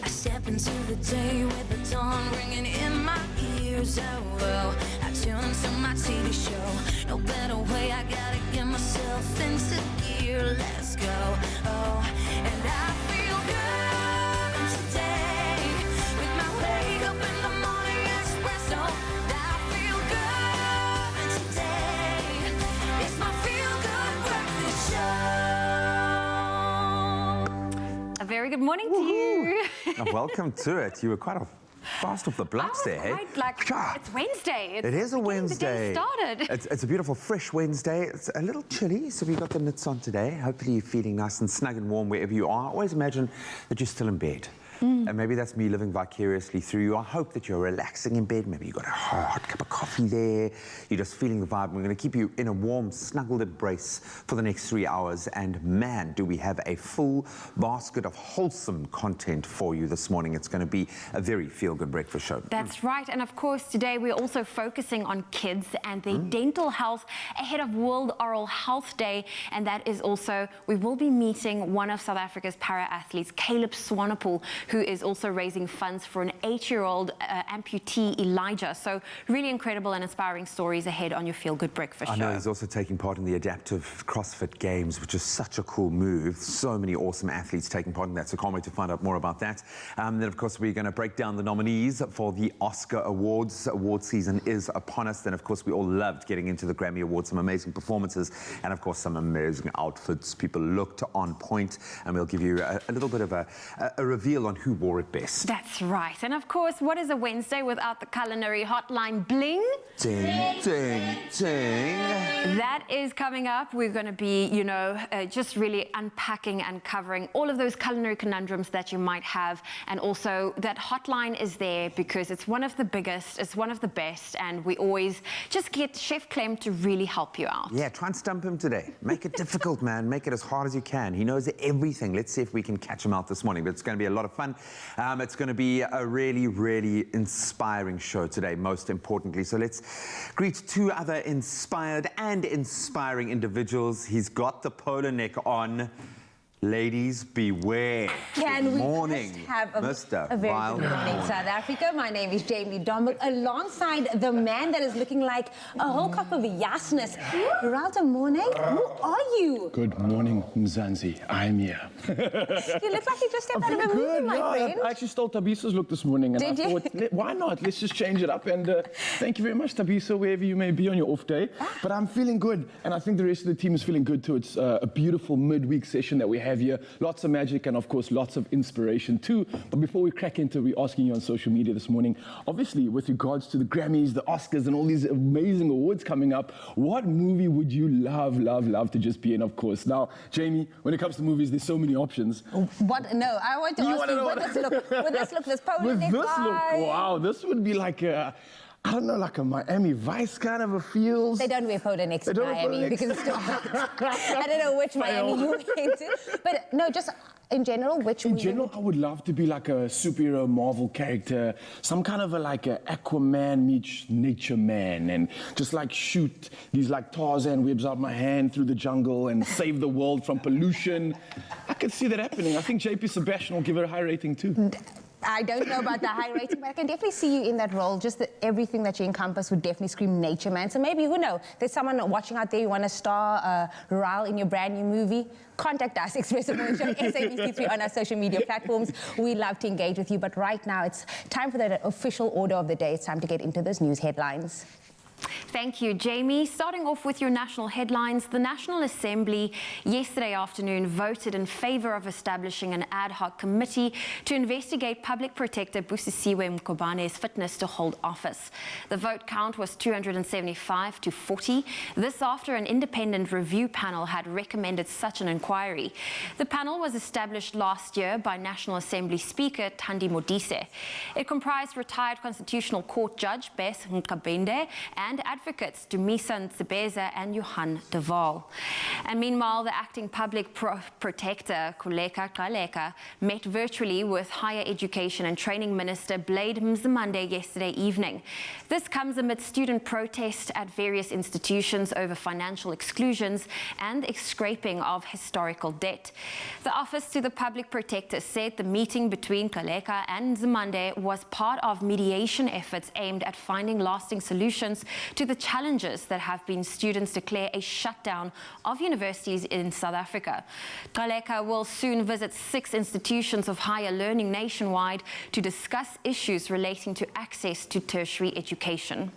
I step into the day with the dawn ringing in my ears. Oh, well, I tune into my TV show. No better way, I gotta get myself into gear. Let's go. Oh, and I feel good today with my wake up in the morning espresso. I feel good today. It's my feel good breakfast show. A very good morning to you. Welcome to it. You were quite fast off the blocks there, hey? It's Wednesday. It is a Wednesday. The day started. It's a beautiful, fresh Wednesday. It's a little chilly, so we've got the knits on today. Hopefully you're feeling nice and snug and warm wherever you are. Always imagine that you're still in bed. And maybe that's me living vicariously through you. I hope that you're relaxing in bed. Maybe you've got a hot cup of coffee there. You're just feeling the vibe. We're going to keep you in a warm, snuggled embrace for the next 3 hours. And man, do we have a full basket of wholesome content for you this morning. It's going to be a very feel-good breakfast show. That's right. And of course, today we're also focusing on kids and their dental health ahead of World Oral Health Day. And that is also, we will be meeting one of South Africa's para-athletes, Caleb Swanepoel, who is also raising funds for an 8-year-old amputee, Elijah. So really incredible and inspiring stories ahead on your Feel Good Breakfast Show. I know he's also taking part in the Adaptive CrossFit Games, which is such a cool move. So many awesome athletes taking part in that, so can't wait to find out more about that. Then, of course, we're going to break down the nominees for the Oscar Awards. Award season is upon us. Then, of course, we all loved getting into the Grammy Awards, some amazing performances, and, of course, some amazing outfits. People looked on point, and we'll give you a little bit of a reveal on who wore it best. That's right. And of course, what is a Wednesday without the culinary hotline bling? Ding, ding, ding. That is coming up. We're going to be, just really unpacking and covering all of those culinary conundrums that you might have. And also that hotline is there because it's one of the biggest, it's one of the best. And we always just get Chef Clem to really help you out. Yeah, try and stump him today. Make it difficult, man. Make it as hard as you can. He knows everything. Let's see if we can catch him out this morning. But it's going to be a lot of fun. It's going to be a really, really inspiring show today, most importantly. So let's greet two other inspired and inspiring individuals. He's got the polo neck on. Ladies, beware. Good morning, have Mr. a very good morning, South Africa. My name is Jamie Dombeck, alongside the man that is looking like a whole cup of yasness. Ralta morning, who are you? Good morning, Mzansi. I'm here. You look like you just stepped out of a movie, my friend. I actually stole Tabisa's look this morning, and Did I you? thought, why not? Let's just change it up. And thank you very much, Tabisa, wherever you may be on your off day. But I'm feeling good, and I think the rest of the team is feeling good too. It's a beautiful midweek session that we have here. Lots of magic and, of course, lots of inspiration too. But before we crack into it, we're asking you on social media this morning, obviously, with regards to the Grammys, the Oscars, and all these amazing awards coming up, what movie would you love to just be in, of course? Now, Jamie, when it comes to movies, there's so many options. What? No, I want to ask you, with this look, this polo With neck this look, guy. wow, this would be like a, I don't know, like a Miami Vice kind of a feels. They don't wear polo necks in Miami because it's too hot. I don't know which Miami you went to. But no, just in general, which In general, I would love to be like a superhero Marvel character, some kind of like a Aquaman meets Nature Man, and just like shoot these like Tarzan webs out my hand through the jungle and save the world from pollution. I could see that happening. I think JP Sebastian will give it a high rating too. I don't know about the high rating, but I can definitely see you in that role. Just everything that you encompass would definitely scream Nature Man. So maybe, who knows, there's someone watching out there, you want to star Ral in your brand new movie, contact us, Expresso SABC3 on our social media platforms. We love to engage with you, but right now it's time for the official order of the day. It's time to get into those news headlines. Thank you, Jamie. Starting off with your national headlines, the National Assembly yesterday afternoon voted in favor of establishing an ad hoc committee to investigate Public Protector Busisiwe Mkobane's fitness to hold office. The vote count was 275 to 40. This after an independent review panel had recommended such an inquiry. The panel was established last year by National Assembly Speaker Thandi Modise. It comprised retired Constitutional Court Judge Bess Nkabende and advocates Dumisa Ntsibeza and Johan de Waal. And meanwhile, the acting public protector, Kuleka Qaleka, met virtually with Higher Education and Training Minister Blade Mzimande yesterday evening. This comes amid student protests at various institutions over financial exclusions and the scraping of historical debt. The Office to the Public Protector said the meeting between Qaleka and Mzimande was part of mediation efforts aimed at finding lasting solutions to the challenges that have been students declare a shutdown of universities in South Africa. Qaleka will soon visit 6 institutions of higher learning nationwide to discuss issues relating to access to tertiary education.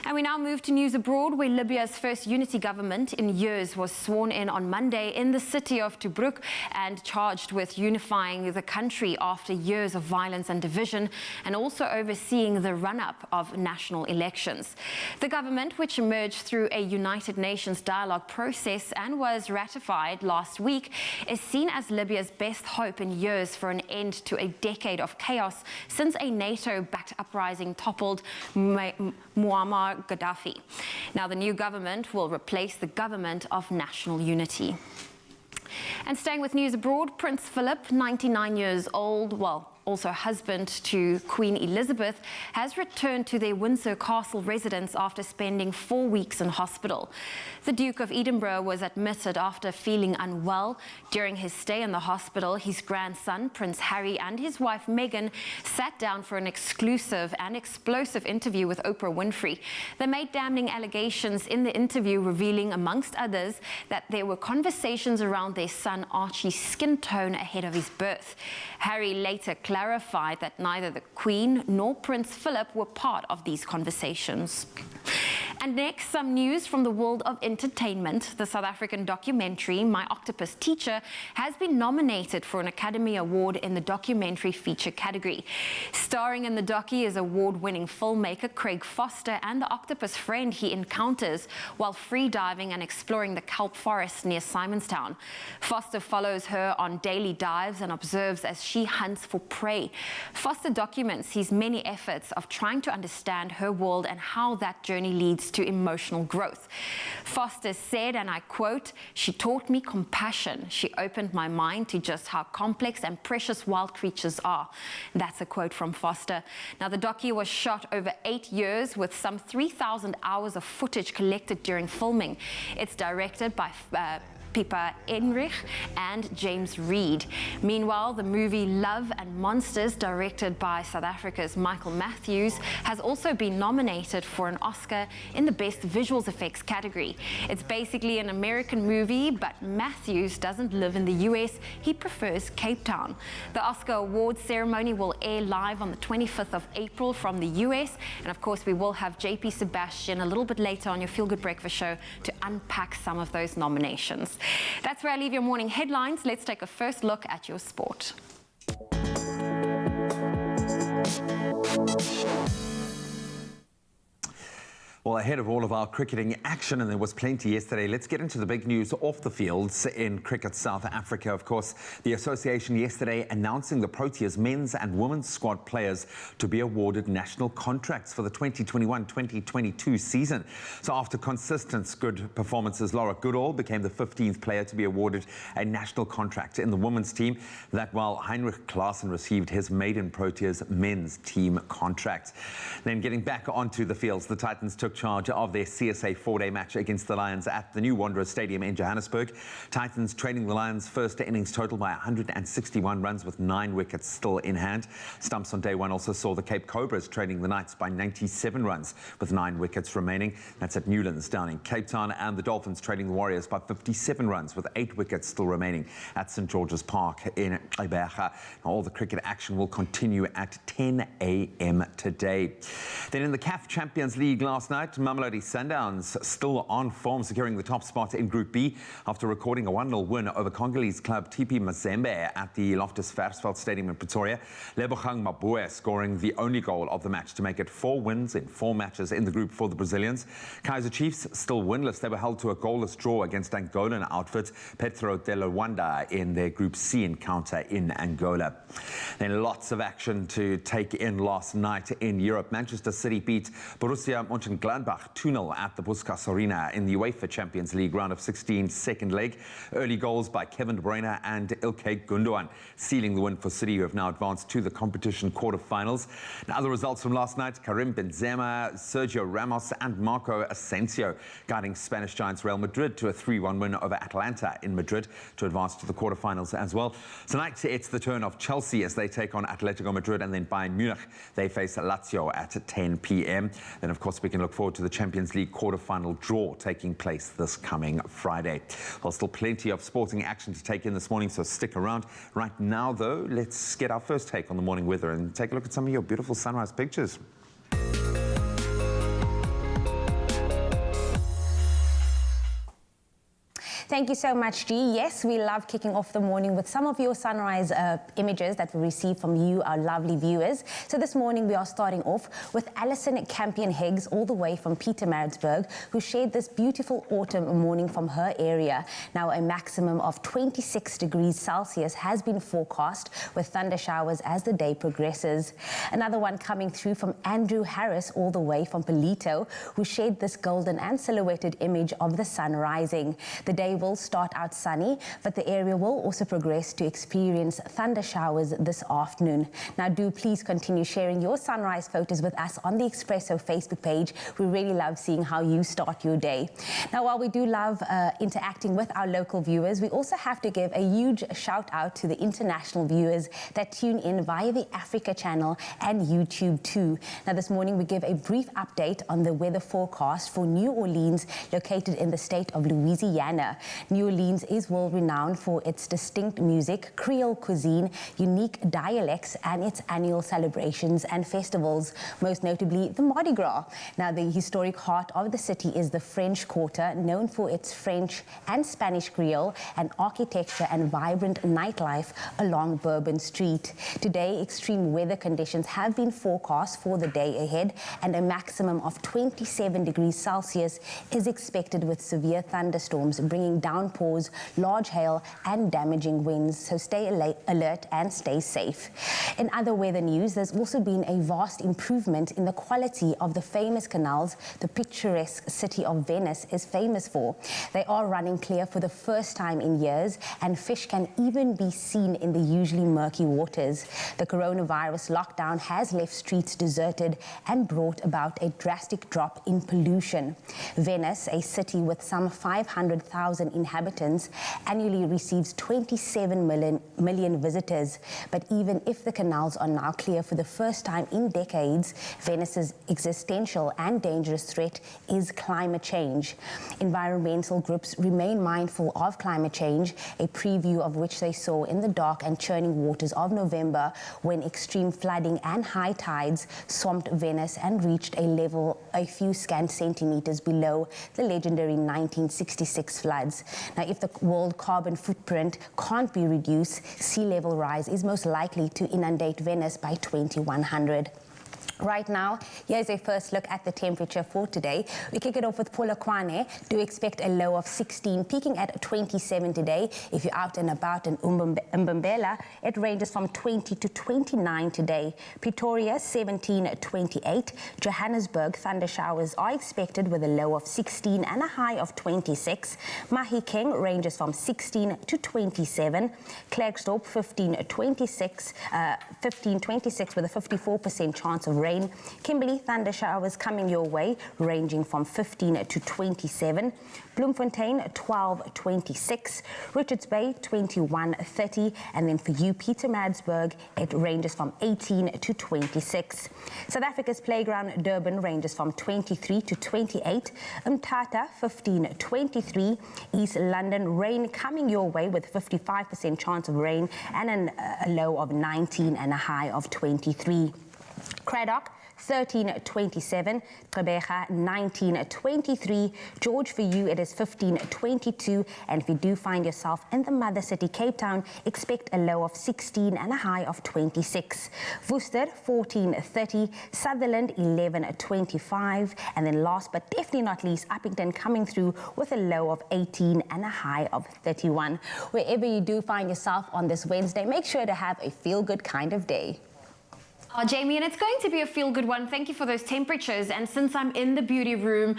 And we now move to news abroad, where Libya's first unity government in years was sworn in on Monday in the city of Tobruk and charged with unifying the country after years of violence and division, and also overseeing the run-up of national elections. The government, which emerged through a United Nations dialogue process and was ratified last week, is seen as Libya's best hope in years for an end to a decade of chaos since a NATO-backed uprising toppled Muammar Gaddafi. Now, the new government will replace the government of national unity. And staying with news abroad, Prince Philip, 99 years old, also husband to Queen Elizabeth, has returned to their Windsor Castle residence after spending 4 weeks in hospital. The Duke of Edinburgh was admitted after feeling unwell. During his stay in the hospital, his grandson, Prince Harry, and his wife Meghan sat down for an exclusive and explosive interview with Oprah Winfrey. They made damning allegations in the interview, revealing, amongst others, that there were conversations around their son Archie's skin tone ahead of his birth. Harry later clarified that neither the Queen nor Prince Philip were part of these conversations. And next, some news from the world of entertainment. The South African documentary My Octopus Teacher has been nominated for an Academy Award in the documentary feature category. Starring in the docu is award-winning filmmaker Craig Foster and the octopus friend he encounters while free-diving and exploring the kelp forest near Simonstown. Foster follows her on daily dives and observes as she hunts for prey. Foster documents his many efforts of trying to understand her world and how that journey leads to emotional growth. Foster said, and I quote, "She taught me compassion. She opened my mind to just how complex and precious wild creatures are." That's a quote from Foster. Now, the docu was shot over 8 years with some 3,000 hours of footage collected during filming. It's directed by Pippa Enrich and James Reed. Meanwhile, the movie Love and Monsters, directed by South Africa's Michael Matthews, has also been nominated for an Oscar in the Best Visuals Effects category. It's basically an American movie, but Matthews doesn't live in the US. He prefers Cape Town. The Oscar Awards ceremony will air live on the 25th of April from the US. And of course, we will have JP Sebastian a little bit later on your Feel Good Breakfast show to unpack some of those nominations. That's where I leave your morning headlines. Let's take a first look at your sport. Well, ahead of all of our cricketing action, and there was plenty yesterday, let's get into the big news off the fields in cricket South Africa. Of course, the association yesterday announcing the Proteas men's and women's squad players to be awarded national contracts for the 2021-2022 season. So after consistent good performances, Laura Goodall became the 15th player to be awarded a national contract in the women's team. That while Heinrich Klaasen received his maiden Proteas men's team contract. Then getting back onto the fields, the Titans took charge of their CSA 4-day match against the Lions at the new Wanderers Stadium in Johannesburg. Titans trailing the Lions' first innings total by 161 runs with 9 wickets still in hand. Stumps on day one also saw the Cape Cobras trailing the Knights by 97 runs with 9 wickets remaining. That's at Newlands down in Cape Town, and the Dolphins trailing the Warriors by 57 runs with 8 wickets still remaining at St George's Park in Gqeberha. All the cricket action will continue at 10 a.m. today. Then in the CAF Champions League last night, Mamelodi Sundowns still on form, securing the top spot in Group B after recording a 1-0 win over Congolese club TP Mazembe at the Loftus Versfeld Stadium in Pretoria. Lebogang Mabue scoring the only goal of the match to make it 4 wins in 4 matches in the group for the Brazilians. Kaizer Chiefs still winless. They were held to a goalless draw against Angolan outfit Petro de Luanda in their Group C encounter in Angola. Then lots of action to take in last night in Europe. Manchester City beat Borussia Mönchengladbach Gladbach 2-0 at the Puskas Arena in the UEFA Champions League round of 16 second leg. Early goals by Kevin De Bruyne and Ilkay Gundogan sealing the win for City, who have now advanced to the competition quarterfinals. Now, the results from last night: Karim Benzema, Sergio Ramos and Marco Asensio guiding Spanish giants Real Madrid to a 3-1 win over Atalanta in Madrid to advance to the quarterfinals as well. Tonight it's the turn of Chelsea as they take on Atletico Madrid, and then Bayern Munich, they face Lazio at 10 p.m. Then, of course, we can look forward to the Champions League quarter-final draw taking place this coming Friday. Well, still plenty of sporting action to take in this morning, so stick around. Right now, though, let's get our first take on the morning weather and take a look at some of your beautiful sunrise pictures. Thank you so much, G. Yes, we love kicking off the morning with some of your sunrise images that we receive from you, our lovely viewers. So this morning we are starting off with Alison Campion-Higgs, all the way from Pietermaritzburg, who shared this beautiful autumn morning from her area. Now, a maximum of 26 degrees Celsius has been forecast, with thunder showers as the day progresses. Another one coming through from Andrew Harris, all the way from Palito, who shared this golden and silhouetted image of the sun rising. The day will start out sunny, but the area will also progress to experience thunder showers this afternoon. Now, do please continue sharing your sunrise photos with us on the Expresso Facebook page. We really love seeing how you start your day. Now, while we do love interacting with our local viewers, we also have to give a huge shout out to the international viewers that tune in via the Africa channel and YouTube too. Now, this morning we give a brief update on the weather forecast for New Orleans, located in the state of Louisiana. New Orleans is world-renowned for its distinct music, Creole cuisine, unique dialects, and its annual celebrations and festivals, most notably the Mardi Gras. Now, the historic heart of the city is the French Quarter, known for its French and Spanish Creole and architecture and vibrant nightlife along Bourbon Street. Today, extreme weather conditions have been forecast for the day ahead, and a maximum of 27 degrees Celsius is expected, with severe thunderstorms bringing downpours, large hail and damaging winds. So stay alert and stay safe. In other weather news, there's also been a vast improvement in the quality of the famous canals the picturesque city of Venice is famous for. They are running clear for the first time in years, and fish can even be seen in the usually murky waters. The coronavirus lockdown has left streets deserted and brought about a drastic drop in pollution. Venice, a city with some 500,000 inhabitants, annually receives 27 million visitors. But even if the canals are now clear for the first time in decades, Venice's existential and dangerous threat is climate change. Environmental groups remain mindful of climate change, a preview of which they saw in the dark and churning waters of November, when extreme flooding and high tides swamped Venice and reached a level a few scant centimeters below the legendary 1966 floods. Now, if the world carbon footprint can't be reduced, sea level rise is most likely to inundate Venice by 2100. Right now, here's a first look at the temperature for today. We kick it off with Polokwane. Do expect a low of 16, peaking at 27 today. If you're out and about in Mbombela, it ranges from 20 to 29 today. Pretoria, 17 to 28. Johannesburg, thunder showers are expected with a low of 16 and a high of 26. Mahikeng ranges from 16 to 27. Klerksdorp, 15 to 26 with a 54% chance of rain. Kimberley, thunder showers coming your way, ranging from 15 to 27. Bloemfontein, 12 26. Richards Bay, 21 30. And then for you, Pietermaritzburg, it ranges from 18 to 26. South Africa's playground, Durban, ranges from 23 to 28. Umtata, 15 23. East London, rain coming your way with 55% chance of rain and a low of 19 and a high of 23. Cradock, 13-27, Gqeberha 19-23, George, for you it is 15-22, and if you do find yourself in the mother city Cape Town, expect a low of 16 and a high of 26. Worcester 14-30, Sutherland 11-25, and then last but definitely not least, Uppington coming through with a low of 18 and a high of 31. Wherever you do find yourself on this Wednesday, make sure to have a feel-good kind of day. Oh, Jamie, and it's going to be a feel-good one. Thank you for those temperatures. And since I'm in the beauty room,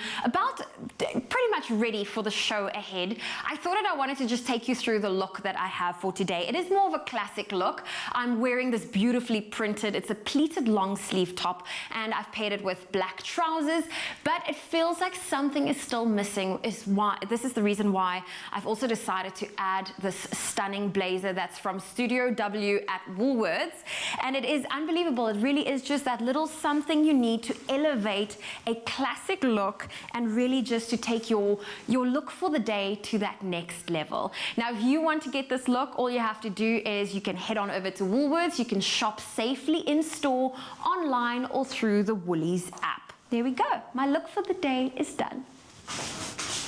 pretty much ready for the show ahead, I thought I wanted to just take you through the look that I have for today. It is more of a classic look. I'm wearing this beautifully printed, it's a pleated long sleeve top, and I've paired it with black trousers, but it feels like something is still missing. This is the reason why I've also decided to add this stunning blazer that's from Studio W at Woolworths, and it is unbelievable. It really is just that little something you need to elevate a classic look and really just to take your look for the day to that next level. Now, if you want to get this look, all you have to do is you can head on over to Woolworths. You can shop safely in store, online, or through the Woolies app. There we go. My look for the day is done.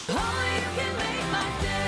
Only you can make my day.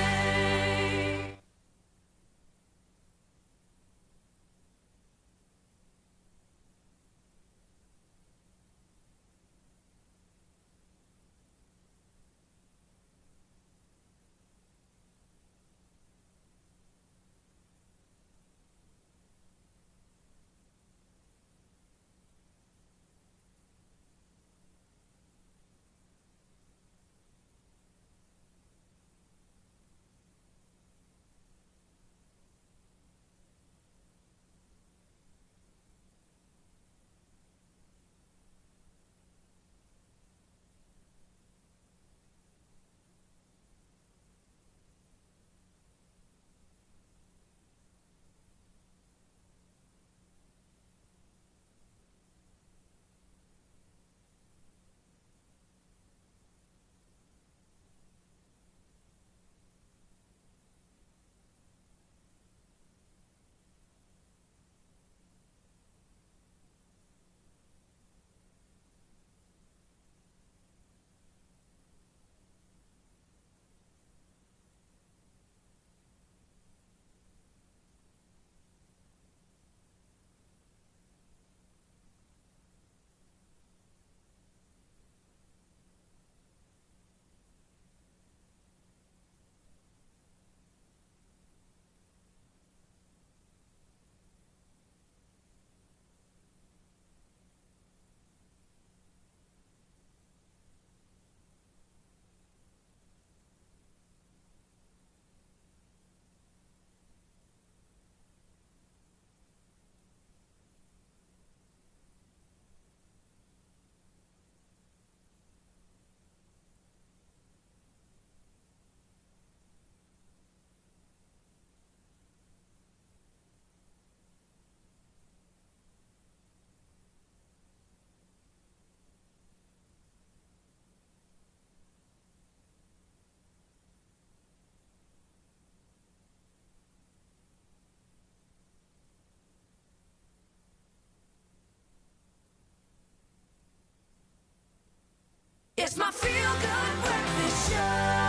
It's my feel-good breakfast show.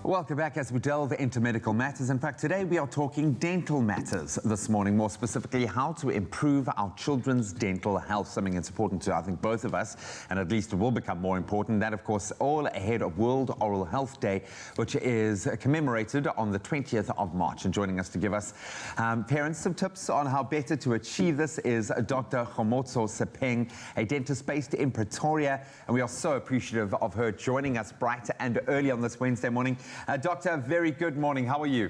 Welcome back as we delve into medical matters. In fact, today we are talking dental matters this morning, more specifically how to improve our children's dental health, something that's important to, I think, both of us, and at least it will become more important. That, of course, all ahead of World Oral Health Day, which is commemorated on the 20th of March. And joining us to give us parents some tips on how better to achieve this is Dr. Khomotso Sepeng, a dentist based in Pretoria, and we are so appreciative of her joining us bright and early on this Wednesday morning. Doctor, very good morning. How are you?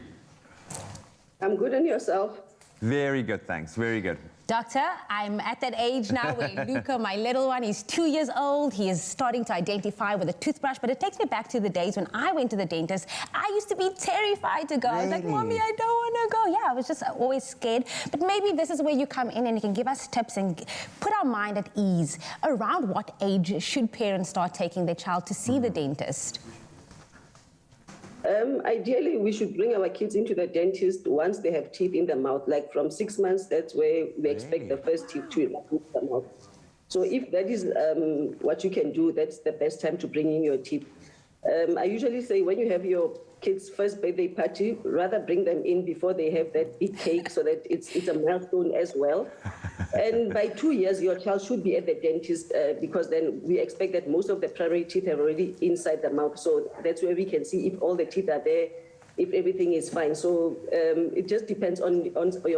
I'm good, and yourself? Very good, thanks. Very good. Doctor, I'm at that age now where Luca, my little one, is 2 years old. He is starting to identify with a toothbrush, but it takes me back to the days when I went to the dentist. I used to be terrified to go. I was like, Mommy, I don't want to go. Yeah, I was just always scared. But maybe this is where you come in and you can give us tips and put our mind at ease. Around what age should parents start taking their child to see the dentist? Ideally, we should bring our kids into the dentist once they have teeth in the mouth. Like from 6 months, that's where we expect the first teeth to come in the mouth. So if that is what you can do, that's the best time to bring in your teeth. I usually say when you have your kids' first birthday party, rather bring them in before they have that big cake so that it's a milestone as well. And by 2 years, your child should be at the dentist because then we expect that most of the primary teeth are already inside the mouth. So that's where we can see if all the teeth are there if everything is fine. So it just depends on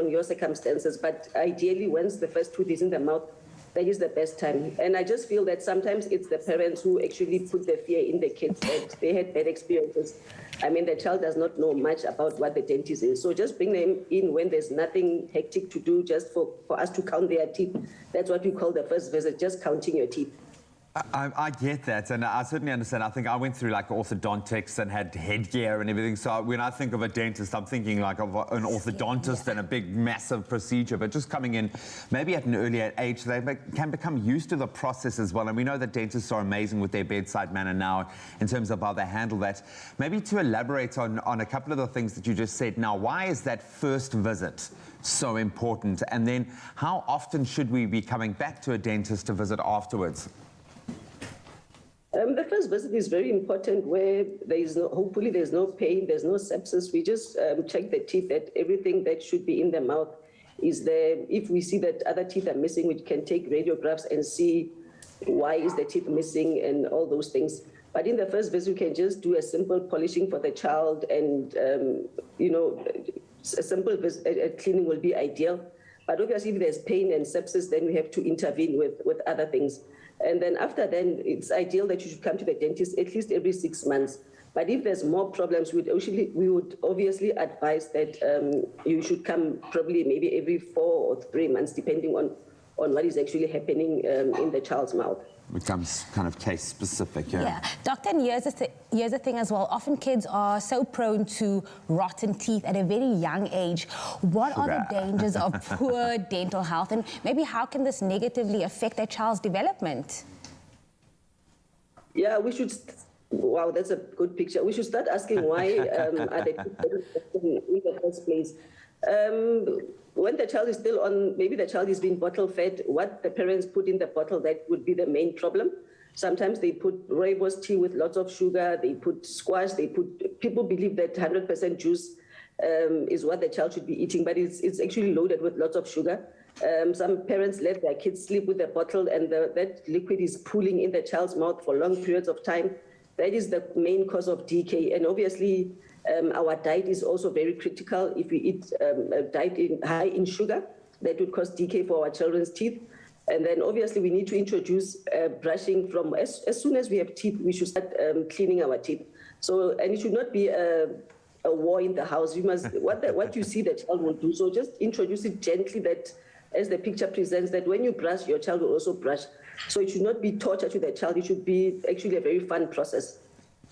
your circumstances. But ideally, once the first tooth is in the mouth, that is the best time. And I just feel that sometimes it's the parents who actually put the fear in the kids that they had bad experiences. I mean, the child does not know much about what the dentist is. So just bring them in when there's nothing hectic to do, just for us to count their teeth. That's what we call the first visit, just counting your teeth. I get that, and I certainly understand. I think I went through like orthodontics and had headgear and everything. So when I think of a dentist, I'm thinking like of an orthodontist and a big, massive procedure. But just coming in, maybe at an earlier age, they can become used to the process as well. And we know that dentists are amazing with their bedside manner now in terms of how they handle that. Maybe to elaborate on a couple of the things that you just said. Now, why is that first visit so important? And then how often should we be coming back to a dentist to visit afterwards? The first visit is very important, where hopefully there's no pain, there's no sepsis. We just check the teeth, that everything that should be in the mouth is there. If we see that other teeth are missing, we can take radiographs and see why is the teeth missing and all those things. But in the first visit, we can just do a simple polishing for the child, and a simple cleaning will be ideal. But obviously, if there's pain and sepsis, then we have to intervene with other things. And then after then, it's ideal that you should come to the dentist at least every 6 months. But if there's more problems, we would obviously advise that you should come probably maybe every 4 or 3 months, depending on what is actually happening in the child's mouth. Becomes kind of case specific, Yeah. Doctor, and here's the thing as well. Often kids are so prone to rotten teeth at a very young age. What are the dangers of poor dental health, and maybe how can this negatively affect their child's development? Yeah, we should. Wow, that's a good picture. We should start asking why are the teeth in the first place. When the child is still on, maybe the child is being bottle fed, what the parents put in the bottle, that would be the main problem. Sometimes they put rooibos tea with lots of sugar, they put squash, people believe that 100% juice is what the child should be eating, but it's actually loaded with lots of sugar. Some parents let their kids sleep with the bottle, and that liquid is pooling in the child's mouth for long periods of time. That is the main cause of decay. And obviously, our diet is also very critical. If we eat a diet high in sugar, that would cause decay for our children's teeth. And then obviously we need to introduce brushing from as soon as we have teeth, we should start cleaning our teeth. So, and it should not be a war in the house. You must, what you see the child will do. So just introduce it gently, that as the picture presents, that when you brush, your child will also brush. So it should not be torture to the child. It should be actually a very fun process.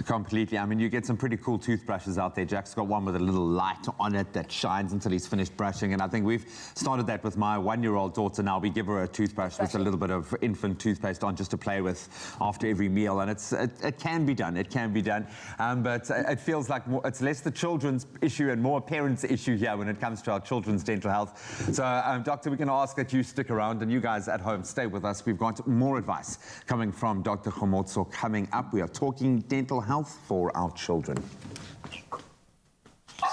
Completely. I mean, you get some pretty cool toothbrushes out there. Jack's got one with a little light on it that shines until he's finished brushing. And I think we've started that with my 1-year-old daughter now. We give her a toothbrush with a little bit of infant toothpaste on just to play with after every meal. And it can be done. It can be done. But it feels like it's less the children's issue and more a parent's issue here when it comes to our children's dental health. So, Doctor, we're going to ask that you stick around and you guys at home stay with us. We've got more advice coming from Dr. Khomotso coming up. We are talking dental health for our children.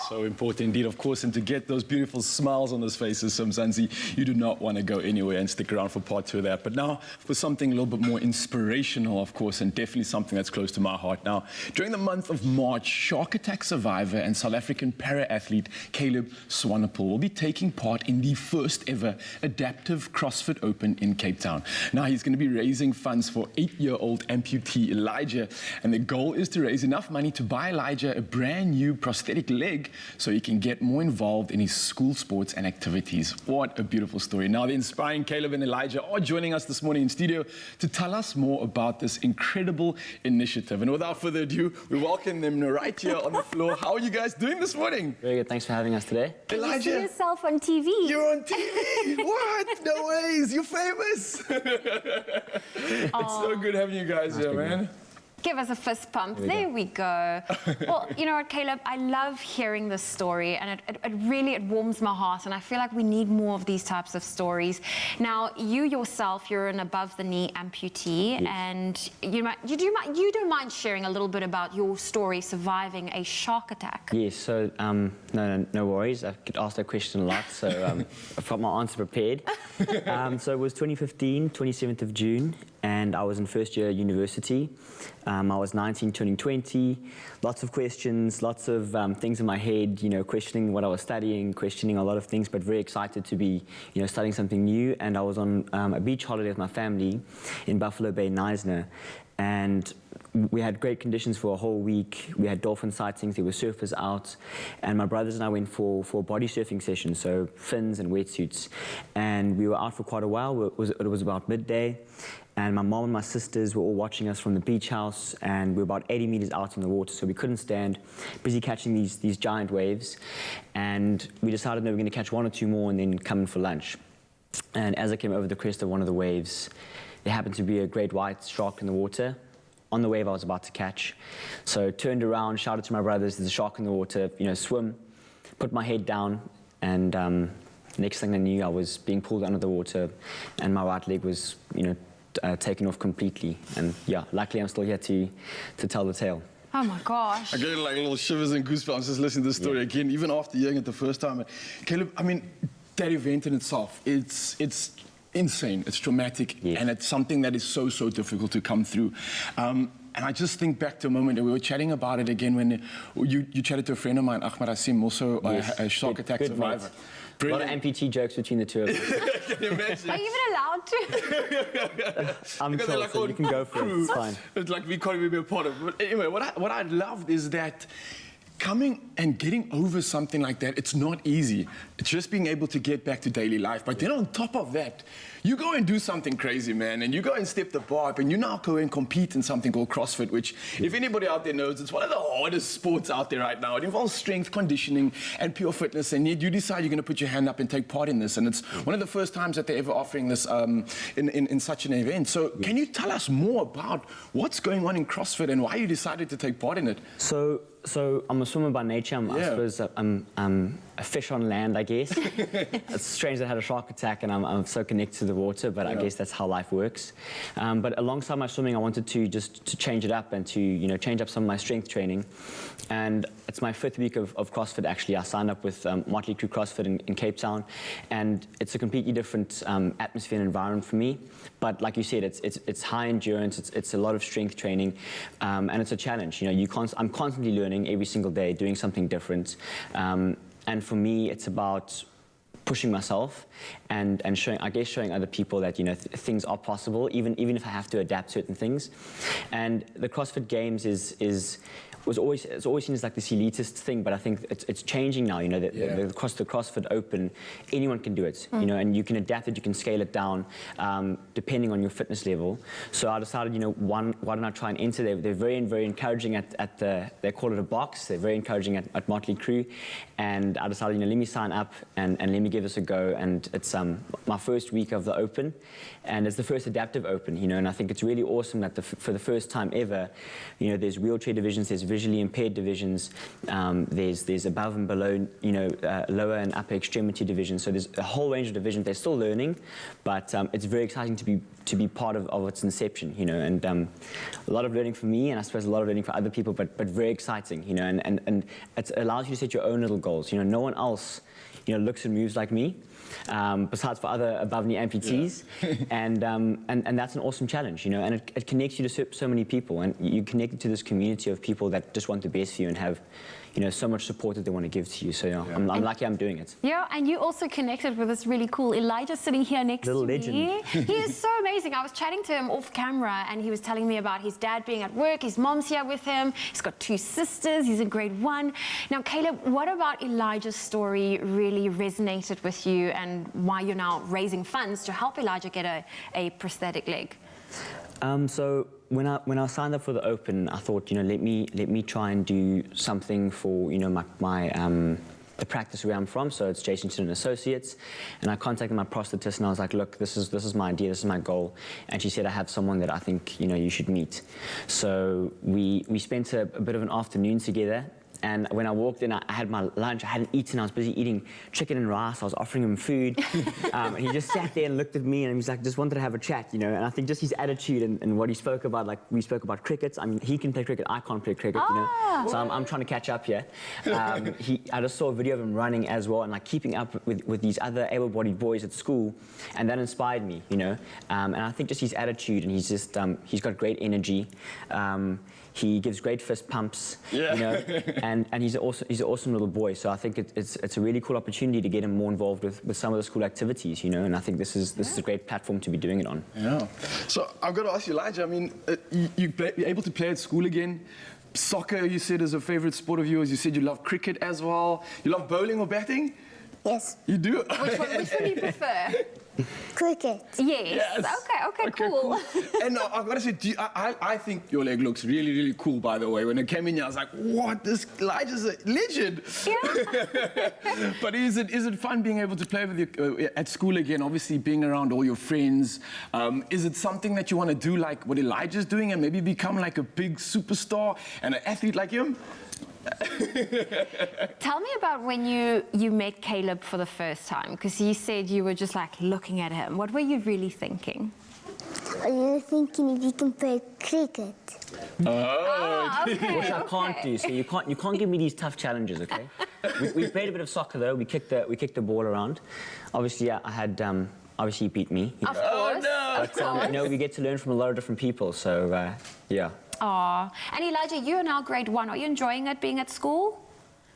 So important indeed, of course, and to get those beautiful smiles on those faces, Mzansi, you do not want to go anywhere, and stick around for part 2 of that. But now for something a little bit more inspirational, of course, and definitely something that's close to my heart. Now, during the month of March, shark attack survivor and South African para-athlete Caleb Swanepoel will be taking part in the first ever adaptive CrossFit Open in Cape Town. Now, he's going to be raising funds for 8-year-old amputee Elijah, and the goal is to raise enough money to buy Elijah a brand new prosthetic leg so he can get more involved in his school sports and activities. What a beautiful story. Now, the inspiring Caleb and Elijah are joining us this morning in studio to tell us more about this incredible initiative. And without further ado, we welcome them right here on the floor. How are you guys doing this morning? Very good. Thanks for having us today. You see yourself on TV. You're on TV. What? No ways. You're famous. It's so good having you guys here, man. Give us a fist pump. There we go. Well, you know what, Caleb? I love hearing this story, and it really warms my heart, and I feel like we need more of these types of stories. Now, you yourself, you're an above-the-knee amputee, yes. And you don't mind sharing a little bit about your story surviving a shark attack? Yes, so no worries. I get asked that question a lot, so I've got my answer prepared. So it was 2015, 27th of June. and I was in first year university. I was 19, turning 20. Lots of questions, lots of things in my head, questioning what I was studying, questioning a lot of things, but very excited to be, studying something new. And I was on a beach holiday with my family in Buffalo Bay, Neisner. And we had great conditions for a whole week. We had dolphin sightings, there were surfers out, and my brothers and I went for a body surfing session, so fins and wetsuits. And we were out for quite a while. It was about midday, and my mom and my sisters were all watching us from the beach house, and we were about 80 meters out in the water, so we couldn't stand, busy catching these giant waves. And we decided that we were going to catch one or two more and then come in for lunch. And as I came over the crest of one of the waves, there happened to be a great white shark in the water on the wave I was about to catch. So turned around, shouted to my brothers, there's a shark in the water, swim, put my head down, and next thing I knew, I was being pulled under the water, and my right leg was, taken off completely. And yeah, luckily I'm still here to tell the tale. Oh my gosh. I get like little shivers and goosebumps just listening to the story again, even after hearing it the first time. Caleb, I mean, that event in itself, it's insane, it's traumatic, and it's something that is so difficult to come through. And I just think back to a moment that we were chatting about it again when you chatted to a friend of mine, Ahmed Asim, also a shark attack survivor. A lot of amputee jokes between the two of us. Can you imagine? Are you even allowed to? I'm Because sure, like, so you can go for it, it's fine. It's like we can't even be a part of it. But anyway, what I loved is that coming and getting over something like that, it's not easy. It's just being able to get back to daily life. But then on top of that, you go and do something crazy, man, and you go and step the bar up, and you now go and compete in something called CrossFit, which, if anybody out there knows, it's one of the hardest sports out there right now. It involves strength, conditioning, and pure fitness, and yet you decide you're going to put your hand up and take part in this, and it's one of the first times that they're ever offering this in such an event. So can you tell us more about what's going on in CrossFit and why you decided to take part in it? So I'm a swimmer by nature. I suppose I'm a fish on land, I guess. It's strange that I had a shark attack and I'm so connected to the water, but I guess that's how life works. But alongside my swimming, I wanted to change it up and to change up some of my strength training. And it's my 5th week of CrossFit, actually. I signed up with Motley Crue CrossFit in Cape Town, and it's a completely different atmosphere and environment for me. But like you said, it's high endurance, it's a lot of strength training, and it's a challenge. I'm constantly learning every single day, doing something different. And for me, it's about pushing myself and showing other people that things are possible, even if I have to adapt certain things. And the CrossFit Games it's always seen as like this elitist thing, but I think it's changing now. The CrossFit Open, anyone can do it. And you can adapt it, you can scale it down depending on your fitness level. So I decided, why don't I try and enter? They're very, very encouraging at they call it a box. They're very encouraging at Motley Crue, and I decided, let me sign up and let me give this a go. And it's my first week of the Open, and it's the first adaptive Open. And I think it's really awesome that for the first time ever, there's wheelchair divisions, there's visually impaired divisions, there's above and below, lower and upper extremity divisions. So there's a whole range of divisions. They're still learning, but it's very exciting to be part of its inception, and a lot of learning for me, and I suppose a lot of learning for other people, but very exciting, and it allows you to set your own little goals. No one else, looks and moves like me, besides for other above-knee amputees, and that's an awesome challenge, and it connects you to so many people, and you connect to this community of people that just want the best for you and have so much support that they want to give to you. So I'm lucky I'm doing it. Yeah, and you also connected with this really cool Elijah sitting here next to me. He is so amazing. I was chatting to him off camera, and he was telling me about his dad being at work. His mom's here with him. He's got 2 sisters. He's in grade 1. Now, Caleb, what about Elijah's story really resonated with you, and why you're now raising funds to help Elijah get a prosthetic leg? So when I signed up for the Open, I thought, let me try and do something for the practice where I'm from. So it's Jason and Associates, and I contacted my prosthetist, and I was like, look, this is my idea, this is my goal. And she said, I have someone that I think you should meet. So we spent a bit of an afternoon together. And when I walked in, I had my lunch. I hadn't eaten. I was busy eating chicken and rice. I was offering him food. And he just sat there and looked at me, and he was like, just wanted to have a chat, you know. And I think just his attitude and what he spoke about, like we spoke about cricket. I mean, he can play cricket. I can't play cricket, you know. So I'm trying to catch up here. I just saw a video of him running as well, and like keeping up with these other able-bodied boys at school, and that inspired me, you know. And I think just his attitude, and he's got great energy. He gives great fist pumps, you know, and he's an awesome little boy. So I think it's a really cool opportunity to get him more involved with some of the school activities, you know. And I think this is a great platform to be doing it on. Yeah. So I've got to ask you, Elijah. I mean, you're able to play at school again. Soccer, you said, is a favorite sport of yours. You said you love cricket as well. You love bowling or batting? Yes. You do? Which one do you prefer? Cricket. Yes. Okay, cool. And I've got to say, I think your leg looks really, really cool, by the way. When it came in here, I was like, what? This Elijah's a legend. Yeah. But is it fun being able to play with you at school again, obviously being around all your friends? Is it something that you want to do like what Elijah's doing and maybe become like a big superstar and an athlete like him? Tell me about when you met Caleb for the first time, because you said you were just like looking at him. What were you really thinking? Are you thinking if you can play cricket? Okay. Which I can't do. So you can't give me these tough challenges, okay? We played a bit of soccer though. We kicked the ball around. Obviously, I had. Obviously, he beat me. Of course. But you know, we get to learn from a lot of different people. So yeah. Aw. And Elijah, you're now grade 1. Are you enjoying it being at school?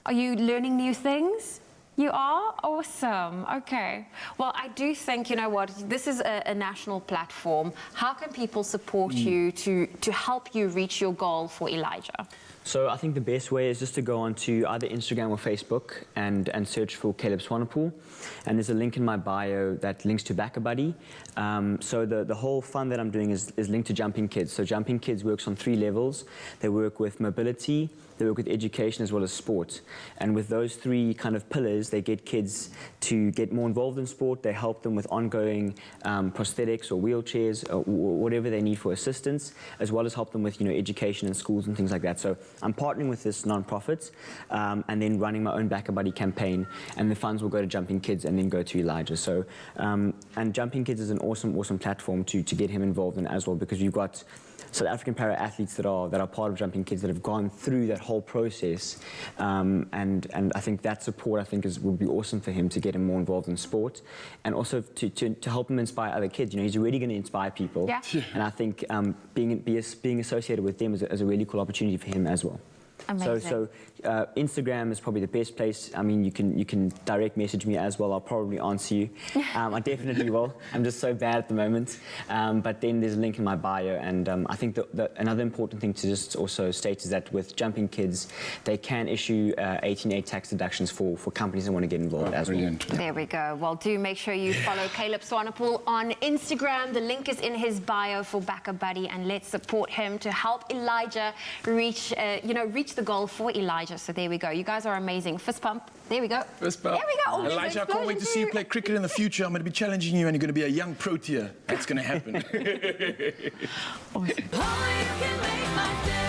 Are you learning new things? You are? Awesome. Okay. Well, I do think, you know what, this is a national platform. How can people support you to help you reach your goal for Elijah? So I think the best way is just to go onto either Instagram or Facebook and search for Caleb Swanepoel. And there's a link in my bio that links to Back a Buddy. So the whole fund that I'm doing is linked to Jumping Kids. So Jumping Kids works on 3 levels. They work with mobility, they work with education as well as sport. And with those 3 kind of pillars, they get kids to get more involved in sport. They help them with ongoing prosthetics or wheelchairs or whatever they need for assistance, as well as help them with, you know, education in schools and things like that. So I'm partnering with this non-profit and then running my own Back a Buddy campaign, and the funds will go to Jumping Kids and then go to Elijah. So and Jumping Kids is an awesome platform to get him involved in as well, because we've got South African para-athletes that are part of Jumping Kids that have gone through that whole process, and I think that support would be awesome for him to get him more involved in sport, and also to help him inspire other kids. You know, he's really going to inspire people, and I think being associated with them is a really cool opportunity for him as well. Amazing. So Instagram is probably the best place. I mean, you can direct message me as well. I'll probably answer you. I definitely will. I'm just so bad at the moment. But then there's a link in my bio, and I think that another important thing to just also state is that with Jumping Kids, they can issue 18A tax deductions for companies that want to get involved as well. There we go. Well, do make sure you follow Caleb Swanepoel on Instagram. The link is in his bio for Back a Buddy, and let's support him to help Elijah reach the goal for Elijah. So there we go. You guys are amazing. Fist pump. There we go. Fist pump. There we go. Oh, Elijah, I can't wait to see you play cricket in the future. I'm going to be challenging you, and you're going to be a young proteer. That's going to happen. Oh, you can make my day.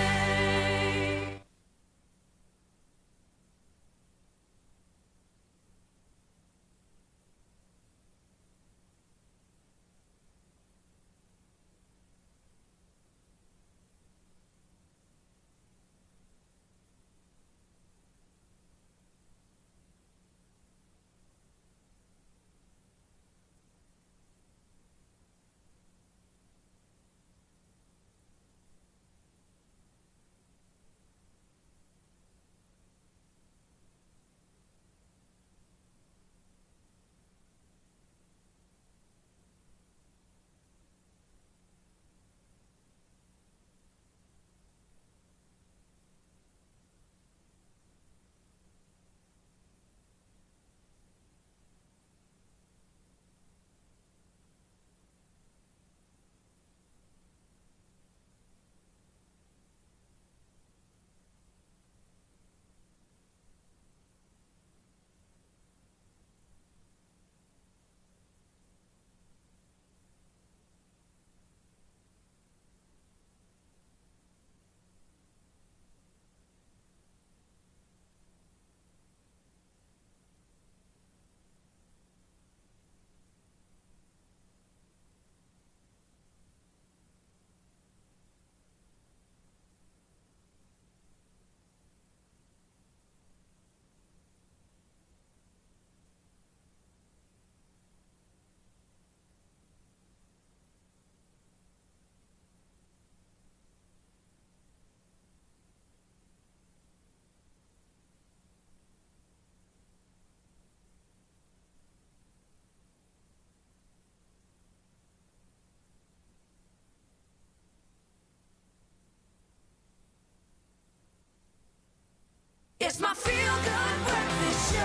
It's my feel-good breakfast show.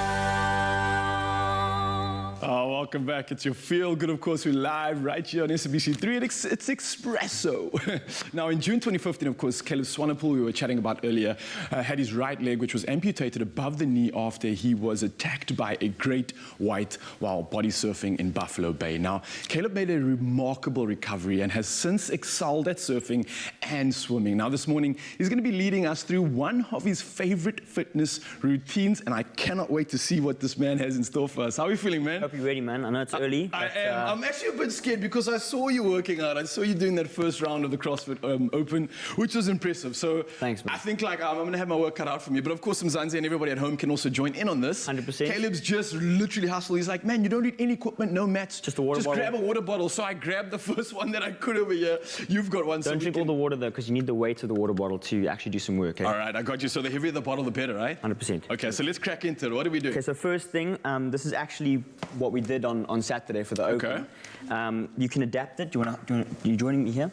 Oh, welcome back. It's your Feel Good, of course. We're live right here on SABC3. It's Expresso. Now, in June 2015, of course, Caleb Swanepoel, we were chatting about earlier, had his right leg, which was amputated above the knee after he was attacked by a great white while body surfing in Buffalo Bay. Now, Caleb made a remarkable recovery and has since excelled at surfing and swimming. Now, this morning, he's going to be leading us through one of his favorite fitness routines, and I cannot wait to see what this man has in store for us. How are you feeling, man? Hope you're ready, man. I know it's early. I but, am. I'm actually a bit scared because I saw you working out. I saw you doing that first round of the CrossFit Open, which was impressive. So thanks, man. I think I'm going to have my work cut out for me. But of course, Mzansi and everybody at home can also join in on this. 100%. Caleb's just literally hustled. He's like, man, you don't need any equipment, no mats. Just a water bottle. Just grab a water bottle. So I grabbed the first one that I could over here. You've got one. Don't drink all the water, though, because you need the weight of the water bottle to actually do some work. All right, I got you. So the heavier the bottle, the better, right? 100%. Okay, so let's crack into it. What do we do? Okay, so first thing, this is actually what we did on Saturday for the Open. You can adapt it. Are you joining me here?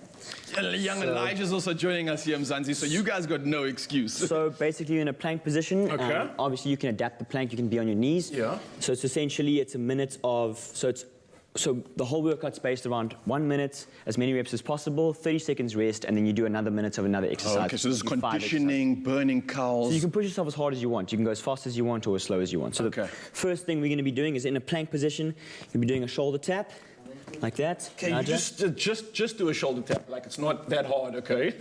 Young Elijah's also joining us here, Mzansi, so you guys got no excuse. So basically you're in a plank position. Okay. Obviously you can adapt the plank, you can be on your knees. Yeah. So it's essentially, it's a minute of, so the whole workout's based around 1 minute, as many reps as possible, 30 seconds rest, and then you do another minute of another exercise. Okay, so this is You do 5 conditioning, burning cows. So you can push yourself as hard as you want. You can go as fast as you want or as slow as you want. So the first thing we're going to be doing is in a plank position, you'll be doing a shoulder tap, like that. Okay, you just do a shoulder tap, like it's not that hard, okay?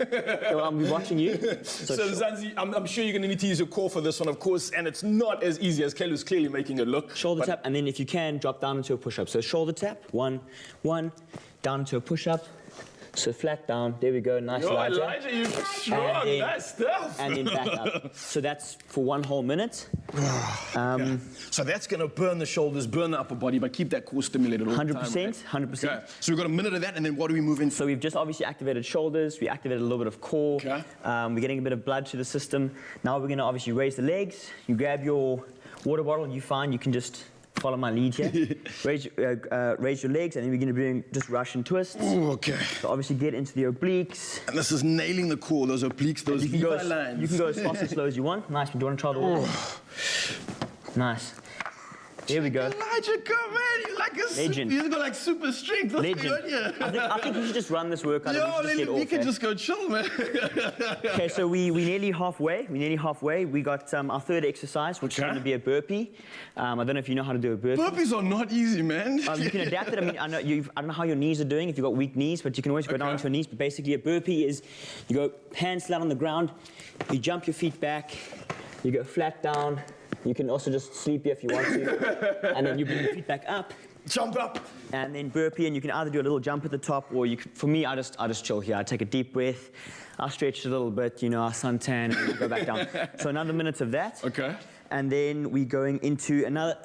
Well, I'll be watching you. So Zanzi, I'm sure you're going to need to use your core for this one, of course, and it's not as easy as Caleb's clearly making it look. Shoulder tap, and then if you can, drop down into a push-up. So shoulder tap, one, down into a push-up. So flat down, there we go, nice. Elijah, you're strong, nice stuff. And then back up. So that's for 1 whole minute. So that's going to burn the shoulders, burn the upper body, but keep that core stimulated all the time. 100%, 100%. Okay. So we've got a minute of that, and then what do we move into? So we've just obviously activated shoulders, we activated a little bit of core. Okay. We're getting a bit of blood to the system. Now we're going to obviously raise the legs. You grab your water bottle, you find you can just follow my lead here. raise your legs, and then we're going to bring just Russian twists. Ooh, okay. So obviously get into the obliques. And this is nailing the core, those obliques, those Levi lines. You can go as fast and slow as you want. Nice. Do you want to try the water? Nice. There we go. Elijah, come man, you're like a legend. You've got like super strength. Legend. I think you should just run this workout. Yo, we can just go chill, man. Okay, so we're nearly halfway. We got our third exercise, which is going to be a burpee. I don't know if you know how to do a burpee. Burpees are not easy, man. You can adapt it. I mean, I don't know how your knees are doing, if you've got weak knees, but you can always go down to your knees. But basically, a burpee is you go hands flat on the ground, you jump your feet back, you go flat down. You can also just sleep here if you want to, and then you bring your feet back up. Jump up. And then burpee, and you can either do a little jump at the top, or you can, for me, I just chill here. I take a deep breath, I stretch a little bit, I suntan, and I go back down. So another minute of that. Okay. And then we're going into another,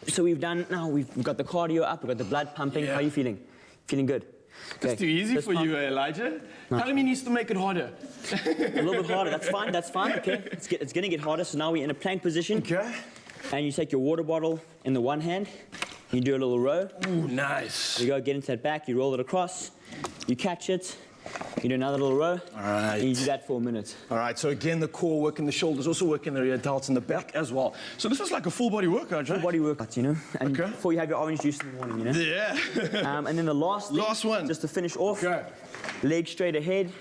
so we've got the cardio up, we've got the blood pumping. How are you feeling? Feeling good? Okay. It's too easy for you, Elijah. Tell him he needs to make it harder. A little bit harder, that's fine, okay. It's gonna get harder, so now we're in a plank position. Okay. And you take your water bottle in the one hand, you do a little row. Ooh, nice. You go, get into that back, you roll it across, you catch it, you do another little row. All right. And you do that for a minute. All right, so again, the core working the shoulders, also working the rear delts in the back as well. So this is like a full body workout, right? Full body workout, And before you have your orange juice in the morning, Yeah. And then the last one. Just to finish off, legs straight ahead.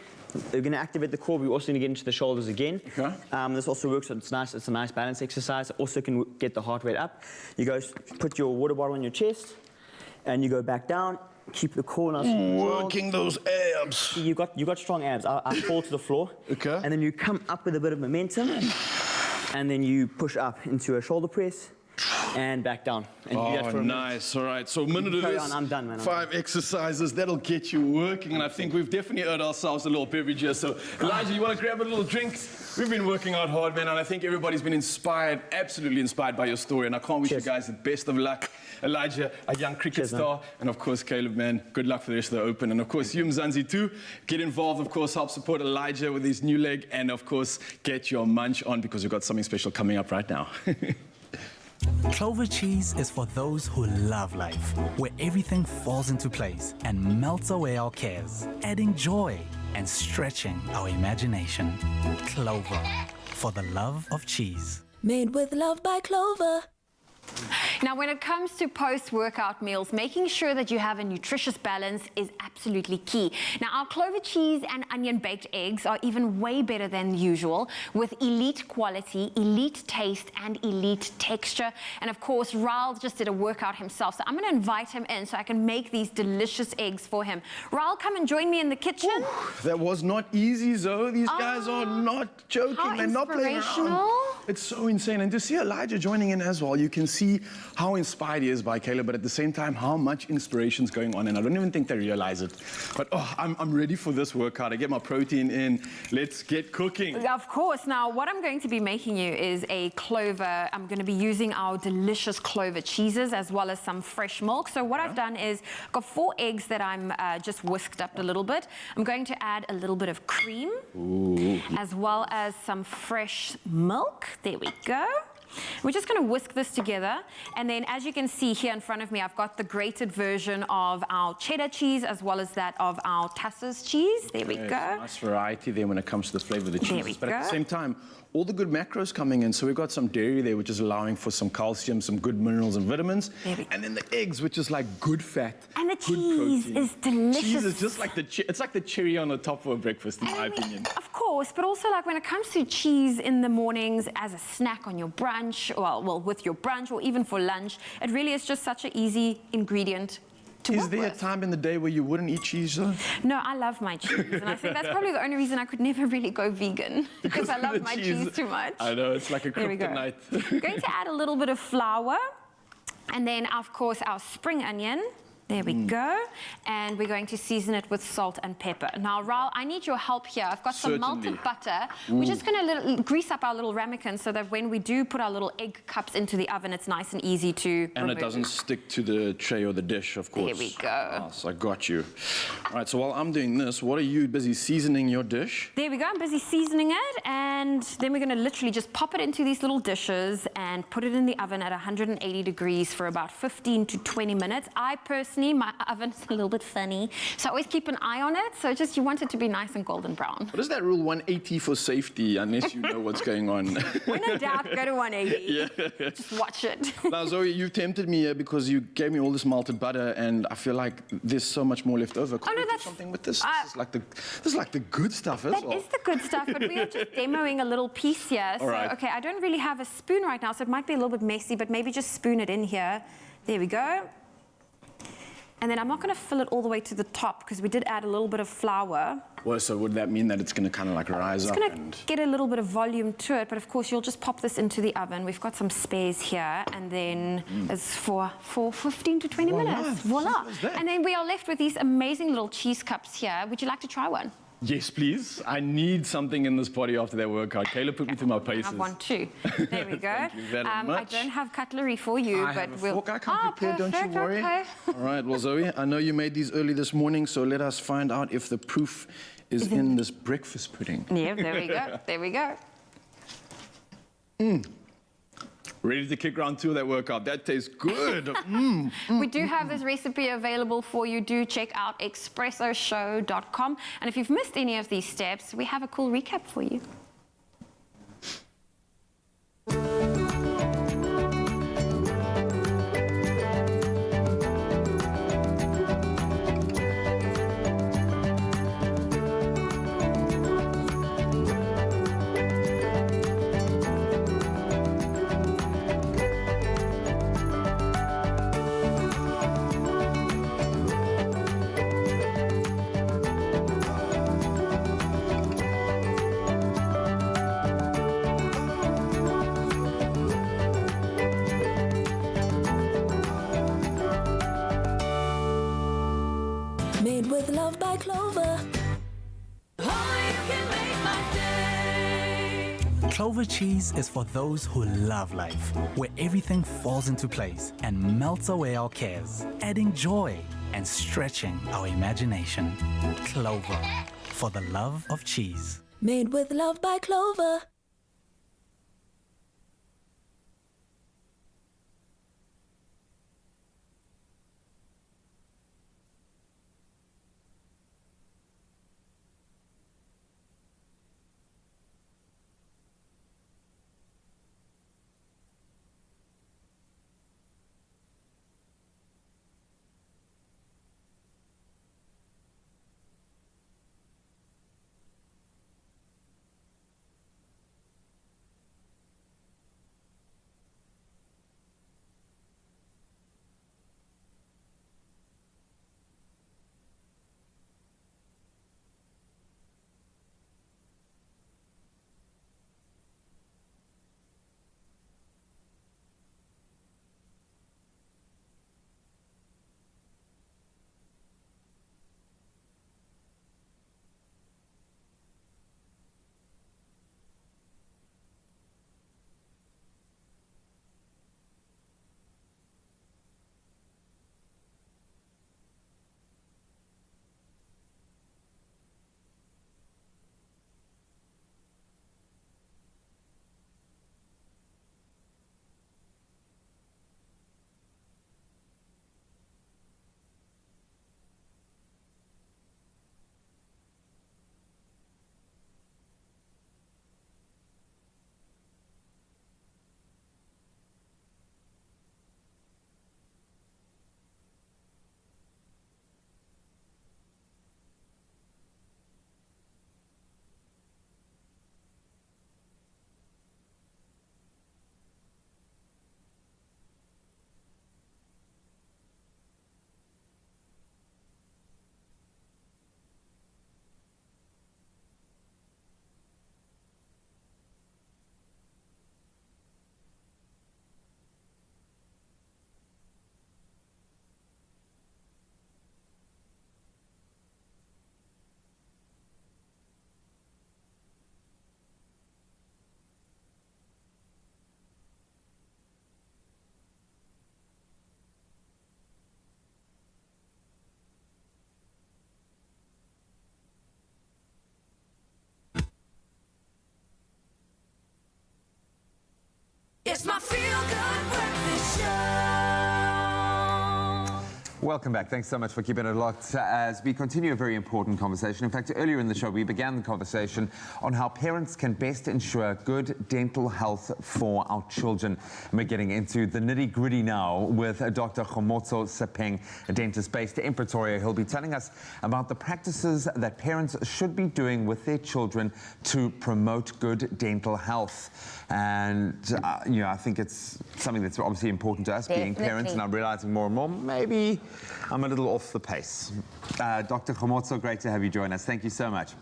We're going to activate the core, but we're also going to get into the shoulders again. Okay. This also works, so it's nice. It's a nice balance exercise. Also can get the heart rate up. You go put your water bottle on your chest, and you go back down. Keep the core nice and controlled. Working those abs. You got strong abs. I fall to the floor. Okay. And then you come up with a bit of momentum, and then you push up into a shoulder press. And back down. And do that for a nice. All right. So a minute of this. I'm done, man. 5 exercises. That'll get you working. And I think we've definitely earned ourselves a little beverage here. So, Elijah, you want to grab a little drink? We've been working out hard, man. And I think everybody's been inspired, absolutely inspired by your story. And I can't wish you guys the best of luck. Elijah, a young cricket star. And, of course, Caleb, man, good luck for the rest of the Open. And, of course, you, Mzansi, too. Get involved, of course, help support Elijah with his new leg. And, of course, get your munch on because we've got something special coming up right now. Clover cheese is for those who love life, where everything falls into place and melts away our cares, adding joy and stretching our imagination. Clover, for the love of cheese. Made with love by Clover. Now, when it comes to post-workout meals, making sure that you have a nutritious balance is absolutely key. Now, our Clover cheese and onion baked eggs are even way better than usual, with elite quality, elite taste, and elite texture. And of course, Raul just did a workout himself, so I'm going to invite him in so I can make these delicious eggs for him. Raul, come and join me in the kitchen. Ooh, that was not easy, Zoe. These guys are not joking. How They're not playing around. inspirational. It's so insane. And to see Elijah joining in as well, you can see how inspired he is by Caleb, but at the same time, how much inspiration's going on. And I don't even think they realize it. But I'm ready for this workout. I get my protein in. Let's get cooking. Of course. Now, what I'm going to be making you is a clover. I'm going to be using our delicious clover cheeses as well as some fresh milk. So what I've done is got 4 eggs that I'm just whisked up a little bit. I'm going to add a little bit of cream, as well as some fresh milk. There we go. We're just going to whisk this together, and then as you can see here in front of me, I've got the grated version of our cheddar cheese as well as that of our Tassos cheese. There we go. Nice variety there when it comes to the flavor of the cheese. There we but at the go. same time, all the good macros coming in. So we've got some dairy there, which is allowing for some calcium, some good minerals and vitamins. And then the eggs, which is like good fat, And the good cheese protein. is delicious. Cheese is just like it's like the cherry on the top of a breakfast, in my opinion. Of course, but also like when it comes to cheese in the mornings as a snack on your brunch, well, with your brunch or even for lunch, it really is just such an easy ingredient to Is work there a with. time in the day where you wouldn't eat cheese, though? No, I love my cheese, and I think that's probably the only reason I could never really go vegan, because I of love the my cheese. cheese too much. I know, it's like a There we go. kryptonite. I'm going to add a little bit of flour, and then, of course, our spring onion. There we go. And we're going to season it with salt and pepper. Now, Raul, I need your help here. I've got some Certainly. melted butter. We're just going to grease up our little ramekins so that when we do put our little egg cups into the oven, it's nice and easy to And remove. it doesn't stick to the tray or the dish, of course. There we go. Yes, I got you. All right, so while I'm doing this, what are you busy seasoning your dish? There we go. I'm busy seasoning it, and then we're going to literally just pop it into these little dishes and put it in the oven at 180 degrees for about 15 to 20 minutes. I personally, my oven's a little bit funny, so I always keep an eye on it. So just you want it to be nice and golden brown. What is that rule 180 for safety, unless you know what's going on? When in doubt, go to 180. Just watch it. Now, Zoe, you've tempted me here because you gave me all this melted butter, and I feel like there's so much more left over. Can't we do that's- something with this? This is like the good stuff as That well. is the good stuff, but we are just demoing a little piece here. So, right. okay, I don't really have a spoon right now, so it might be a little bit messy, but maybe just spoon it in here. There we go. And then I'm not going to fill it all the way to the top because we did add a little bit of flour. Well, so would that mean that it's going to kind of like rise It's up? going to get a little bit of volume to it, but of course you'll just pop this into the oven. We've got some spares here, and then it's for 15 to 20 minutes. Voila. Simple as that. And then we are left with these amazing little cheese cups here. Would you like to try one? Yes, please. I need something in this body after that workout. Caleb put me through my I paces. have one too. There we go. Thank you very I much. don't have cutlery for you, I but have a we'll. fork. I come prepared, don't you perfect, worry. Okay. All right, well, Zoe, I know you made these early this morning, so let us find out if the proof is in this breakfast pudding. Yeah, there we go. There we go. Ready to kick round 2 of that workout. That tastes good. We do have this recipe available for you. Do check out expressoshow.com. And if you've missed any of these steps, we have a cool recap for you. Made with love by Clover. Clover cheese is for those who love life, where everything falls into place and melts away our cares, adding joy and stretching our imagination. Clover, for the love of cheese. Made with love by Clover. Feel Good Breakfast Show. Welcome back. Thanks so much for keeping it locked as we continue a very important conversation. In fact, earlier in the show, we began the conversation on how parents can best ensure good dental health for our children. And we're getting into the nitty-gritty now with Dr. Khomotso Sepeng, a dentist based in Pretoria. He'll be telling us about the practices that parents should be doing with their children to promote good dental health. And, you know, I think it's something that's obviously important to us, being parents, and I'm realizing more and more, maybe I'm a little off the pace. Dr. Khomotso, great to have you join us. Thank you so much.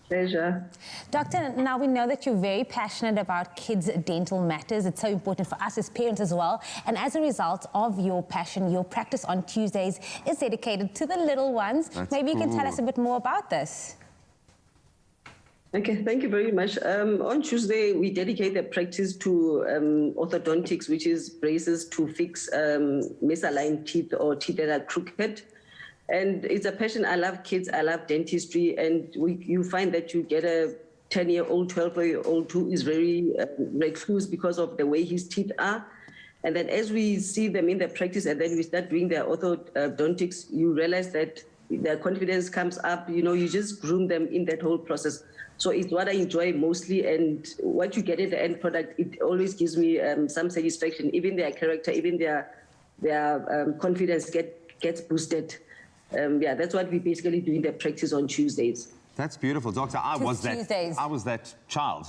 Pleasure. Doctor, now we know that you're very passionate about kids' dental matters. It's so important for us as parents as well. And as a result of your passion, your practice on Tuesdays is dedicated to the little ones. That's Maybe you can tell cool. us a bit more about this. Okay, thank you very much. On Tuesday, we dedicate the practice to orthodontics, which is braces to fix misaligned teeth or teeth that are crooked. And it's a passion. I love kids. I love dentistry. And you find that you get a 10-year-old, 12-year-old who is very recluse because of the way his teeth are. And then as we see them in the practice and then we start doing their orthodontics, you realize that their confidence comes up. You know, you just groom them in that whole process. So it's what I enjoy mostly, and what you get in the end product, it always gives me some satisfaction. Even their character, even their confidence gets boosted. Yeah, that's what we basically do in the practice on Tuesdays. That's beautiful, Doctor. I was that child,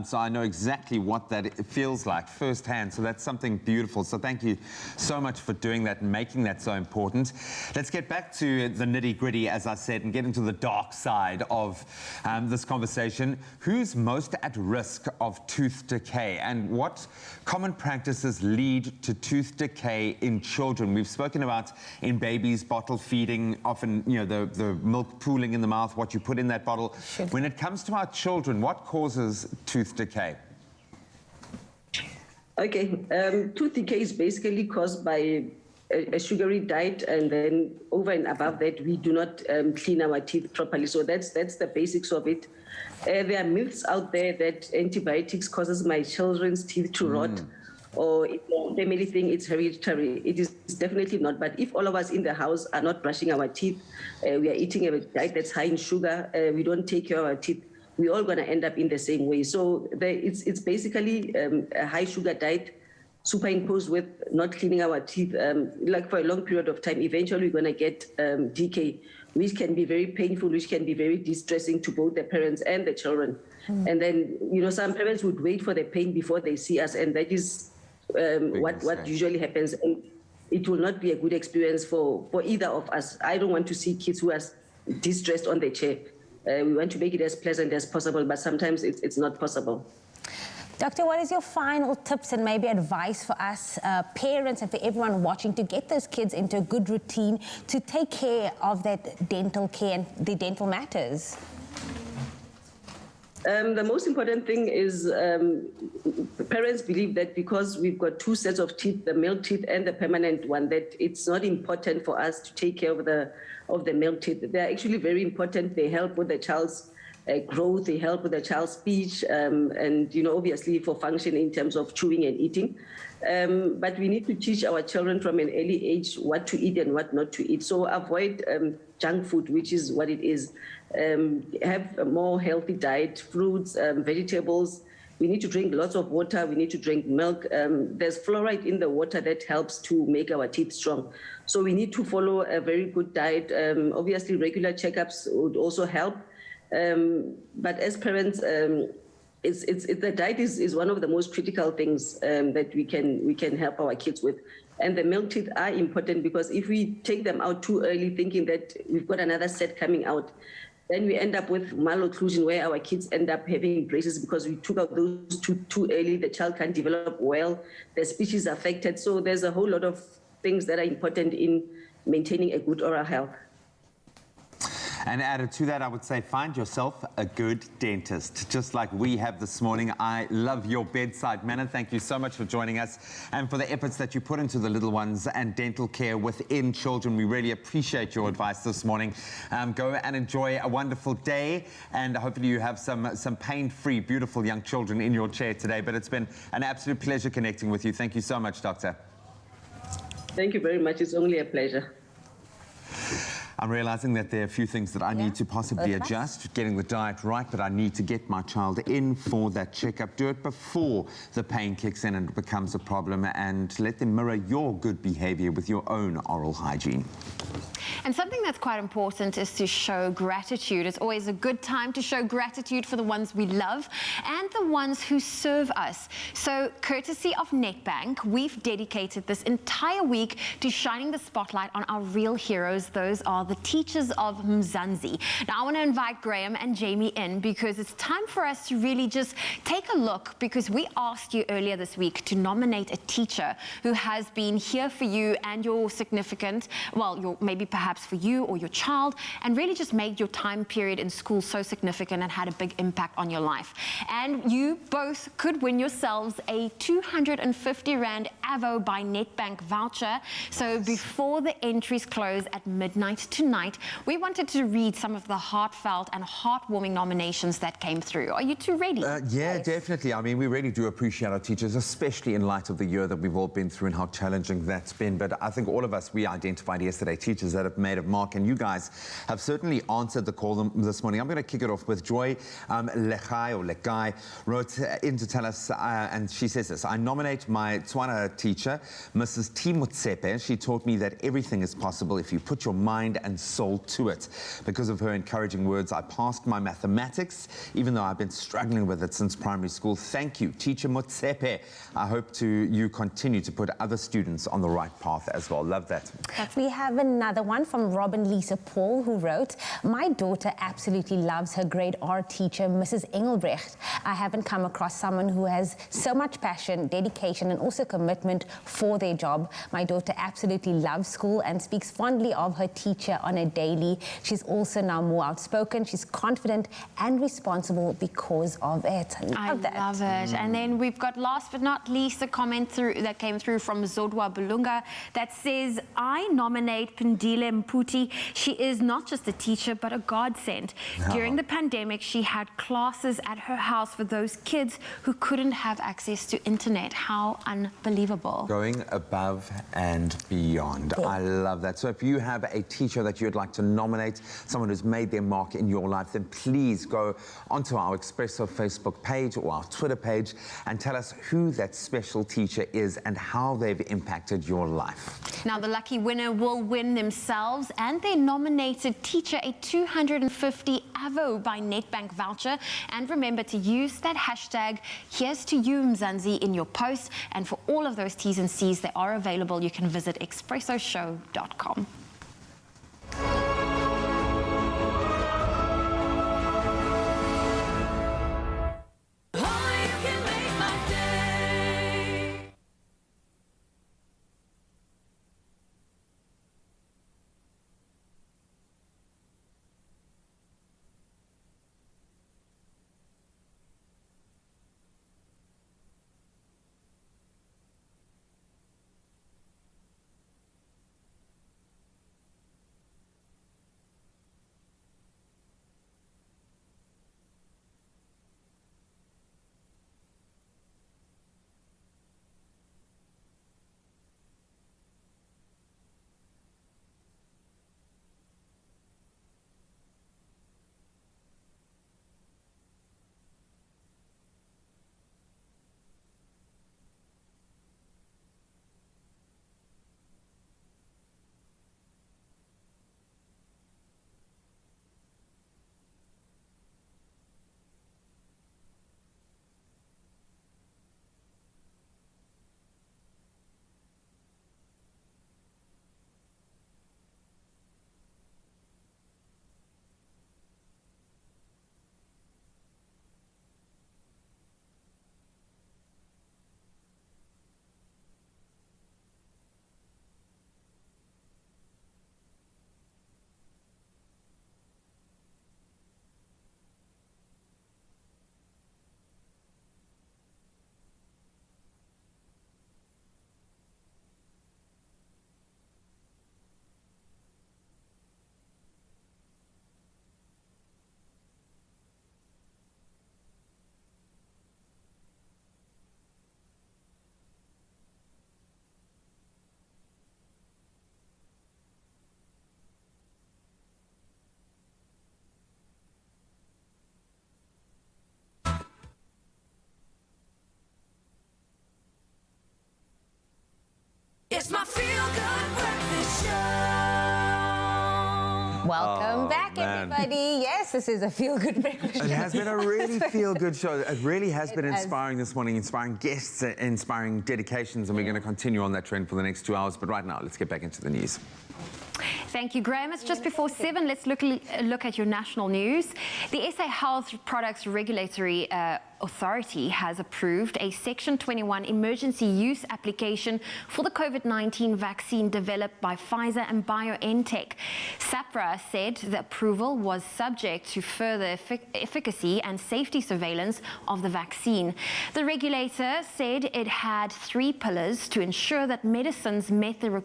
so I know exactly what that feels like firsthand. So that's something beautiful. So thank you so much for doing that and making that so important. Let's get back to the nitty-gritty, as I said, and get into the dark side of this conversation. Who's most at risk of tooth decay, and what common practices lead to tooth decay in children? We've spoken about in babies, bottle feeding, often, you know, the milk pooling in the mouth, what you put in that bottle. Sure. When it comes to our children, what causes tooth decay? Okay, tooth decay is basically caused by a sugary diet, and then over and above that, we do not clean our teeth properly. So that's the basics of it. There are myths out there that antibiotics causes my children's teeth to rot, or it's a family thing, it's hereditary. It is definitely not. But if all of us in the house are not brushing our teeth, we are eating a diet that's high in sugar, we don't take care of our teeth, we're all going to end up in the same way. So it's basically a high sugar diet superimposed with not cleaning our teeth, like for a long period of time. Eventually, we're going to get decay, which can be very painful, which can be very distressing to both the parents and the children. And then, you know, some parents would wait for the pain before they see us, and that is what usually happens. And it will not be a good experience for either of us. I don't want to see kids who are distressed on the chair. We want to make it as pleasant as possible, but sometimes it's not possible. Doctor, what is your final tips and maybe advice for us parents and for everyone watching to get those kids into a good routine to take care of that dental care and the dental matters? The most important thing is parents believe that because we've got two sets of teeth, the milk teeth and the permanent one, that it's not important for us to take care of the milk teeth. They're actually very important. They help with the child's growth, they help with the child's speech, and, you know, obviously for function in terms of chewing and eating. But we need to teach our children from an early age what to eat and what not to eat. So avoid junk food, which is what it is. Have a more healthy diet, fruits, vegetables. We need to drink lots of water. We need to drink milk. There's fluoride in the water that helps to make our teeth strong. So we need to follow a very good diet. Obviously, regular checkups would also help. But as parents, the diet is one of the most critical things that we can help our kids with. And the milk teeth are important because if we take them out too early thinking that we've got another set coming out, then we end up with malocclusion where our kids end up having braces because we took out those too early. The child can't develop well, their speech is affected. So there's a whole lot of things that are important in maintaining a good oral health. And added to that, I would say find yourself a good dentist, just like we have this morning. I love your bedside manner. Thank you so much for joining us and for the efforts that you put into the little ones and dental care within children. We really appreciate your advice this morning. Go and enjoy a wonderful day, and hopefully you have some pain-free, beautiful young children in your chair today. But it's been an absolute pleasure connecting with you. Thank you so much, Doctor. Thank you very much. It's only a pleasure. I'm realizing that there are a few things that I need to possibly adjust, getting the diet right, but I need to get my child in for that checkup. Do it before the pain kicks in and it becomes a problem, and let them mirror your good behavior with your own oral hygiene. And something that's quite important is to show gratitude. It's always a good time to show gratitude for the ones we love and the ones who serve us. So, courtesy of Nedbank, we've dedicated this entire week to shining the spotlight on our real heroes. Those are the teachers of Mzansi. Now, I want to invite Graham and Jamie in because it's time for us to really just take a look, because we asked you earlier this week to nominate a teacher who has been here for you and your significant, well, maybe perhaps for you or your child, and really just made your time period in school so significant and had a big impact on your life. And you both could win yourselves a 250 Rand Avo by Nedbank voucher. So before the entries close at midnight tonight, we wanted to read some of the heartfelt and heartwarming nominations that came through. Are you two ready? Yeah, definitely. I mean, we really do appreciate our teachers, especially in light of the year that we've all been through and how challenging that's been. But I think all of us, we identified yesterday teachers that have made a mark, and you guys have certainly answered the call this morning. I'm going to kick it off with Joy Lekai wrote in to tell us, and she says this: I nominate my Tswana teacher, Mrs. T. Motsepe. She taught me that everything is possible if you put your mind and soul to it. Because of her encouraging words, I passed my mathematics, even though I've been struggling with it since primary school. Thank you, Teacher Motsepe. I hope you continue to put other students on the right path as well. Love that. We have another one from Robin Lisa Paul, who wrote, my daughter absolutely loves her grade R teacher, Mrs. Engelbrecht. I haven't come across someone who has so much passion, dedication, and also commitment for their job. My daughter absolutely loves school and speaks fondly of her teacher on a daily. She's also now more outspoken. She's confident and responsible because of it. I love it. And then we've got, last but not least, a comment that came through from Zodwa Bulunga that says, I nominate Pendile Mputi. She is not just a teacher, but a godsend. During the pandemic, she had classes at her house for those kids who couldn't have access to internet. How unbelievable. Going above and beyond. I love that. So if you have a teacher that you'd like to nominate, someone who's made their mark in your life, then please go onto our Expresso Facebook page or our Twitter page and tell us who that special teacher is and how they've impacted your life. Now, the lucky winner will win themselves and their nominated teacher a 250 Avo by Nedbank voucher. And remember to use that hashtag Here's to You Mzansi in your post. And for all of those T's and C's that are available, you can visit expressoshow.com. Welcome back, man. everybody. Yes, this is a feel-good breakfast show. It has been a really feel-good show. It really has been inspiring this morning, inspiring guests, inspiring dedications, and we're going to continue on that trend for the next 2 hours. But right now, let's get back into the news. Thank you, Graham. It's just before 7. Let's look at your national news. The SA Health Products Regulatory Authority has approved a Section 21 emergency use application for the COVID-19 vaccine developed by Pfizer and BioNTech. SAPRA said the approval was subject to further efficacy and safety surveillance of the vaccine. The regulator said it had 3 pillars to ensure that medicines met the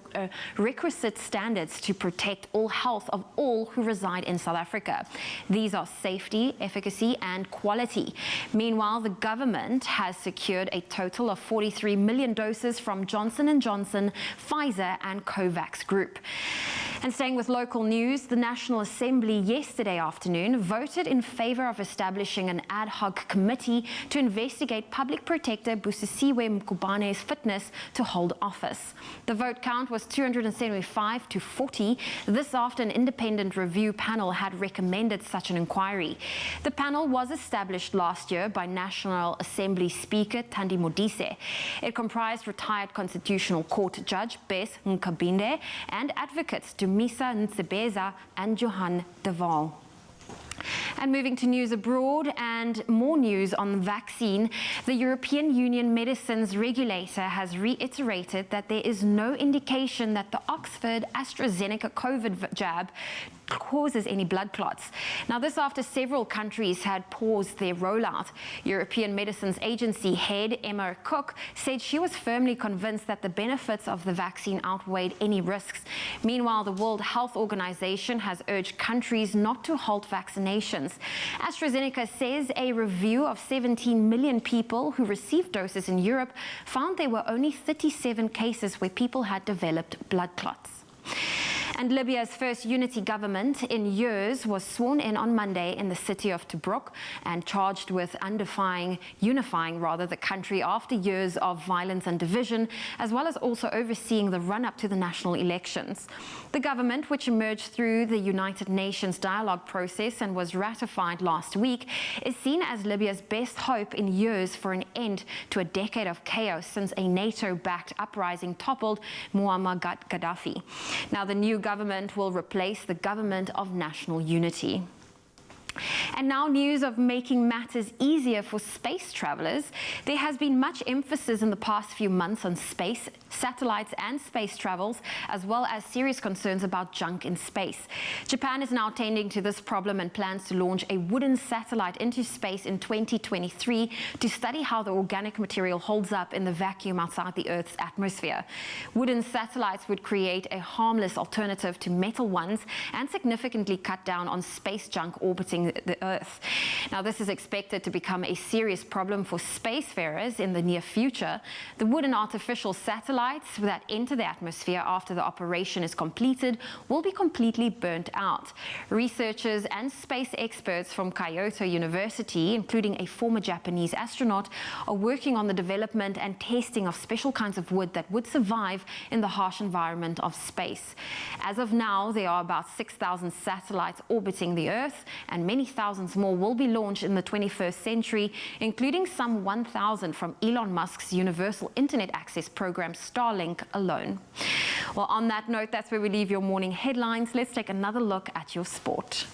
requisite standards to protect all health of all who reside in South Africa. These are safety, efficacy, and quality. Meanwhile, the government has secured a total of 43 million doses from Johnson & Johnson, Pfizer, and COVAX Group. And staying with local news, the National Assembly yesterday afternoon voted in favor of establishing an ad hoc committee to investigate Public Protector Busisiwe Mkubane's fitness to hold office. The vote count was 275 to 40. This after an independent review panel had recommended such an inquiry. The panel was established last year by National Assembly Speaker Thandi Modise. It comprised retired Constitutional Court Judge Bess Nkabinde and advocates Dumisa Nsebeza and Johan de Waal. And moving to news abroad and more news on the vaccine, the European Union medicines regulator has reiterated that there is no indication that the Oxford AstraZeneca COVID jab causes any blood clots. Now, this after several countries had paused their rollout. European Medicines Agency head Emma Cook said she was firmly convinced that the benefits of the vaccine outweighed any risks. Meanwhile, the World Health Organization has urged countries not to halt vaccinations. AstraZeneca says a review of 17 million people who received doses in Europe found there were only 37 cases where people had developed blood clots. And Libya's first unity government in years was sworn in on Monday in the city of Tobruk and charged with unifying the country after years of violence and division, as well as also overseeing the run-up to the national elections. The government, which emerged through the United Nations dialogue process and was ratified last week, is seen as Libya's best hope in years for an end to a decade of chaos since a NATO-backed uprising toppled Muammar Gaddafi. Now, the new government will replace the government of national unity. And now news of making matters easier for space travelers. There has been much emphasis in the past few months on space, satellites and space travels, as well as serious concerns about junk in space. Japan is now tending to this problem and plans to launch a wooden satellite into space in 2023 to study how the organic material holds up in the vacuum outside the Earth's atmosphere. Wooden satellites would create a harmless alternative to metal ones and significantly cut down on space junk orbiting the Earth. Now, this is expected to become a serious problem for spacefarers in the near future. The wooden artificial satellites that enter the atmosphere after the operation is completed will be completely burnt out. Researchers and space experts from Kyoto University, including a former Japanese astronaut, are working on the development and testing of special kinds of wood that would survive in the harsh environment of space. As of now, there are about 6,000 satellites orbiting the Earth, and many thousands more will be launched in the 21st century, including some 1,000 from Elon Musk's universal internet access program Starlink alone. Well, on that note, that's where we leave your morning headlines. Let's take another look at your sport.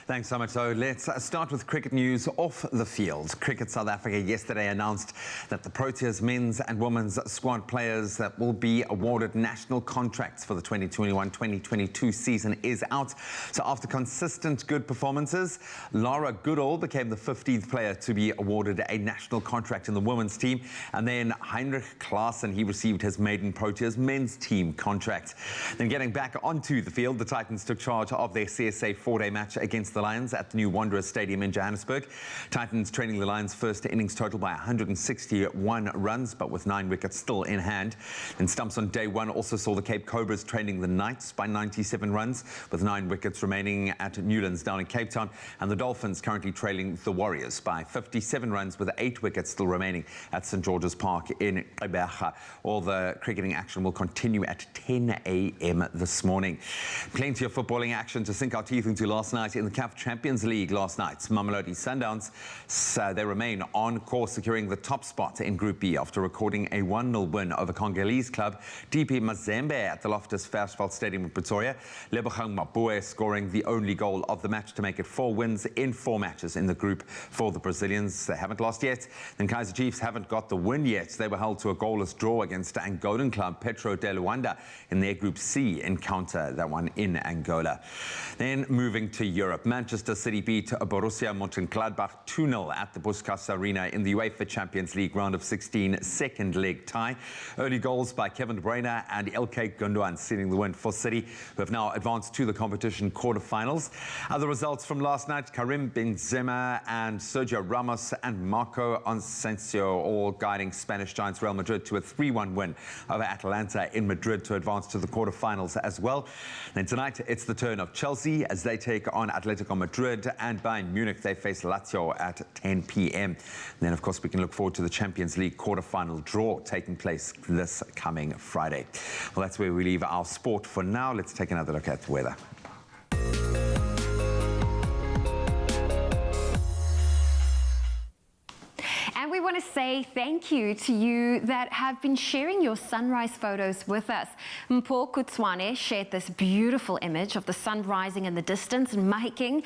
Thanks so much. So let's start with cricket news off the field. Cricket South Africa yesterday announced that the Proteas men's and women's squad players that will be awarded national contracts for the 2021-2022 season is out. So after consistent good performances, Lara Goodall became the 15th player to be awarded a national contract in the women's team. And then Heinrich Klaassen, he received his maiden Proteas men's team contract. Then getting back onto the field, the Titans took charge of their CSA 4-day match against the the Lions at the new Wanderers Stadium in Johannesburg. Titans trailing the Lions' first innings total by 161 runs, but with 9 wickets still in hand. And stumps on day one also saw the Cape Cobras trailing the Knights by 97 runs, with 9 wickets remaining at Newlands down in Cape Town. And the Dolphins currently trailing the Warriors by 57 runs, with 8 wickets still remaining at St. George's Park in Gqeberha. All the cricketing action will continue at 10 a.m. this morning. Plenty of footballing action to sink our teeth into last night in the CAF Champions League last night. Mamelodi Sundowns, they remain on course, securing the top spot in Group B after recording a 1-0 win over Congolese club DP Mazembe at the Loftus Versfeld Stadium in Pretoria. Lebogang Mabue scoring the only goal of the match to make it 4 wins in 4 matches in the group for the Brazilians. They haven't lost yet. Then Kaizer Chiefs haven't got the win yet. They were held to a goalless draw against Angolan club Petro de Luanda in their Group C encounter, that one in Angola. Then moving to Europe, Manchester City beat Borussia Mönchengladbach 2-0 at the Puskas Arena in the UEFA Champions League round of 16 second leg tie. Early goals by Kevin De Bruyne and Ilkay Gundogan sealing the win for City, who have now advanced to the competition quarterfinals. Other results from last night: Karim Benzema and Sergio Ramos and Marco Asensio all guiding Spanish giants Real Madrid to a 3-1 win over Atalanta in Madrid to advance to the quarterfinals as well. Then tonight it's the turn of Chelsea as they take on Atletico Madrid, and Bayern Munich, they face Lazio at 10 p.m. Then of course we can look forward to the Champions League quarterfinal draw taking place this coming Friday. Well, that's where we leave our sport for now. Let's take another look at the weather. And we want to say thank you to you that have been sharing your sunrise photos with us. Mpho Kutswane shared this beautiful image of the sun rising in the distance in Mahikeng.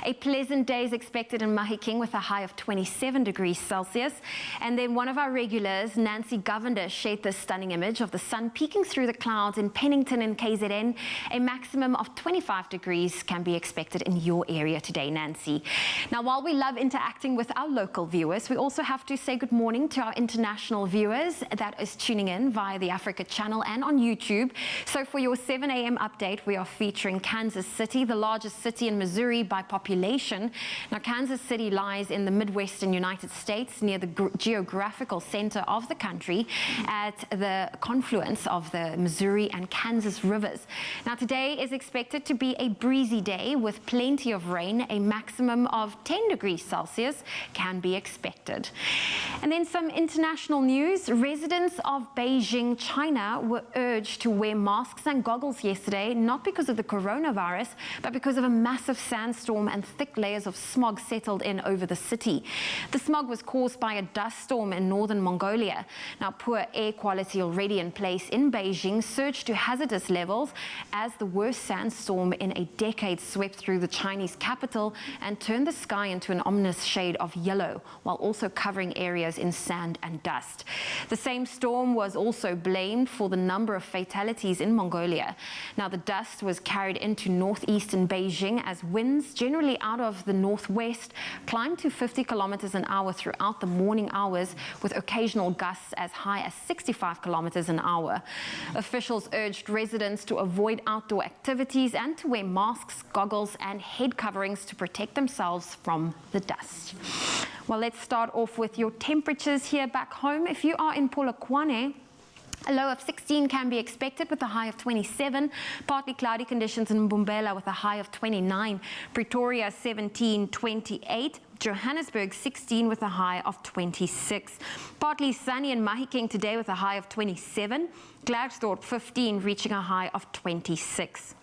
A pleasant day is expected in Mahikeng with a high of 27 degrees Celsius. And then one of our regulars, Nancy Govender, shared this stunning image of the sun peeking through the clouds in Pennington and KZN. A maximum of 25 degrees can be expected in your area today, Nancy. Now, while we love interacting with our local viewers, we also have to say good morning to our international viewers that is tuning in via the Africa channel and on YouTube. So for your 7 a.m. update, we are featuring Kansas City, the largest city in Missouri by population. Now, Kansas City lies in the Midwestern United States near the geographical center of the country at the confluence of the Missouri and Kansas rivers. Now, today is expected to be a breezy day with plenty of rain. A maximum of 10 degrees Celsius can be expected. And then some international news. Residents of Beijing, China were urged to wear masks and goggles yesterday, not because of the coronavirus, but because of a massive sandstorm and thick layers of smog settled in over the city. The smog was caused by a dust storm in northern Mongolia. Now, poor air quality already in place in Beijing surged to hazardous levels as the worst sandstorm in a decade swept through the Chinese capital and turned the sky into an ominous shade of yellow, while also covering areas in sand and dust. The same storm was also blamed for the number of fatalities in Mongolia. Now, the dust was carried into northeastern Beijing as winds, generally out of the northwest, climbed to 50 kilometers an hour throughout the morning hours, with occasional gusts as high as 65 kilometers an hour. Officials urged residents to avoid outdoor activities and to wear masks, goggles, and head coverings to protect themselves from the dust. Well, let's start off with your temperatures here back home. If you are in Polokwane, a low of 16 can be expected with a high of 27. Partly cloudy conditions in Mbombela with a high of 29. Pretoria 17, 28. Johannesburg 16 with a high of 26. Partly sunny in Mahikeng today with a high of 27. Klerksdorp 15 reaching a high of 26.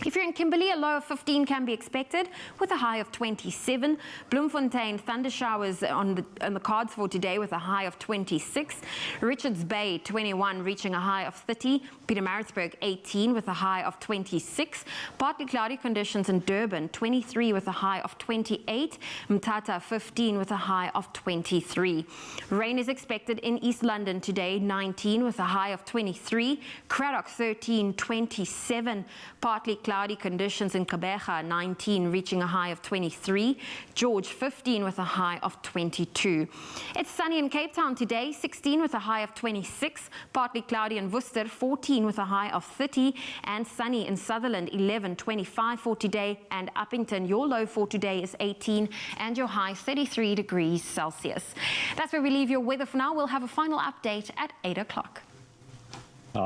If you're in Kimberley, a low of 15 can be expected with a high of 27. Bloemfontein, thunder showers on the cards for today with a high of 26. Richards Bay, 21, reaching a high of 30. Pietermaritzburg, 18, with a high of 26. Partly cloudy conditions in Durban, 23, with a high of 28. Mthatha, 15, with a high of 23. Rain is expected in East London today, 19, with a high of 23. Cradock, 13, 27. Partly cloudy cloudy conditions in Gqeberha, 19, reaching a high of 23. George, 15, with a high of 22. It's sunny in Cape Town today, 16 with a high of 26. Partly cloudy in Worcester, 14 with a high of 30. And sunny in Sutherland, 11, 25 for today. And Uppington, your low for today is 18 and your high 33 degrees Celsius. That's where we leave your weather for now. We'll have a final update at 8 o'clock.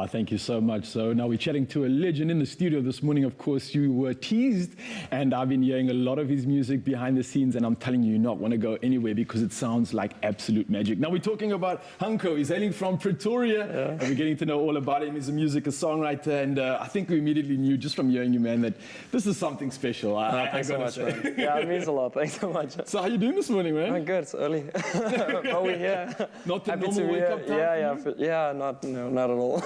Thank you so much. So now we're chatting to a legend in the studio this morning. Of course, you were teased, and I've been hearing a lot of his music behind the scenes, and I'm telling you, you not want to go anywhere because it sounds like absolute magic. Now we're talking about Hanko. He's hailing from Pretoria, and we're getting to know all about him. He's a music, a songwriter, and I think we immediately knew just from hearing you, man, that this is something special. Thanks so much, man. Yeah, it means a lot. Thanks so much. So how you doing this morning, man? I'm good. It's early, but we're here. Not the Happy normal wake-up time? Yeah, not at all.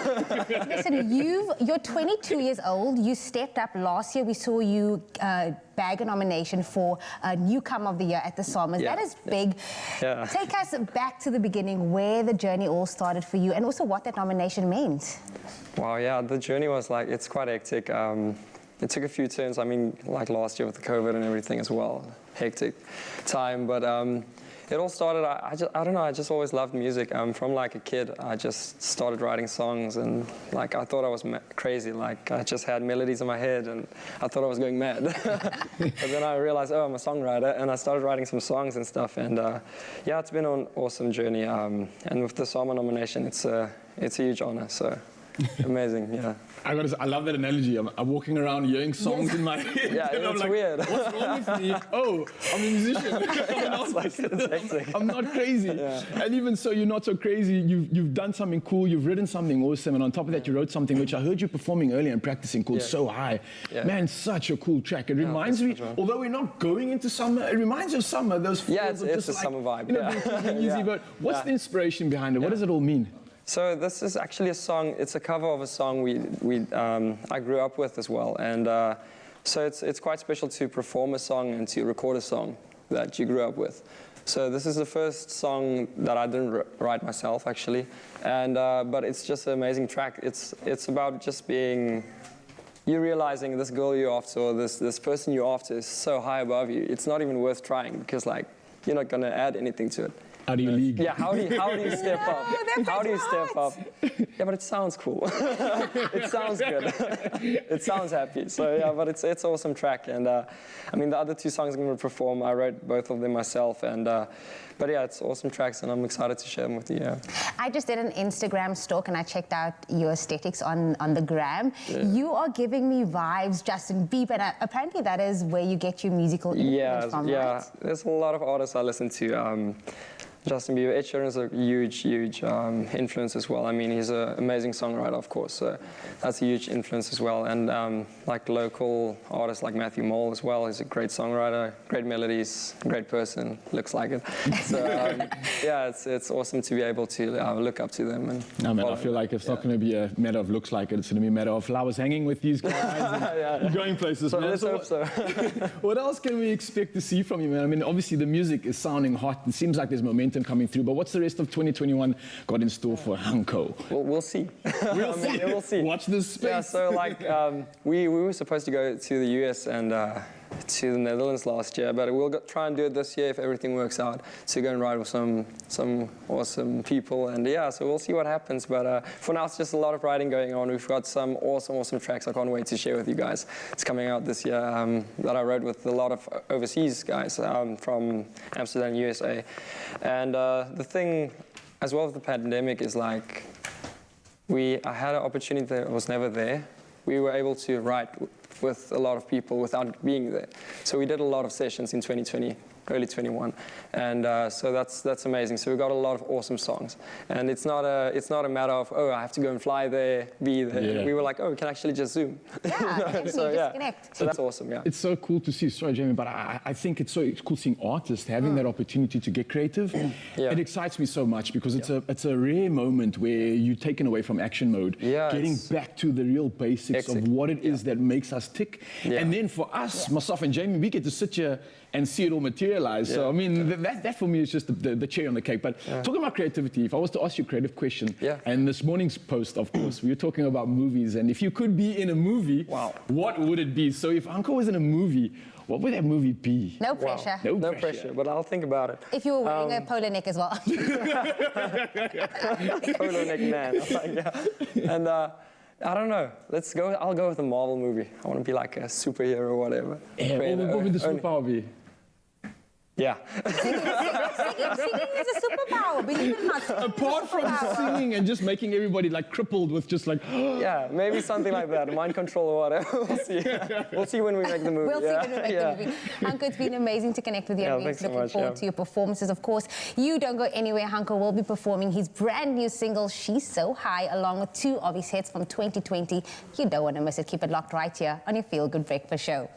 Listen, you're 22 years old. You stepped up last year. We saw you bag a nomination for Newcomer of the Year at the Summers. Yeah. That is big. Yeah. Take us back to the beginning, where the journey all started for you, and also what that nomination meant. Wow, yeah, the journey was like, it's quite hectic. It took a few turns. I mean, like last year with the COVID and everything as well. Hectic time, but it all started, I don't know, I just always loved music. From like a kid, I just started writing songs, and like I thought I was crazy. Like I just had melodies in my head and I thought I was going mad. But then I realized, oh, I'm a songwriter, and I started writing some songs and stuff. And yeah, it's been an awesome journey. And with the SAMA nomination, it's a huge honor, so amazing, yeah. I love that analogy. I'm walking around hearing songs in my head. Yeah, and I'm it's like, weird. What's wrong with me? Oh, I'm a musician. I'm not crazy. Yeah. And even so, you're not so crazy. You've done something cool. You've written something awesome. And on top of that, you wrote something which I heard you performing earlier and practicing called So High. Yeah. Man, such a cool track. It reminds me, although we're not going into summer, it reminds you of summer. Those feels it's a like, summer vibe. You know, being easy, but what's the inspiration behind it? What does it all mean? So this is actually a song. It's a cover of a song I grew up with as well, and so it's quite special to perform a song and to record a song that you grew up with. So this is the first song that I didn't write myself actually, and but it's just an amazing track. It's about just being. You realizing this girl you're after, or this person you're after, is so high above you. It's not even worth trying because like you're not gonna add anything to it. How do you league? Yeah, how do you step up? How do you step up? Yeah, but it sounds cool. It sounds good. It sounds happy. So yeah, but it's an awesome track. And I mean, the other two songs I'm going to perform, I wrote both of them myself. And but yeah, it's awesome tracks, and I'm excited to share them with you. Yeah. I just did an Instagram stalk and I checked out your aesthetics on the gram. Yeah. You are giving me vibes Justin Bieber, and apparently that is where you get your musical influence from, right? There's a lot of artists I listen to. Justin Bieber, Ed Sheeran is a huge influence as well. I mean, he's an amazing songwriter, of course, so that's a huge influence as well. And like local artists like Matthew Mole as well, he's a great songwriter, great melodies, great person, looks like it. So yeah, it's awesome to be able to look up to them. And no, man, I feel like it's not going to be a matter of looks like it, it's going to be a matter of flowers hanging with these guys and going places, so man. Let's hope so. What else can we expect to see from you, man? I mean, obviously the music is sounding hot. It seems like there's momentum coming through, but what's the rest of 2021 got in store for Hanko? We'll see. We'll see. Watch this space. Yeah, so like we were supposed to go to the US and to the Netherlands last year, but we'll try and do it this year if everything works out, to go and ride with some awesome people. And yeah, so we'll see what happens, but for now it's just a lot of riding going on. We've got some awesome tracks I can't wait to share with you guys. It's coming out this year that I wrote with a lot of overseas guys from Amsterdam, USA. And the thing as well with the pandemic is like I had an opportunity that was never there. We were able to write with a lot of people without being there. So we did a lot of sessions in 2020, early 21, and so that's amazing. So we got a lot of awesome songs, and it's not a matter of, oh, I have to go and fly there, be there. Yeah. We were like, oh, we can actually just Zoom. Yeah, so just connect. So that's awesome. Yeah. It's so cool to see. Sorry, Jamie, but I think it's so cool seeing artists having that opportunity to get creative. Yeah. It excites me so much because it's a rare moment where you're taken away from action mode, getting back to the real basics of what it is that makes us tick. Yeah. And then for us, myself and Jamie, we get to sit here and see it all materialize. So, I mean, that for me is just the cherry on the cake. But talking about creativity, if I was to ask you a creative question, and this morning's post, of course, we were talking about movies, and if you could be in a movie, what would it be? So if Uncle was in a movie, what would that movie be? No pressure. Wow. No pressure, but I'll think about it. If you were wearing a polo neck as well. Polo neck man. And I don't know. I'll go with a Marvel movie. I want to be like a superhero or whatever. Yeah, what would the superpower be? Yeah. Singing is a superpower, believe it or not. Apart from singing and just making everybody like crippled with just like... Yeah, maybe something like that, mind control or whatever. We'll see. We'll see when we make the movie. We'll see when we make the movie. Hanko, it's been amazing to connect with you. I'm thanks so looking much, forward to your performances, of course. You don't go anywhere. Hanko will be performing his brand new single, She's So High, along with 2 of his hits from 2020. You don't want to miss it. Keep it locked right here on your Feel Good Breakfast Show.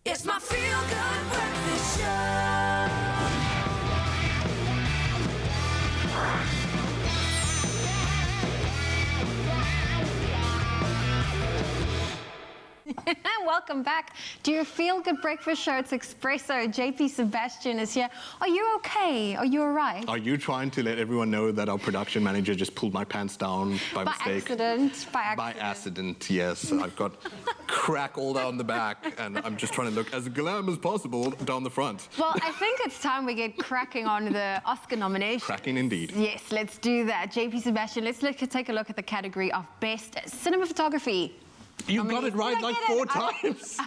It's my Feel Good Breakfast Show. Welcome back to your Feel Good Breakfast Show. It's Expresso. JP Sebastian is here. Are you okay? Are you all right? Are you trying to let everyone know that our production manager just pulled my pants down by mistake? Accident. By accident, yes. I've got crack all down the back, and I'm just trying to look as glam as possible down the front. Well, I think it's time we get cracking on the Oscar nomination. Cracking indeed. Yes, let's do that. JP Sebastian, let's take a look at the category of Best Cinematography. You got it right like 4 times.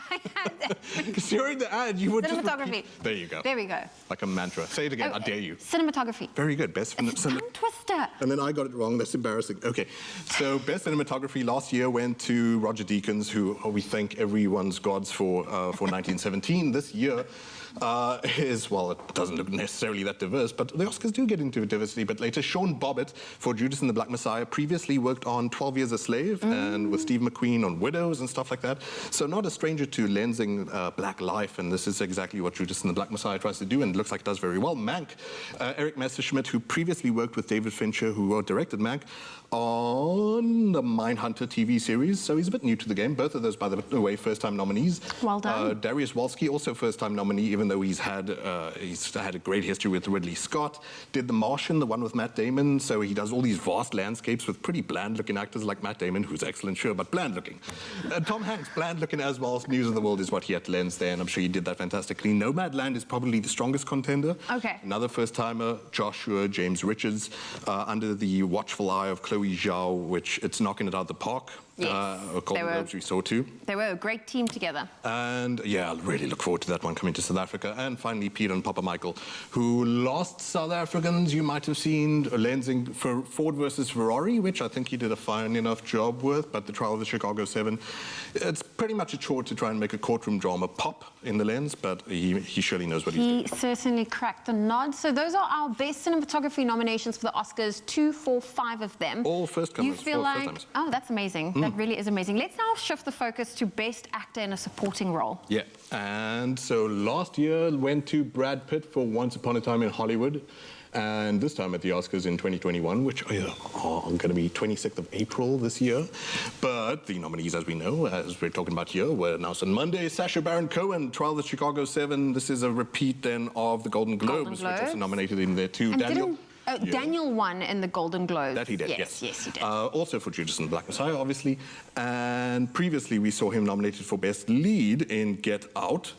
Because during the ad, you would Cinematography. Just there you go. There we go. Like a mantra. Say it again. I dare you. Cinematography. Very good. Best It's a tongue twister. And then I got it wrong. That's embarrassing. Okay. So best cinematography last year went to Roger Deakins, who we thank everyone's gods for 1917. This year is, well, it doesn't look necessarily that diverse, but the Oscars do get into diversity a bit later. Sean Bobbitt for Judas and the Black Messiah previously worked on 12 Years a Slave and with Steve McQueen on Widows and stuff like that. So not a stranger to lensing black life, and this is exactly what Judas and the Black Messiah tries to do, and it looks like it does very well. Mank, Eric Messerschmidt, who previously worked with David Fincher, who directed Mank, on the Mindhunter TV series, so he's a bit new to the game. Both of those, by the way, first-time nominees. Well done. Darius Wolski, also first-time nominee, even though he's had a great history with Ridley Scott. Did The Martian, the one with Matt Damon, so he does all these vast landscapes with pretty bland-looking actors like Matt Damon, who's excellent, sure, but bland-looking. Tom Hanks, bland-looking as well. News of the World is what he had to lens there, and I'm sure he did that fantastically. Nomadland is probably the strongest contender. Okay. Another first-timer, Joshua James Richards, under the watchful eye of Chloe Zhao, which it's knocking it out of the park. Yes, Golden Globes we saw too. They were a great team together. And yeah, I'll really look forward to that one coming to South Africa. And finally, Peter and Papa Michael, who lost South Africans. You might have seen lensing for Ford versus Ferrari, which I think he did a fine enough job with, but the trial of the Chicago 7, it's pretty much a chore to try and make a courtroom drama pop in the lens, but he surely knows what he's doing. He certainly cracked a nod. So those are our best cinematography nominations for the Oscars, 2, 4, 5 of them. All first-comers. You feel like, oh, that's amazing. That really is amazing. Let's now shift the focus to Best Actor in a Supporting Role. Yeah, and so last year went to Brad Pitt for Once Upon a Time in Hollywood. and this time at the Oscars in 2021, which are going to be 26th of April this year. But the nominees, as we know, as we're talking about here, were announced on Monday. Sacha Baron Cohen, Trial of the Chicago 7. This is a repeat then of the Golden Globes, which also nominated in there too. And Daniel won in the Golden Globes. That he did, yes. Yes, he did. Also for Judas and the Black Messiah, obviously. And previously we saw him nominated for Best Lead in Get Out.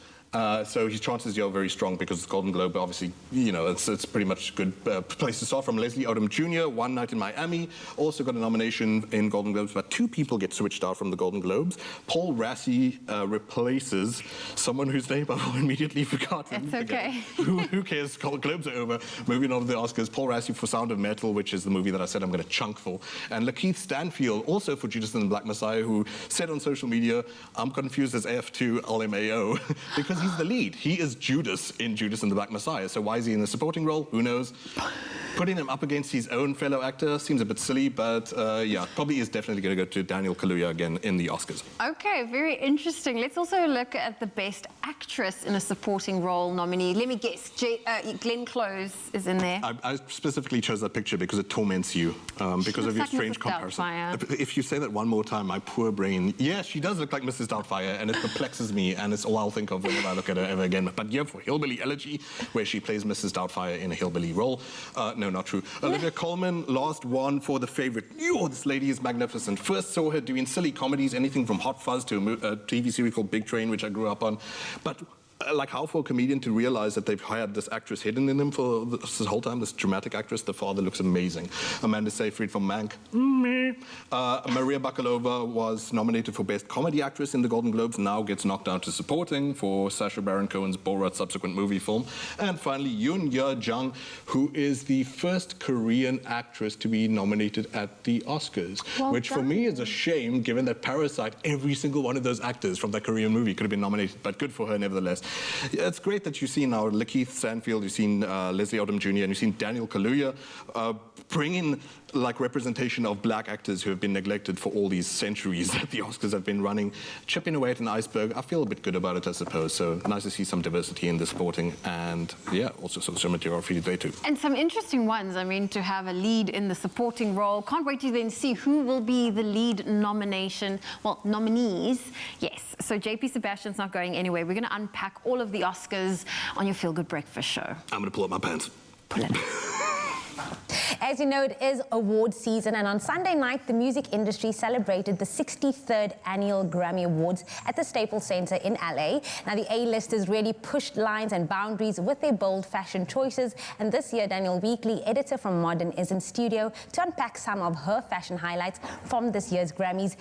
So his chances are very strong because the Golden Globe, obviously, you know, it's pretty much a good place to start from. Leslie Odom Jr., One Night in Miami, also got a nomination in Golden Globes, but 2 people get switched out from the Golden Globes. Paul Rassi replaces someone whose name I've immediately forgotten. It's okay. Who cares? Golden Globes are over. Moving on to the Oscars, Paul Rassi for Sound of Metal, which is the movie that I said I'm going to chunk for. And Lakeith Stanfield, also for Judas and the Black Messiah, who said on social media, I'm confused as F to LMAO, because he's the lead. He is Judas in Judas and the Black Messiah. So why is he in a supporting role? Who knows? Putting him up against his own fellow actor seems a bit silly, but yeah, probably is definitely going to go to Daniel Kaluuya again in the Oscars. Okay, very interesting. Let's also look at the Best Actress in a Supporting Role nominee. Let me guess, Glenn Close is in there. I specifically chose that picture because it torments you, because of your like strange Mrs. comparison. Doubtfire. If you say that one more time, my poor brain, yeah, she does look like Mrs. Doubtfire, and it perplexes me, and it's all I'll think of whenever I look at her ever again. But yeah, for Hillbilly Elegy, where she plays Mrs. Doubtfire in a hillbilly role. No, not true. Olivia Colman, last one for The Favourite. Oh, this lady is magnificent. First saw her doing silly comedies, anything from Hot Fuzz to a TV series called Big Train, which I grew up on. But like, how for a comedian to realize that they've hired this actress hidden in them for this whole time, this dramatic actress. The father looks amazing. Amanda Seyfried from Mank. Maria Bakalova was nominated for Best Comedy Actress in the Golden Globes, now gets knocked down to supporting for Sacha Baron Cohen's Borat subsequent movie film. And finally, Yoon Ye-jung, who is the first Korean actress to be nominated at the Oscars, which for me is a shame, given that Parasite, every single one of those actors from that Korean movie could have been nominated, but good for her nevertheless. It's great that you've seen now Lakeith Stanfield, you've seen Leslie Odom Jr., and you've seen Daniel Kaluuya bring in like representation of black actors who have been neglected for all these centuries that the Oscars have been running, chipping away at an iceberg. I feel a bit good about it, I suppose. So nice to see some diversity in the sporting, and yeah, also some cinematography there too. And some interesting ones. I mean, to have a lead in the supporting role. Can't wait to then see who will be the lead nominees. Yes. So JP Sebastian's not going anywhere. We're going to unpack all of the Oscars on your Feel Good Breakfast show. I'm going to pull up my pants. Pull it. As you know, it is award season, and on Sunday night, the music industry celebrated the 63rd Annual Grammy Awards at the Staples Center in LA. Now, the A-listers really pushed lines and boundaries with their bold fashion choices, and this year, Danielle Weekly, editor from Modern, is in studio to unpack some of her fashion highlights from this year's Grammys.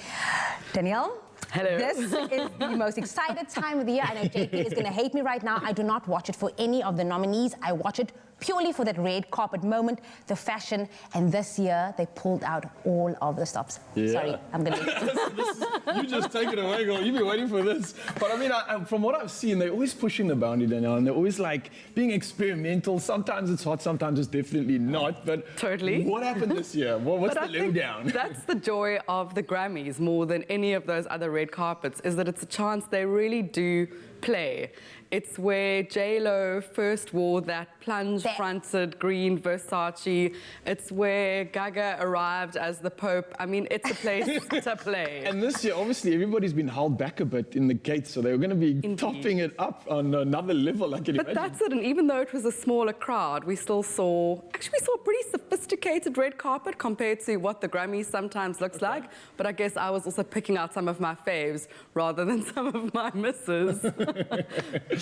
Danielle? Hello. This is the most excited time of the year. I know JP is going to hate me right now. I do not watch it for any of the nominees. I watch it purely for that red carpet moment, the fashion, and this year they pulled out all of the stops. Yeah. Sorry, I'm going to... You just take it away, girl. You've been waiting for this. But I mean, from what I've seen, they're always pushing the boundary, Danielle, and they're always like being experimental. Sometimes it's hot, sometimes it's definitely not. But totally. What happened this year? What's the lowdown? That's the joy of the Grammys more than any of those other red carpets, is that it's a chance they really do play. It's where J-Lo first wore that plunge-fronted green Versace. It's where Gaga arrived as the Pope. I mean, it's a place to play. And this year, obviously, everybody's been held back a bit in the gates, so they were going to be topping it up on another level, I can imagine. But that's it, and even though it was a smaller crowd, we still saw, actually we saw a pretty sophisticated red carpet compared to what the Grammys sometimes looks like. But I guess I was also picking out some of my faves rather than some of my misses.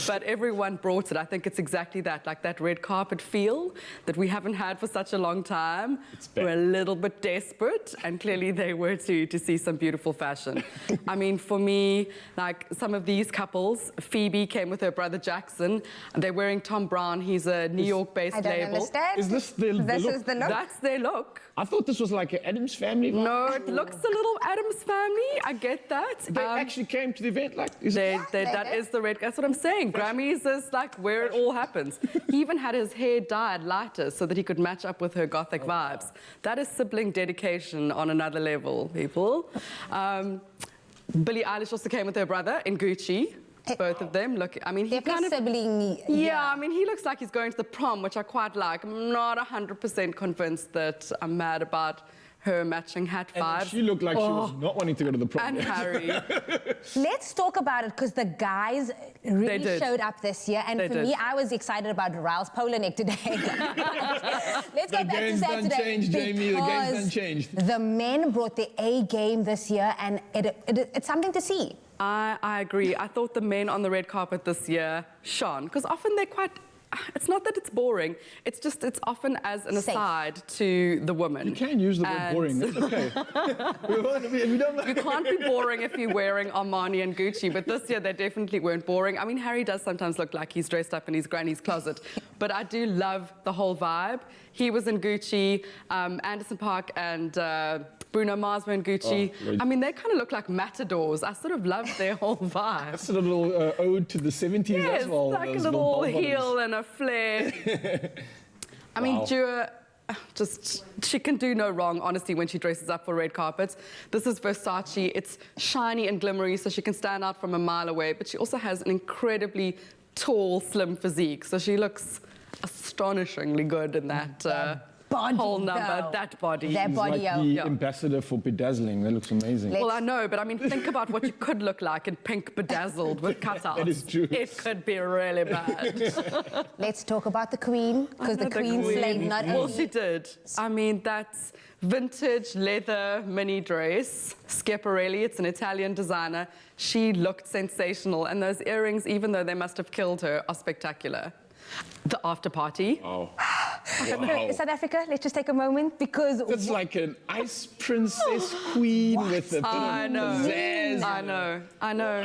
But everyone brought it. I think it's exactly that, like that red carpet feel that we haven't had for such a long time. We're a little bit desperate, and clearly they were too, to see some beautiful fashion. I mean, for me, like some of these couples, Phoebe came with her brother Jackson, and they're wearing Tom Brown. He's a New York-based label. I don't understand. Is this the look? This is the look? That's their look. I thought this was like an Addams Family vibe. No, it looks a little Addams Family. I get that. They actually came to the event like... That is the red... That's what I'm saying. Grammys is like where it all happens. He even had his hair dyed lighter so that he could match up with her gothic vibes. That is sibling dedication on another level, people. Billie Eilish also came with her brother in Gucci. Both of them look, I mean, he Definitely kind of... sibling. Yeah, I mean, he looks like he's going to the prom, which I quite like. I'm not 100% convinced that I'm mad about her matching hat And vibes. she looked like she was not wanting to go to the prom. And Harry. Let's talk about it because the guys really did. showed up this year. And They for did. me, I was excited about Raul's polo neck today. Let's go back to game's done Saturday. changed, Jamie. The game's done because changed. The men brought their A game this year, and it's something to see. I agree. I thought the men on the red carpet this year shone, because often they're quite... It's not that it's boring. It's just it's often as an Safe. aside to the women. You can use the word And- boring. That's okay. we don't You can't be boring if you're wearing Armani and Gucci, but this year they definitely weren't boring. I mean, Harry does sometimes look like he's dressed up in his granny's closet, but I do love the whole vibe. He was in Gucci, Anderson Park and Bruno Mars were in Gucci. Oh, I mean, they kind of look like matadors. I sort of love their whole vibe. It's a little ode to the 70s Yes, as well. like a those little bell bottoms. heel and a flare. I mean, Wow. Dua, she can do no wrong, honestly, when she dresses up for red carpets. This is Versace. It's shiny and glimmery, so she can stand out from a mile away, but she also has an incredibly tall, slim physique, so she looks astonishingly good in that body, whole number, though. that body. That He's body, like yo. the Yeah. ambassador for bedazzling. That looks amazing. Well, I know, but I mean, think about what you could look like in pink bedazzled with cutouts. That is true. It could be really bad. Let's talk about the Queen, because the Queen slayed not Well, only... she did. I mean, that's vintage leather mini dress, Schiaparelli. It's an Italian designer. She looked sensational, and those earrings, even though they must have killed her, are spectacular. The after party. Wow. South Africa, let's just take a moment, because... That's like an ice princess queen with a bit I of know. pizzazz. I know.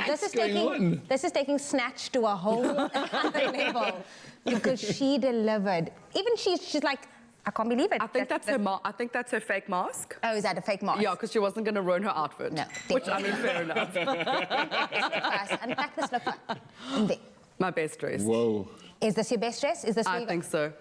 This is taking Snatch to a whole other level, because she delivered. Even she's like, I can't believe it. I think that's her fake mask. Oh, is that a fake mask? Yeah, because she wasn't going to ruin her outfit. No, Which, I mean, fair enough. Unpack this look. In there. My best dress. Whoa. Is this your best dress? Is this where I you think so.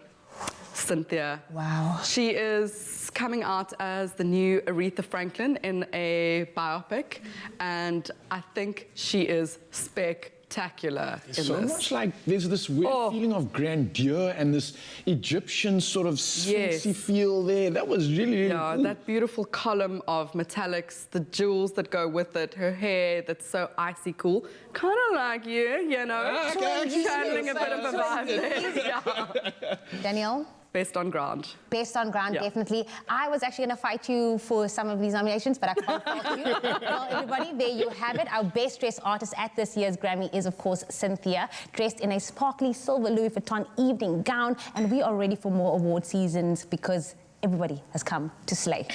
Cynthia. Wow. She is coming out as the new Aretha Franklin in a biopic, and I think she is spectacular in So this. much like there's this weird feeling of grandeur and this Egyptian sort of sphinxy feel there. That was really Yeah, cool. that beautiful column of metallics, the jewels that go with it, her hair that's so icy cool. Kind of like you know, channeling a bit of a vibe there. Yeah. Danielle? Best on ground. Best on ground, Yeah. definitely. I was actually going to fight you for some of these nominations, but I can't fault you. Well, everybody, there you have it. Our best dressed artist at this year's Grammy is, of course, Cynthia, dressed in a sparkly silver Louis Vuitton evening gown. And we are ready for more award seasons because everybody has come to slay.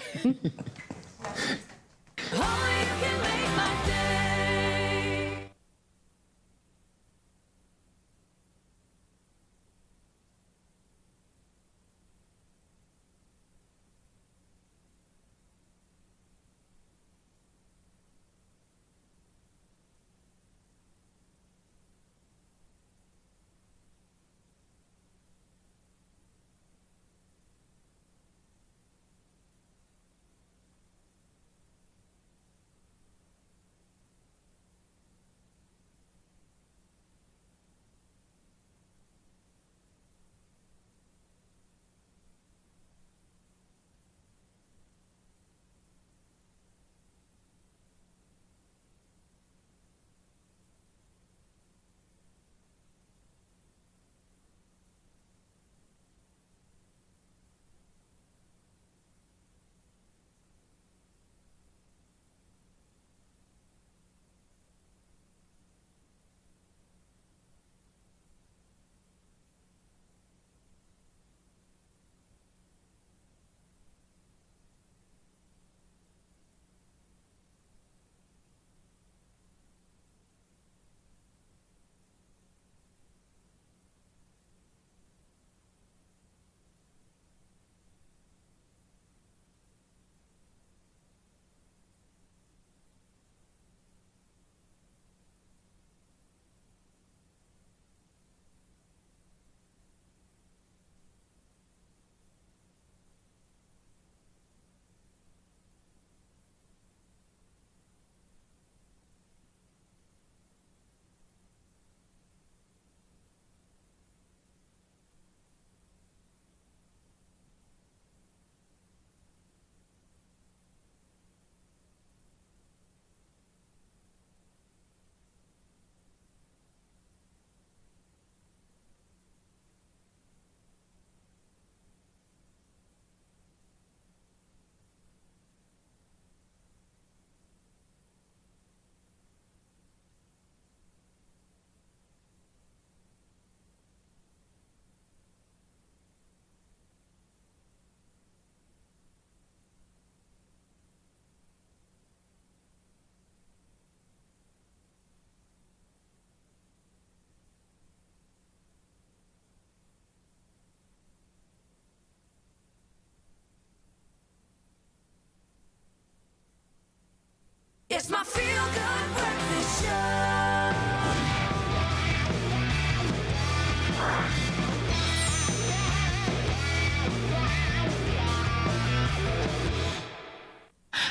It's my feel-good breakfast show.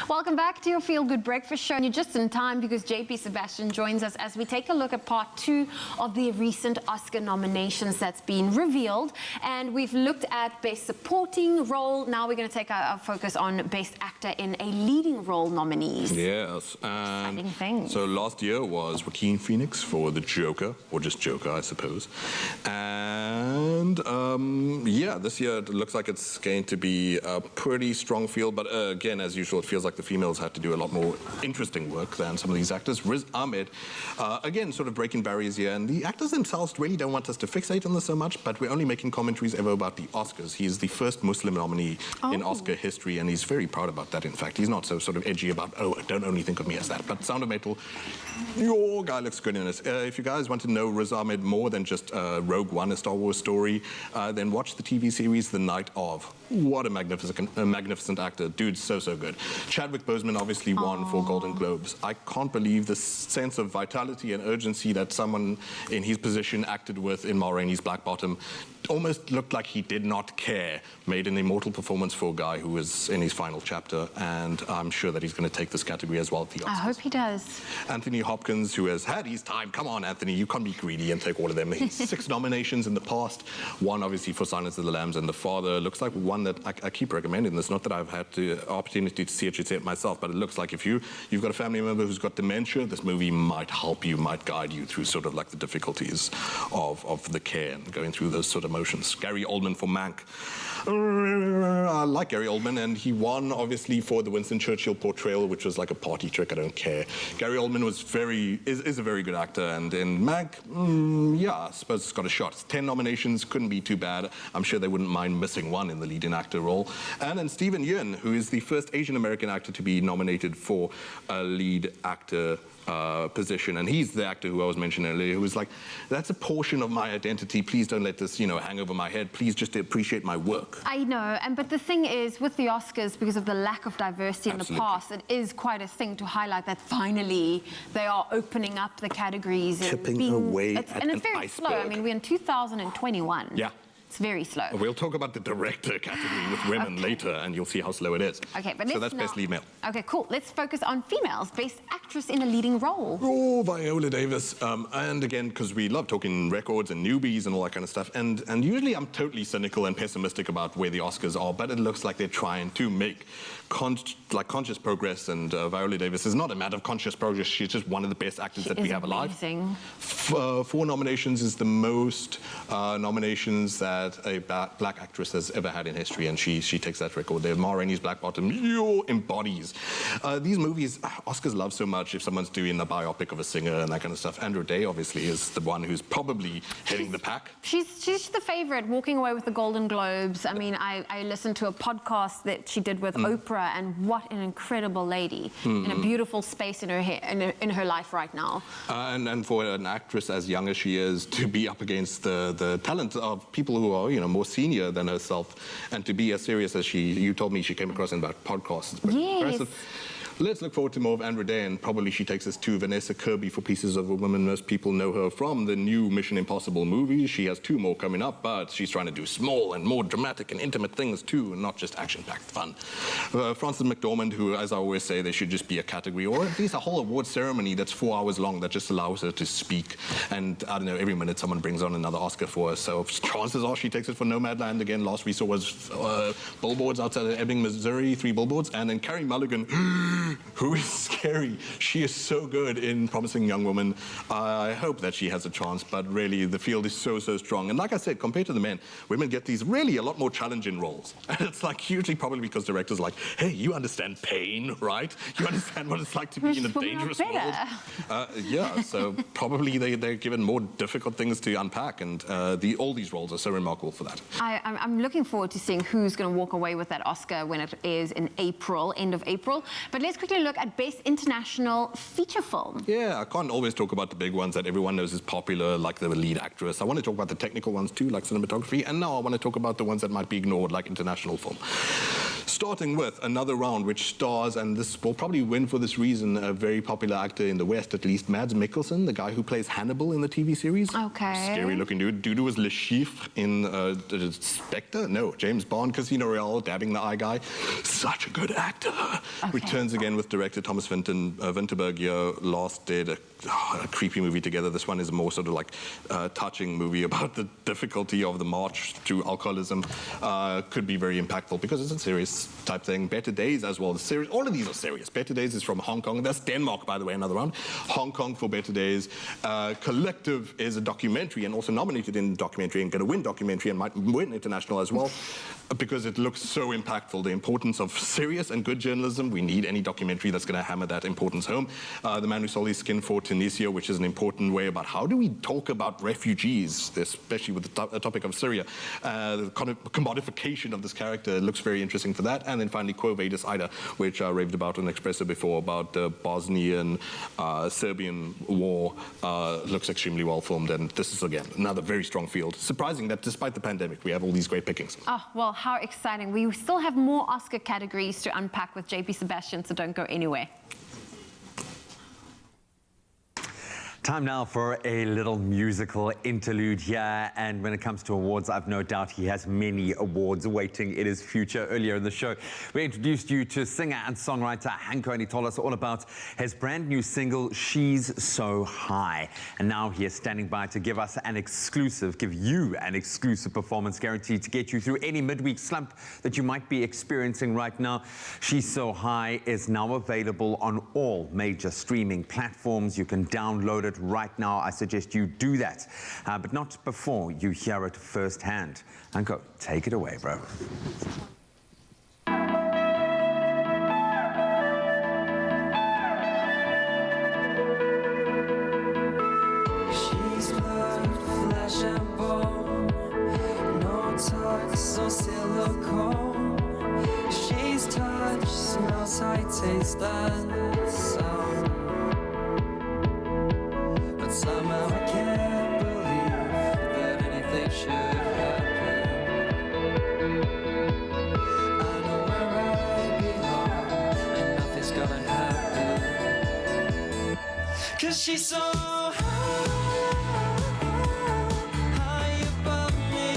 Welcome back to your Feel Good Breakfast Show. And you're just in time because JP Sebastian joins us as we take a look at part 2 of the recent Oscar nominations that's been revealed. And we've looked at Best Supporting Role. Now we're going to take our focus on Best Actor in a Leading Role nominees. Yes, and so last year was Joaquin Phoenix for The Joker, or just Joker, I suppose. And yeah, this year it looks like it's going to be a pretty strong field, but again, as usual, it feels like the females had to do a lot more interesting work than some of these actors. Riz Ahmed, again, sort of breaking barriers here, and the actors themselves really don't want us to fixate on this so much, but we're only making commentaries ever about the Oscars. He's the first Muslim nominee in Oscar history, and he's very proud about that, in fact. He's not so sort of edgy about, oh, don't only think of me as that. But Sound of Metal, your guy looks good in it. If you guys want to know Riz Ahmed more than just Rogue One, a Star Wars story, then watch the TV series The Night Of. What a magnificent actor. Dude's so good. Chadwick Boseman obviously won 4 Golden Globes. I can't believe the sense of vitality and urgency that someone in his position acted with in Ma Rainey's Black Bottom. Almost looked like he did not care. Made an immortal performance for a guy who was in his final chapter, and I'm sure that he's going to take this category as well at the Oscars. I hope he does. Anthony Hopkins, who has had his time. Come on, Anthony, you can't be greedy and take all of them. He's 6 nominations in the past. 1, obviously, for Silence of the Lambs and The Father. Looks like one that I keep recommending this. Not that I've had the opportunity to see it myself, but it looks like if you've got a family member who's got dementia, this movie might help you, might guide you through sort of like the difficulties of the care and going through those sort of motions. Gary Oldman for Mank. I like Gary Oldman, and he won, obviously, for the Winston Churchill portrayal, which was like a party trick. I don't care. Gary Oldman is a very good actor, and in Mank, yeah, I suppose it's got a shot. 10 nominations, couldn't be too bad. I'm sure they wouldn't mind missing one in the leading actor role. And then Steven Yeun, who is the first Asian American actor to be nominated for a lead actor position, and he's the actor who I was mentioning earlier, who was like, that's a portion of my identity. Please don't let this, hang over my head. Please just appreciate my work. I know, but the thing is, with the Oscars, because of the lack of diversity in the past, it is quite a thing to highlight that finally they are opening up the categories. Chipping away at and it's very slow. I mean, we're in 2021. Yeah. It's very slow. We'll talk about the director category with women later, and you'll see how slow it is. Okay, but so that's best lead male. Okay, cool. Let's focus on females. Best actress in a leading role. Oh, Viola Davis. And again, because we love talking records and newbies and all that kind of stuff. And usually I'm totally cynical and pessimistic about where the Oscars are, but it looks like they're trying to make conscious progress. And Viola Davis is not a matter of conscious progress. She's just one of the best actors that we have alive. 4 nominations is the most nominations that a black actress has ever had in history, and she takes that record there. Ma Rainey's Black Bottom embodies these movies. Oscars love so much if someone's doing a biopic of a singer and that kind of stuff. Andra Day obviously is the one who's probably heading the pack. She's the favorite, walking away with the Golden Globes. I mean, I listened to a podcast that she did with Oprah, and what an incredible lady in a beautiful space in her life right now. And for an actress as young as she is to be up against the talent of people who are more senior than herself, and to be as serious as you told me she came across in that podcast. Yes. Impressive. Let's look forward to more of Andra Day, and probably she takes us to Vanessa Kirby for Pieces of a Woman. Most people know her from the new Mission Impossible movies. She has 2 more coming up, but she's trying to do small and more dramatic and intimate things too, and not just action-packed fun. Frances McDormand, who, as I always say, there should just be a category, or at least a whole award ceremony that's 4 hours long that just allows her to speak. And I don't know, every minute someone brings on another Oscar for her, so chances are she takes it for Nomadland again. Last we saw was billboards outside of Ebbing, Missouri, 3 billboards, and then Carey Mulligan, who is scary. She is so good in Promising Young Woman. I hope that she has a chance, but really the field is so strong. And like I said, compared to the men, women get these really a lot more challenging roles. And it's like hugely probably because directors are like, hey, you understand pain, right? You understand what it's like to be in a dangerous world. Yeah, so probably they're given more difficult things to unpack, and all these roles are so remarkable for that. I'm looking forward to seeing who's going to walk away with that Oscar when it airs in April, end of April. But let's quickly look at Best International Feature Film. Yeah, I can't always talk about the big ones that everyone knows is popular, like the lead actress. I want to talk about the technical ones too, like cinematography, and now I want to talk about the ones that might be ignored, like international film. starting with another round which stars, and this will probably win for this reason, a very popular actor in the West at least, Mads Mikkelsen, the guy who plays Hannibal in the TV series. Okay. Scary looking dude. Dude was Le Chiffre in Spectre? No, James Bond, Casino Royale, dabbing the eye guy. Such a good actor. Okay. Returns again with director Thomas Vinterberg. Last did a creepy movie together. This one is more sort of like touching movie about the difficulty of the march through alcoholism. Could be very impactful because it's a serious type thing. Better Days as well. Serious. All of these are serious. Better Days is from Hong Kong. That's Denmark, by the way, another round. Hong Kong for Better Days. Collective is a documentary and also nominated in documentary and going to win documentary and might win international as well because it looks so impactful. The importance of serious and good journalism. We need any documentary that's going to hammer that importance home. The Man Who Sold His Skin for Tunisia, which is an important way about how do we talk about refugees, especially with the topic of Syria. The commodification of this character looks very interesting for that. And then finally, Quo Vadis Ida, which I raved about on Expresso before, about the Bosnian, Serbian war. Looks extremely well filmed. And this is, again, another very strong field. Surprising that despite the pandemic, we have all these great pickings. Oh, well, how exciting. We still have more Oscar categories to unpack with JP Sebastian, so don't go anywhere. Time now for a little musical interlude here, and when it comes to awards, I've no doubt he has many awards awaiting in his future. Earlier in the show, we introduced you to singer and songwriter Hanko, and he told us all about his brand new single, She's So High. And now he is standing by to give you an exclusive performance guaranteed to get you through any midweek slump that you might be experiencing right now. She's So High is now available on all major streaming platforms. You can download it right now. I suggest you do that, but not before you hear it firsthand. Hanko, take it away, bro. She's blood, flesh and bone, no touch, no silicone. She's touch, smell, sight, taste, and sound. But somehow I can't believe that anything should happen. I know where I belong, and nothing's gonna happen. 'Cause she's so high above me.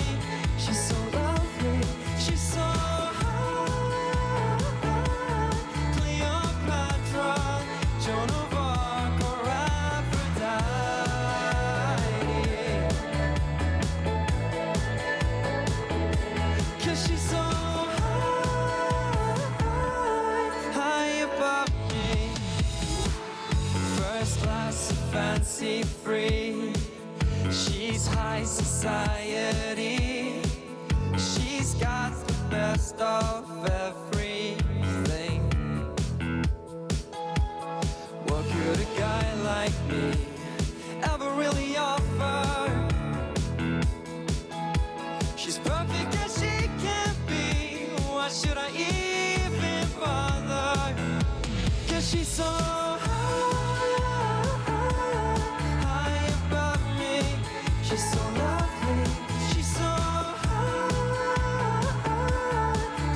She's so lovely. She's so high. Cleopatra, Joan of Arc, or Aphrodite. 'Cause she's so high above me. First class, fancy free. She's high society. She's got the best of everything. What could a guy like me ever really offer? She's perfect as she can be. Why should I even bother? 'Cause she's so high above me. She's so lovely. She's so high.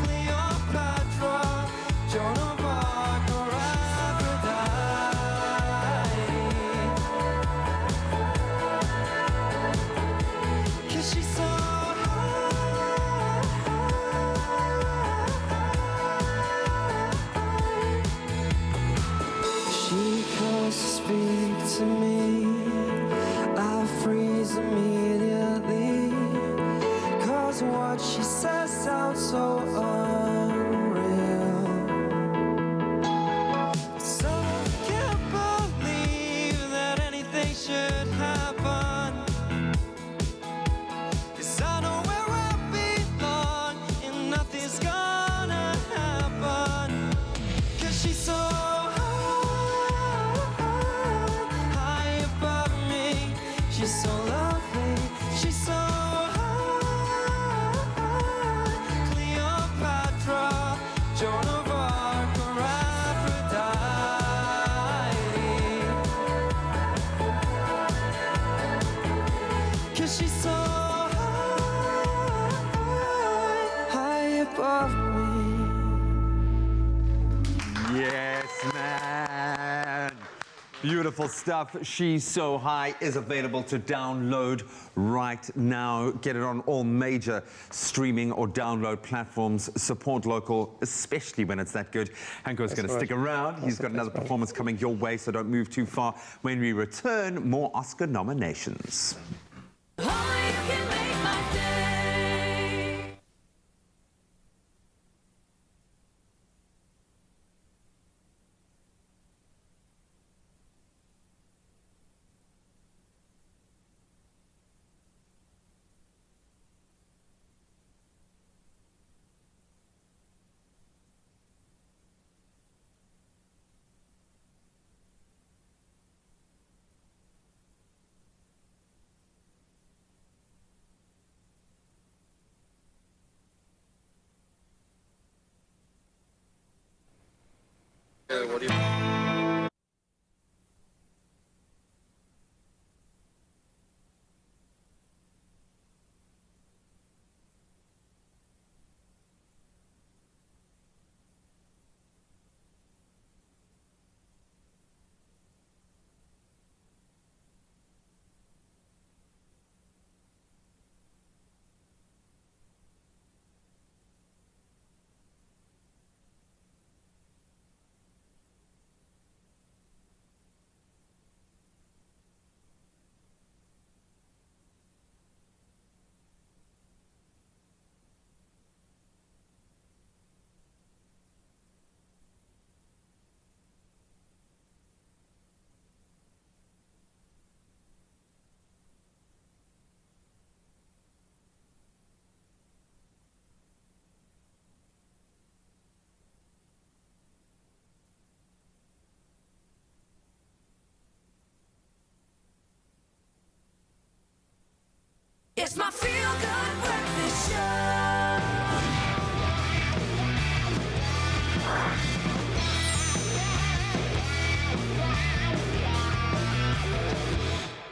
Cleopatra, Joan of Arc, or Aphrodite. 'Cause she's so she comes to speak to me. I freeze immediately. 'Cause what she says sounds so unreal. So I can't believe that anything should happen. 'Cause I know where I belong, and nothing's gonna happen. 'Cause she's so high above me. She's so lovely. She's so high. Cleopatra, Joan of Arc, or Aphrodite. 'Cause she's so high above me. Beautiful stuff. She's So High is available to download right now. Get it on all major streaming or download platforms. Support local, especially when it's that good. Hanko's going to stick around. He's got another performance coming your way, so don't move too far. When we return, more Oscar nominations. Only you can make my day. What do you... It's my feel-good breakfast show.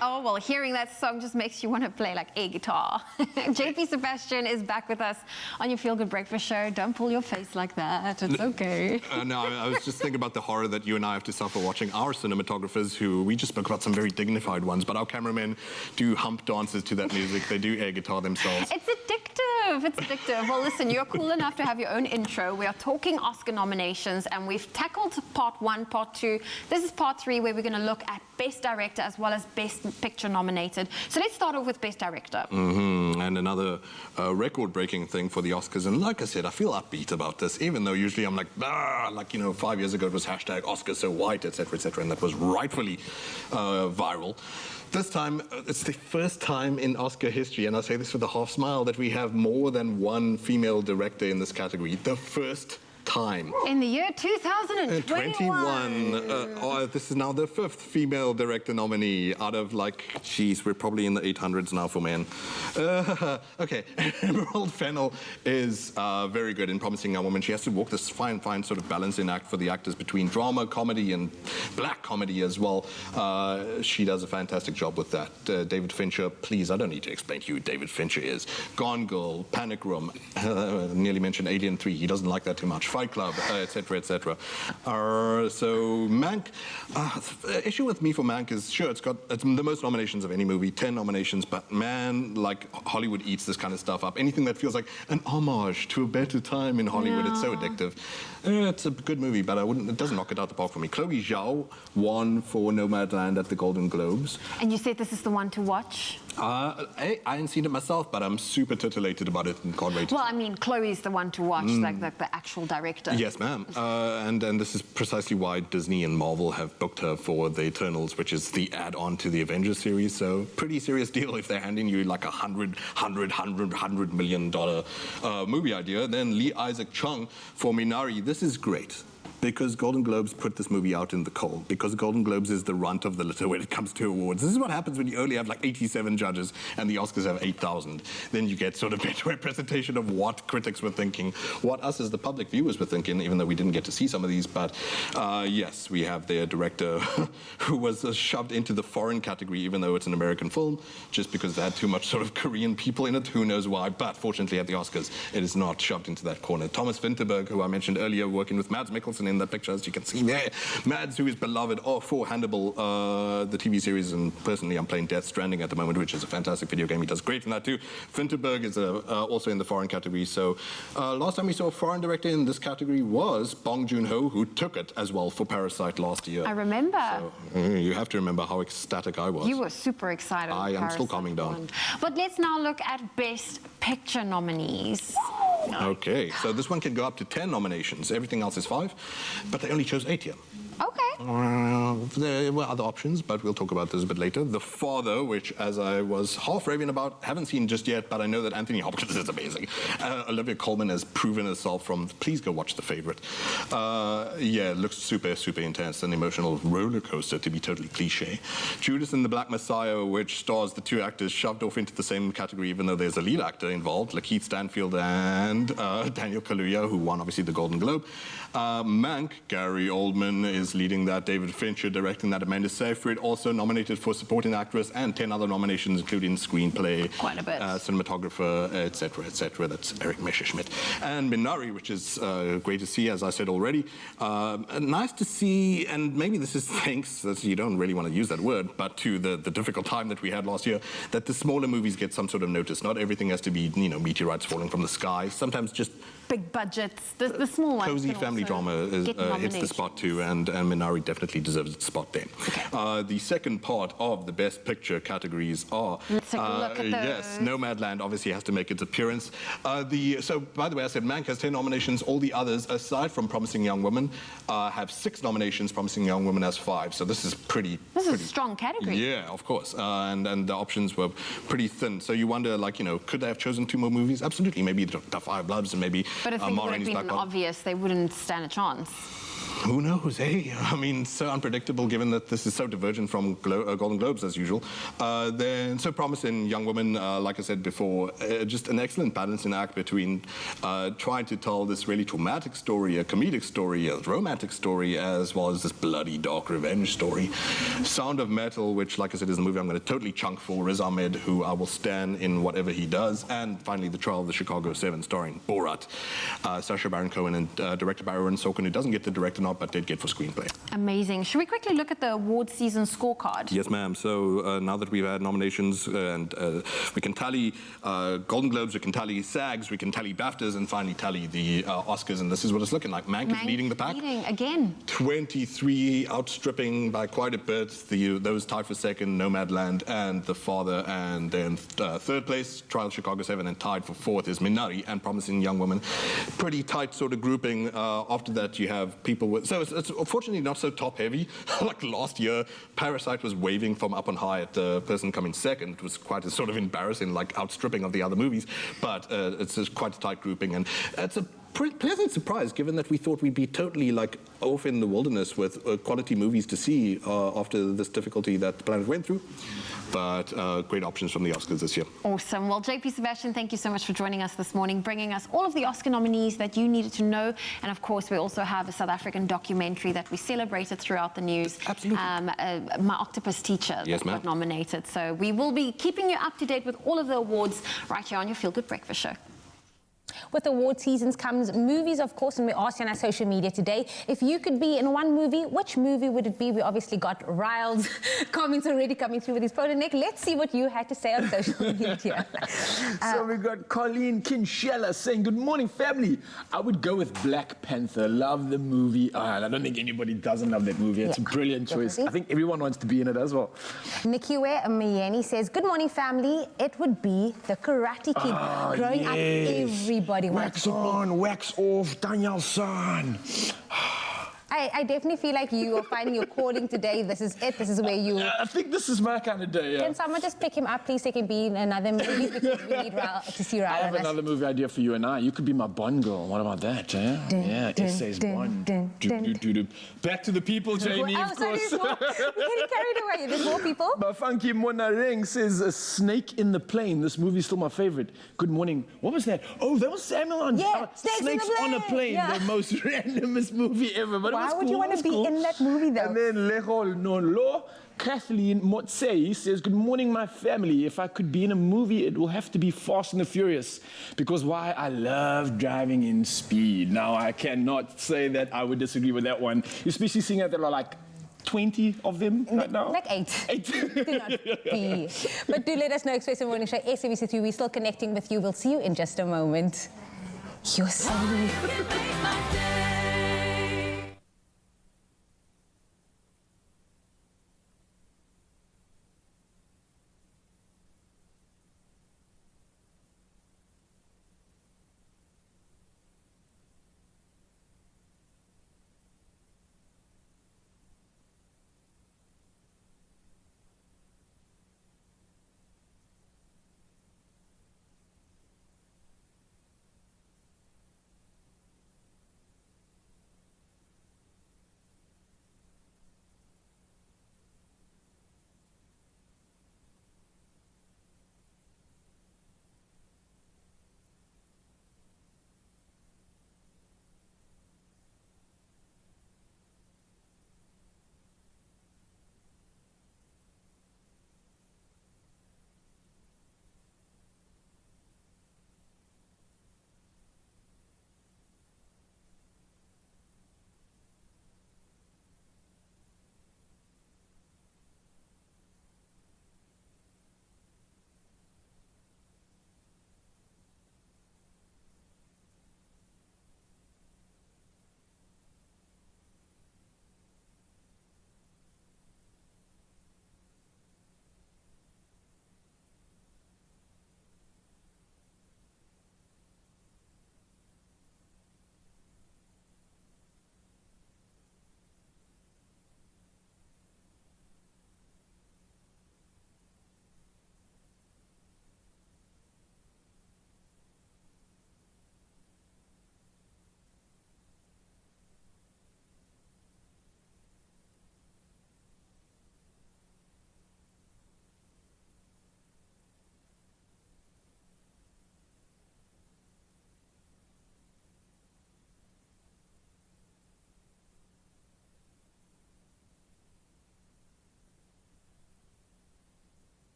Oh, well, hearing that song just makes you want to play like a guitar. JP Sebastian is back with us on your Feel Good Breakfast Show. Don't pull your face like that. It's okay. No, I was just thinking about the horror that you and I have to suffer watching our cinematographers, who we just spoke about some very dignified ones, but our cameramen do hump dances to that music. They do air guitar themselves. It's addictive. It's addictive. Well, listen, you're cool enough to have your own intro. We are talking Oscar nominations, and we've tackled part 1, part 2. This is part 3, where we're going to look at Best Director as well as Best Picture nominated. So let's start off with Best Director. And another record-breaking thing for the Oscars. And like I said, I feel upbeat about this, even though usually I'm like, like, you know, 5 years ago it was hashtag Oscars so white, etc., and that was rightfully viral. This time, it's the first time in Oscar history, and I say this with a half smile, that we have more than one female director in this category. The first time. In the year 2021. This is now the 5th female director nominee out of, like, geez, we're probably in the 800s now for men. Okay, Emerald Fennell is very good in Promising Young Woman. She has to walk this fine sort of balancing act for the actors between drama, comedy, and black comedy as well. She does a fantastic job with that. David Fincher, please, I don't need to explain to you who David Fincher is. Gone Girl, Panic Room, nearly mentioned Alien 3. He doesn't like that too much. Fight Club, etc., etc. So Mank, issue with me for Mank is, sure, it's the most nominations of any movie, 10 nominations, but man, like, Hollywood eats this kind of stuff up. Anything that feels like an homage to a better time in Hollywood, it's so addictive. It's a good movie, but it doesn't knock it out the park for me. Chloe Zhao won for Nomadland at the Golden Globes. And you said this is the one to watch? I hadn't seen it myself, but I'm super titillated about it and can't wait. Well, I mean, Chloe's the one to watch, like the actual director. Yes, ma'am. And this is precisely why Disney and Marvel have booked her for The Eternals, which is the add-on to the Avengers series. So pretty serious deal if they're handing you like a $100 million movie idea. Then Lee Isaac Chung for Minari. This is great, because Golden Globes put this movie out in the cold, because Golden Globes is the runt of the litter when it comes to awards. This is what happens when you only have like 87 judges and the Oscars have 8,000. Then you get sort of better representation of what critics were thinking, what us as the public viewers were thinking, even though we didn't get to see some of these. But yes, we have their director who was shoved into the foreign category, even though it's an American film, just because they had too much sort of Korean people in it. Who knows why? But fortunately at the Oscars, it is not shoved into that corner. Thomas Vinterberg, who I mentioned earlier, working with Mads Mikkelsen in the picture, as you can see there. Mads, who is beloved for Hannibal, the TV series, and personally I'm playing Death Stranding at the moment, which is a fantastic video game. He does great in that too. Finterberg is also in the foreign category. So last time we saw a foreign director in this category was Bong Joon-ho, who took it as well for Parasite last year. I remember. So, you have to remember how ecstatic I was. You were super excited. I am still calming down. But let's now look at Best Picture nominees. Okay, so this one can go up to 10 nominations. Everything else is 5, but they only chose 8 here. Okay. There were other options, but we'll talk about this a bit later. The Father, which, as I was half raving about, haven't seen just yet, but I know that Anthony Hopkins is amazing. Olivia Colman has proven herself from... Please go watch The Favourite. Yeah, it looks super, super intense, an emotional roller coaster, to be totally cliche. Judas and the Black Messiah, which stars the 2 actors shoved off into the same category, even though there's a lead actor involved, Lakeith Stanfield and Daniel Kaluuya, who won, obviously, the Golden Globe. Mank, Gary Oldman is leading that, David Fincher directing that, Amanda Seyfried also nominated for supporting actress, and 10 other nominations, including screenplay, quite a bit, cinematographer, etc., etc. That's Eric Messerschmidt. And Minari, which is great to see, as I said already. Nice to see, and maybe this is thanks, you don't really want to use that word, but to the difficult time that we had last year, that the smaller movies get some sort of notice. Not everything has to be, you know, meteorites falling from the sky. Sometimes just big budgets, the small ones. Cozy family drama hits the spot too, and Minari definitely deserves its spot there. Okay. The second part of the Best Picture categories are... Let's take a look at those. Yes, Nomadland obviously has to make its appearance. So, by the way, I said Mank has 10 nominations. All the others, aside from Promising Young Woman, have 6 nominations. Promising Young Woman has 5. So this is pretty... This is a strong category. Yeah, of course. And the options were pretty thin. So you wonder, like, you know, could they have chosen 2 more movies? Absolutely. Maybe The Five Bloods and maybe... But if things would have been obvious, they wouldn't stand a chance. Who knows, eh? I mean, so unpredictable given that this is so divergent from Golden Globes as usual. Then, so Promising Young Woman, like I said before, just an excellent balancing act between trying to tell this really traumatic story, a comedic story, a romantic story, as well as this bloody, dark revenge story. Sound of Metal, which, like I said, is a movie I'm going to totally chunk for. Riz Ahmed, who I will stand in whatever he does. And finally, The Trial of the Chicago 7, starring Borat. Sacha Baron Cohen and directed by Aaron Sorkin, who doesn't get the director nod, but did get for screenplay. Amazing. Should we quickly look at the award season scorecard? Yes, ma'am. So now that we've had nominations and we can tally Golden Globes, we can tally SAGs, we can tally BAFTAs, and finally tally the Oscars, and this is what it's looking like. Mank is leading the pack. Leading again. 23, outstripping by quite a bit. Those tied for second, Nomadland and The Father, and then third place, Trial of Chicago 7, and tied for fourth is Minari and Promising Young Woman. Pretty tight sort of grouping. After that, you have people with... So it's unfortunately not so top-heavy. Like last year, Parasite was waving from up on high at the person coming second. It was quite a sort of embarrassing, like, outstripping of the other movies. But it's just quite a tight grouping, and it's a pleasant surprise, given that we thought we'd be totally, like, off in the wilderness with quality movies to see after this difficulty that the planet went through. But great options from the Oscars this year. Awesome. Well, JP Sebastian, thank you so much for joining us this morning, bringing us all of the Oscar nominees that you needed to know. And of course, we also have a South African documentary that we celebrated throughout the news. Absolutely. My Octopus Teacher yes, that got nominated. So we will be keeping you up to date with all of the awards right here on your Feel Good Breakfast Show. With award seasons comes movies, of course, and we asked you on our social media today, if you could be in one movie, which movie would it be? We obviously got riled comments already coming through with his photo. Nick, let's see what you had to say on social media. So we got Colleen Kinshella saying, good morning, family. I would go with Black Panther. Love the movie. I don't think anybody doesn't love that movie. It's a brilliant choice. I think everyone wants to be in it as well. Nikiwe Mayeni says, good morning, family. It would be The Karate Kid. Growing up, everybody wax on, wax off, Daniel-san. I definitely feel like you are finding your calling today. This is it. This is where you... I think this is my kind of day, yeah. Can someone just pick him up, please? He can be in another movie because we need to see Ryan. I have another movie idea for you and I. You could be my Bond girl. What about that, eh? Yeah, it says Bond. Back to the people, Jamie, of course. We're getting carried away. There's more people. But Funky Mona Ring says A Snake in the Plane. This movie's still my favorite. Good morning. What was that? Oh, that was Samuel on Snakes on a Plane. Yeah. The most randomest movie ever. But why would you want to be in that movie, though? And then Lehol Non Lo. Kathleen Motsei says, good morning, my family. If I could be in a movie, it will have to be Fast and the Furious, because why? I love driving in speed. Now, I cannot say that I would disagree with that one, especially seeing that there are like 20 of them right now. Like 8. 8. Do not be. But do let us know, Expresso Morning Show, SABC3. We're still connecting with you. We'll see you in just a moment. You're so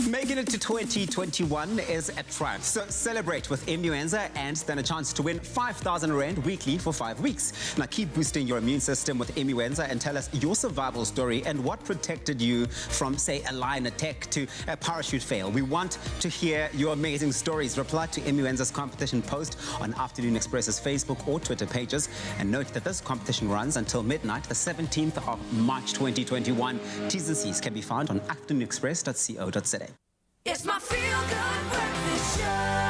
Making it to 2021 is a triumph. So celebrate with Immuenza and stand a chance to win 5,000 Rand weekly for 5 weeks. Now keep boosting your immune system with Immuenza and tell us your survival story and what protected you from, say, a lion attack to a parachute fail. We want to hear your amazing stories. Reply to Immuenza's competition post on Afternoon Express's Facebook or Twitter pages. And note that this competition runs until midnight, the 17th of March 2021. T's and C's can be found on afternoonexpress.co.za. It's my feel-good breakfast show.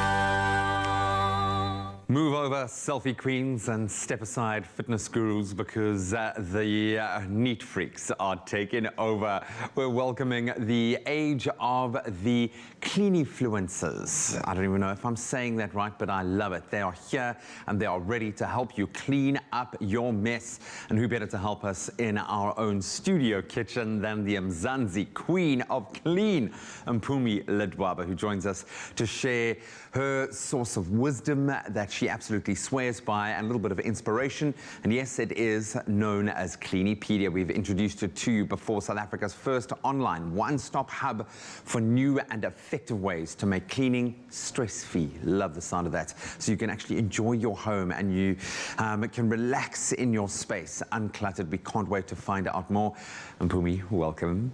Move over, selfie queens, and step aside, fitness gurus, because the neat freaks are taking over. We're welcoming the age of the cleanifluencers. I don't even know if I'm saying that right, but I love it. They are here and they are ready to help you clean up your mess. And who better to help us in our own studio kitchen than the Mzansi queen of clean, Mpumi Ledwaba, who joins us to share her source of wisdom that she absolutely swears by and a little bit of inspiration. And yes, it is known as Cleanipedia. We've introduced it to you before. South Africa's first online one-stop hub for new and effective ways to make cleaning stress-free. Love the sound of that. So you can actually enjoy your home and you can relax in your space uncluttered. We can't wait to find out more. Mpumi, welcome.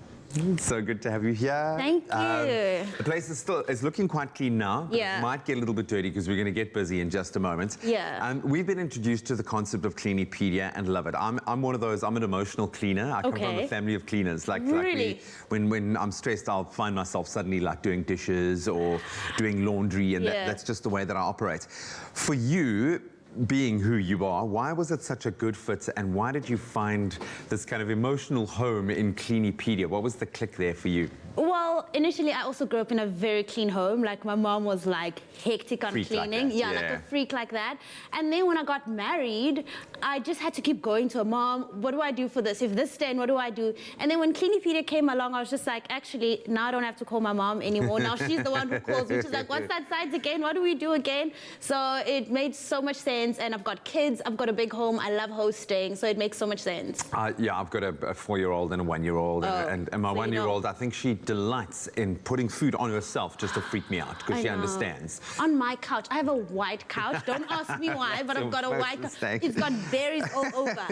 So good to have you here. Thank you. The place is looking quite clean now. But Yeah. It might get a little bit dirty because we're going to get busy in just a moment. Yeah. We've been introduced to the concept of Cleanipedia and love it. I'm one of those. I'm an emotional cleaner. I come from Okay. a family of cleaners. Really? When I'm stressed, I'll find myself suddenly like doing dishes or doing laundry, and Yeah. that's just the way that I operate. For you, being who you are, why was it such a good fit, and why did you find this kind of emotional home in Cleanipedia? What was the click there for you? Well, initially I also grew up in a very clean home. Like my mom was like hectic on cleaning. Like yeah, like a freak like that. And then when I got married, I just had to keep going to her. Mom, what do I do for this? If this stain, what do I do? And then when Cleanipedia came along, I was just like, actually, now I don't have to call my mom anymore. Now she's the one who calls me. She's like, what's that size again? What do we do again? So it made so much sense. And I've got kids. I've got a big home. I love hosting. So it makes so much sense. Yeah, I've got a 4-year-old and a 1-year-old. And my 1-year-old, I think she delights in putting food on herself just to freak me out because she understands. On my couch, I have a white couch. Don't ask me why, but I've got a white couch. It's got berries all over.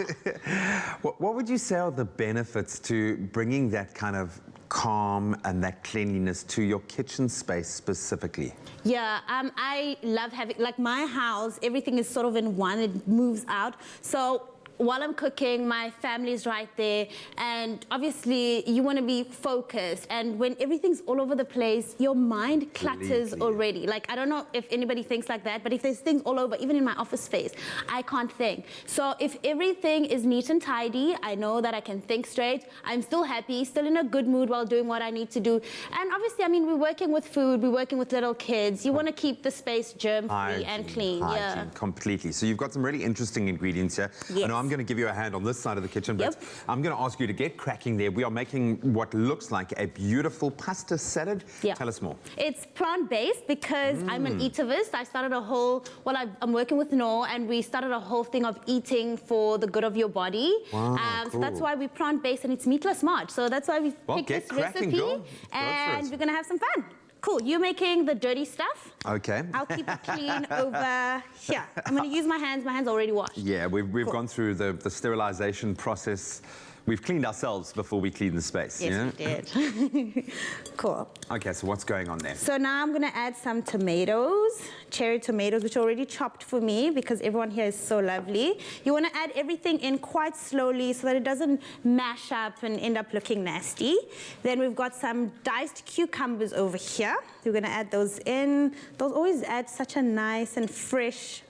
What would you say are the benefits to bringing that kind of calm and that cleanliness to your kitchen space specifically? Yeah, I love having, like my house, everything is sort of in one, it moves out. So while I'm cooking, my family's right there, and obviously you want to be focused, and when everything's all over the place, your mind clutters already. Like, I don't know if anybody thinks like that, but if there's things all over, even in my office space, I can't think. So if everything is neat and tidy, I know that I can think straight. I'm still happy, still in a good mood while doing what I need to do. And obviously, I mean, we're working with food, we're working with little kids. You want to keep the space germ-free and clean. Yeah, completely. So you've got some really interesting ingredients here. Yes. I know I'm going to give you a hand on this side of the kitchen, but I'm going to ask you to get cracking there. We are making what looks like a beautiful pasta salad. Yeah. Tell us more. It's plant-based because I'm an eativist. I started a whole, I'm working with Noor, and we started a whole thing of eating for the good of your body. Wow, So that's why we're plant-based, and it's meatless March. So that's why we picked this recipe, girl. and we're going to have some fun. Cool, you're making the dirty stuff. Okay. I'll keep it clean over here. I'm going to use my hands. My hands are already washed. Yeah, we've gone through the sterilization process. We've cleaned ourselves before we clean the space. Yes, we did. Cool. Okay, so what's going on there? So now I'm going to add some tomatoes, cherry tomatoes, which are already chopped for me because everyone here is so lovely. You want to add everything in quite slowly so that it doesn't mash up and end up looking nasty. Then we've got some diced cucumbers over here. We're going to add those in. Those always add such a nice and fresh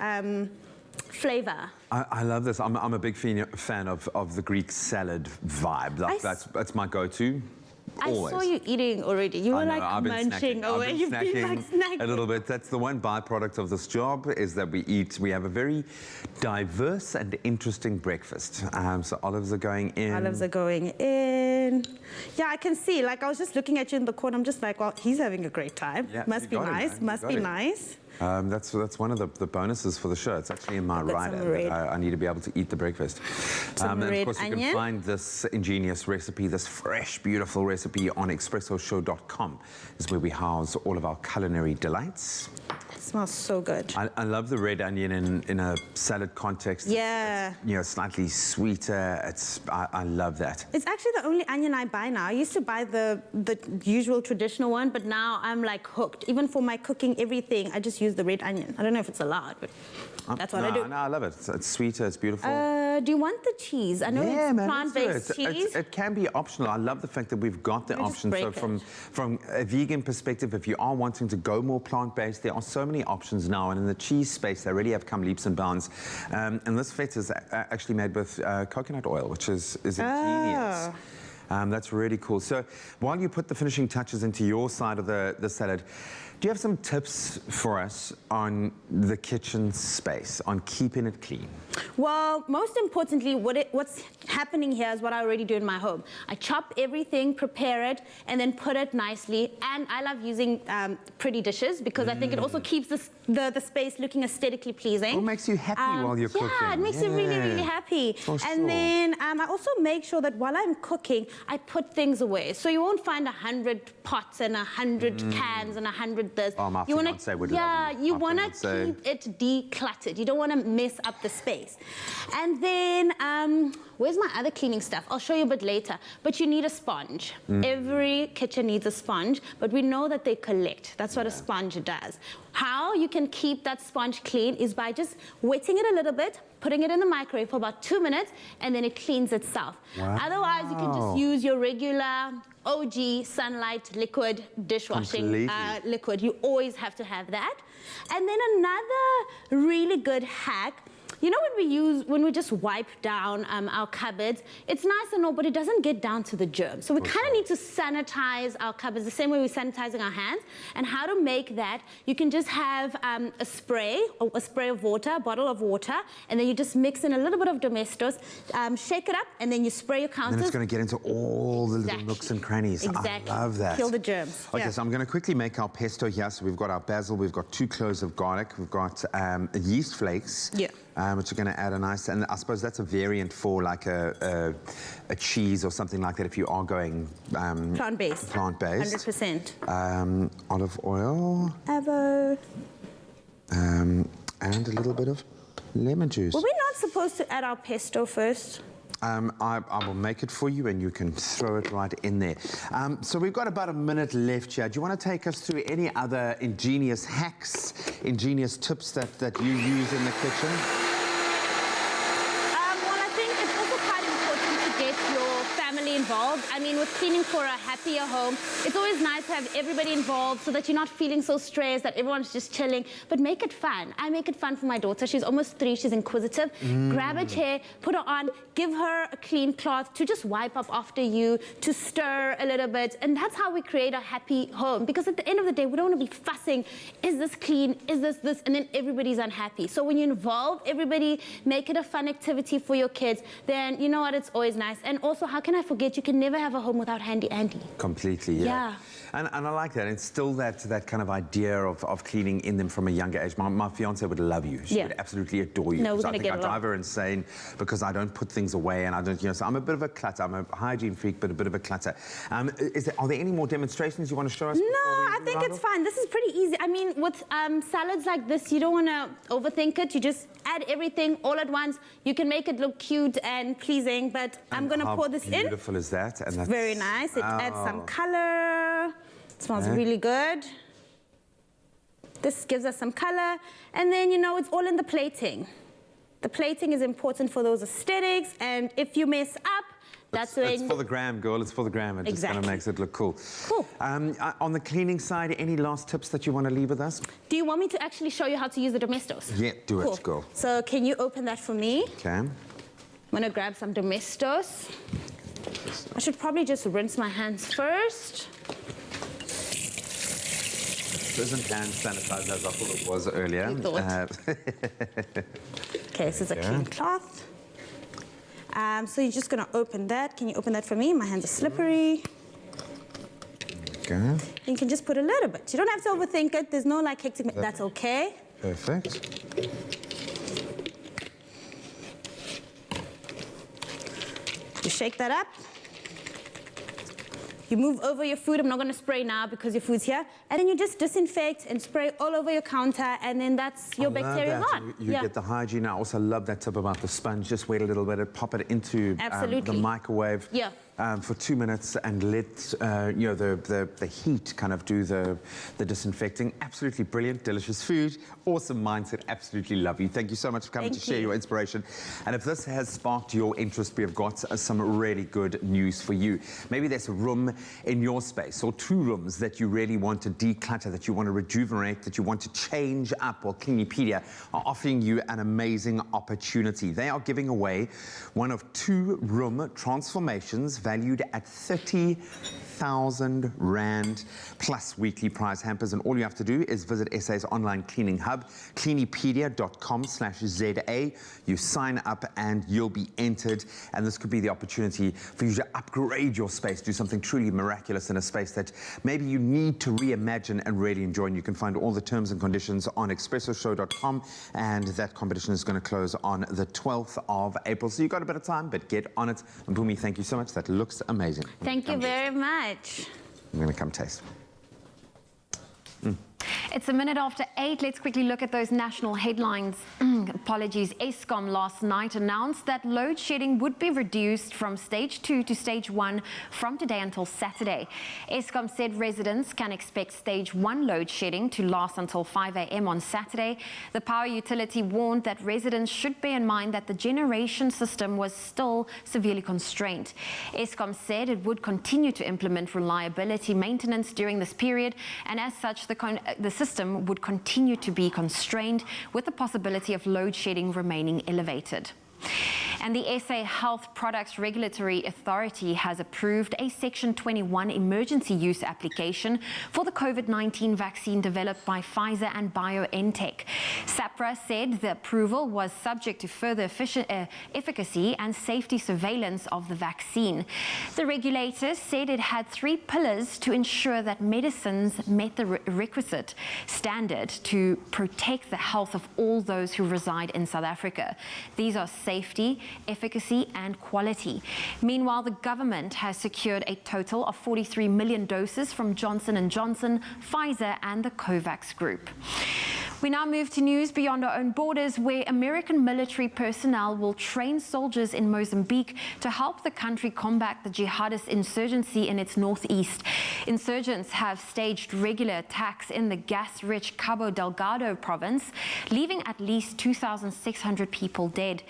flavor. I love this. I'm a big fan of the Greek salad vibe. That's my go-to. Always. I saw you eating already. You were like munching away. You've been like snacking a little bit. That's the one byproduct of this job, is that we have a very diverse and interesting breakfast. So olives are going in. Olives are going in. Yeah, I can see. Like, I was just looking at you in the corner. I'm just like, well, he's having a great time. Yeah, must be nice. Must be nice. That's one of the bonuses for the show. It's actually in my rider. I need to be able to eat the breakfast. And of course, you can find this ingenious recipe, this fresh, beautiful recipe on expressoshow.com. Is where we house all of our culinary delights. It smells so good. I love the red onion in a salad context. Yeah. It's slightly sweeter. I love that. It's actually the only onion I buy now. I used to buy the usual traditional one, but now I'm like hooked. Even for my cooking, everything, I just use the red onion. I don't know if it's allowed, but that's what I do. No, I love it. It's sweeter, it's beautiful. Do you want the cheese? I know it's plant-based cheese. It can be optional. I love the fact that we've got the option. So from a vegan perspective, if you are wanting to go more plant-based, there are so many options now. And in the cheese space, they really have come leaps and bounds. And this feta is actually made with coconut oil, which is ingenious. That's really cool. So while you put the finishing touches into your side of the salad, do you have some tips for us on the kitchen space, on keeping it clean? Well, most importantly, what's happening here is what I already do in my home. I chop everything, prepare it, and then put it nicely. And I love using pretty dishes because I think it also keeps the space looking aesthetically pleasing. What makes you happy while you're cooking? Yeah, it makes you really, really happy. And then I also make sure that while I'm cooking, I put things away. So you won't find 100 pots and 100 cans and 100 this. Oh, my fiance would love you want to keep it decluttered. You don't want to mess up the space. And then where's my other cleaning stuff? I'll show you a bit later. But you need a sponge. Every kitchen needs a sponge, but we know that they collect. That's what a sponge does. How you can keep that sponge clean is by just wetting it a little bit, putting it in the microwave for about 2 minutes, and then it cleans itself. Otherwise, you can just use your regular OG Sunlight liquid dishwashing liquid. You always have to have that. And then another really good hack, you know, when we just wipe down our cupboards, it's nice and all, but it doesn't get down to the germs. So we kind of need to sanitize our cupboards the same way we're sanitizing our hands. And how to make that, you can just have a spray of water, a bottle of water, and then you just mix in a little bit of Domestos, shake it up, and then you spray your counters. And then it's going to get into all the little nooks and crannies. Exactly. I love that. Kill the germs. Okay, so I'm going to quickly make our pesto here. So we've got our basil, we've got 2 cloves of garlic, we've got yeast flakes. Yeah. Which are going to add a nice, and I suppose that's a variant for like a cheese or something like that if you are going plant-based. 100%. Olive oil. Avo. And a little bit of lemon juice. Were we not supposed to add our pesto first? I will make it for you and you can throw it right in there. So we've got about a minute left here. Do you want to take us through any other ingenious hacks, ingenious tips that you use in the kitchen? Well, I think it's also quite important to get your family involved. I mean, with cleaning for a happier home, it's always nice to have everybody involved so that you're not feeling so stressed, that everyone's just chilling, but make it fun. I make it fun for my daughter. She's almost 3, she's inquisitive. Grab a chair, put her on, give her a clean cloth to just wipe up after you, to stir a little bit, and that's how we create a happy home. Because at the end of the day, we don't want to be fussing, is this clean, is this, and then everybody's unhappy. So when you involve everybody, make it a fun activity for your kids, then you know what, it's always nice. And also, how can I forget, you can never have a home without Handy Andy. Completely, yeah. And I like that. It's still that kind of idea of cleaning in them from a younger age. My fiance would love you. She would absolutely adore you. No, we're I gonna think get I along. drive her insane because I don't put things away and I don't, so I'm a bit of a clutter. I'm a hygiene freak, but a bit of a clutter. Are there any more demonstrations you want to show us? No, I think it's fine. This is pretty easy. I mean, with salads like this, you don't want to overthink it. You just add everything all at once. You can make it look cute and pleasing, but I'm going to pour this in. How beautiful is that? And that's very nice. It adds some color. It smells really good. This gives us some color. And then, you know, it's all in the plating. The plating is important for those aesthetics. And if you mess up, that's when... It's for the gram, girl. It's for the gram. It just kind of makes it look cool. Cool. On the cleaning side, any last tips that you want to leave with us? Do you want me to actually show you how to use the Domestos? Yeah, do it, girl. So can you open that for me? Okay. I'm going to grab some Domestos. I should probably just rinse my hands first. This isn't hand sanitizer as I thought it was earlier. Okay, this is a clean cloth. So you're just going to open that. Can you open that for me? My hands are slippery. Okay. You can just put a little bit. You don't have to overthink it. There's no like hectic. That's okay. Perfect. You shake that up. You move over your food. I'm not going to spray now because your food's here. And then you just disinfect and spray all over your counter, and then that's your bacteria gone. You get the hygiene. I also love that tip about the sponge. Just wait a little bit, pop it into the microwave for 2 minutes and let you know the heat kind of do the disinfecting. Absolutely brilliant, delicious food, awesome mindset. Absolutely love you. Thank you so much for coming to share your inspiration. And if this has sparked your interest, we have got some really good news for you. Maybe there's a room in your space or 2 rooms that you really want to declutter, that you want to rejuvenate, that you want to change up. Well, Cleanipedia are offering you an amazing opportunity. They are giving away one of 2 room transformations valued at 30,000 Rand plus weekly prize hampers. And all you have to do is visit SA's online cleaning hub, cleanipedia.com/ZA. You sign up and you'll be entered. And this could be the opportunity for you to upgrade your space, do something truly miraculous in a space that maybe you need to reimagine and really enjoy. And you can find all the terms and conditions on expressoshow.com. And that competition is going to close on the 12th of April. So you've got a bit of time, but get on it. And Bhumi, thank you so much. That looks amazing. Thank you very much. I'm going to come taste. It's a minute after 8. Let's quickly look at those national headlines. Apologies. Eskom last night announced that load shedding would be reduced from stage 2 to stage 1 from today until Saturday. Eskom said residents can expect stage 1 load shedding to last until 5 a.m. on Saturday. The power utility warned that residents should bear in mind that the generation system was still severely constrained. Eskom said it would continue to implement reliability maintenance during this period, and as such, the system would continue to be constrained, with the possibility of load shedding remaining elevated. And the SA Health Products Regulatory Authority has approved a Section 21 emergency use application for the COVID-19 vaccine developed by Pfizer and BioNTech. SAPRA said the approval was subject to further efficacy and safety surveillance of the vaccine. The regulator said it had 3 pillars to ensure that medicines met the requisite standard to protect the health of all those who reside in South Africa. These are safety, efficacy and quality. Meanwhile, the government has secured a total of 43 million doses from Johnson & Johnson, Pfizer and the COVAX group. We now move to news beyond our own borders, where American military personnel will train soldiers in Mozambique to help the country combat the jihadist insurgency in its northeast. Insurgents have staged regular attacks in the gas-rich Cabo Delgado province, leaving at least 2,600 people dead.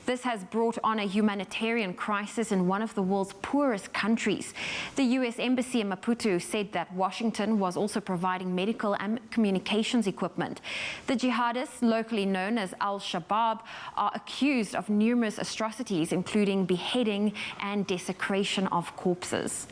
This has brought on a humanitarian crisis in one of the world's poorest countries. The U.S. Embassy in Maputo said that Washington was also providing medical and communications equipment. The jihadists, locally known as Al-Shabaab, are accused of numerous atrocities, including beheading and desecration of corpses.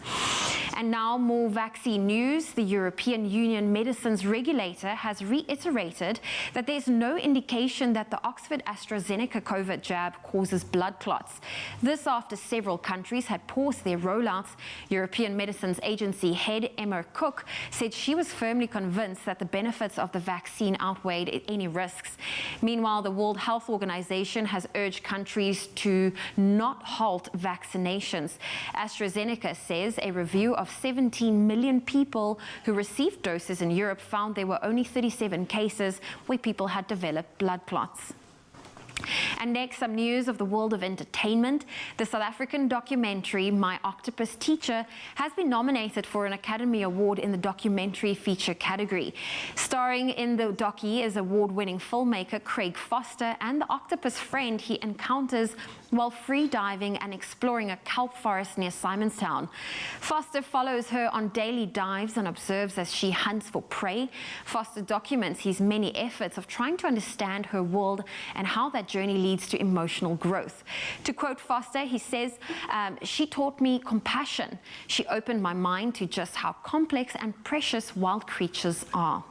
And now more vaccine news. The European Union medicines regulator has reiterated that there's no indication that the Oxford AstraZeneca COVID jab causes blood clots. This after several countries had paused their rollouts. European Medicines Agency head Emma Cook said she was firmly convinced that the benefits of the vaccine outweighed any risks. Meanwhile, the World Health Organization has urged countries to not halt vaccinations. AstraZeneca says a review of 17 million people who received doses in Europe found there were only 37 cases where people had developed blood clots. And next, some news of the world of entertainment. The South African documentary My Octopus Teacher has been nominated for an Academy Award in the documentary feature category. Starring in the docu is award-winning filmmaker Craig Foster and the octopus friend he encounters while free diving and exploring a kelp forest near Simonstown. Foster follows her on daily dives and observes as she hunts for prey. Foster documents his many efforts of trying to understand her world and how that journey leads to emotional growth. To quote Foster, he says, "She taught me compassion. She opened my mind to just how complex and precious wild creatures are."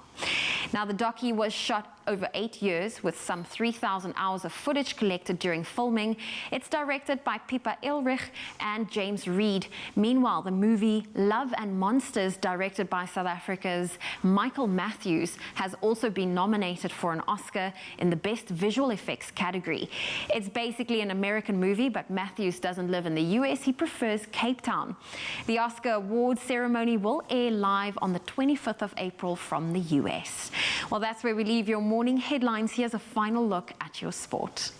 Now, the docu was shot over 8 years with some 3,000 hours of footage collected during filming. It's directed by Pippa Elrich and James Reed. Meanwhile, the movie Love and Monsters, directed by South Africa's Michael Matthews, has also been nominated for an Oscar in the Best Visual Effects category. It's basically an American movie, but Matthews doesn't live in the US. He prefers Cape Town. The Oscar awards ceremony will air live on the 25th of April from the US. Well, that's where we leave your morning headlines. Here's a final look at your sport.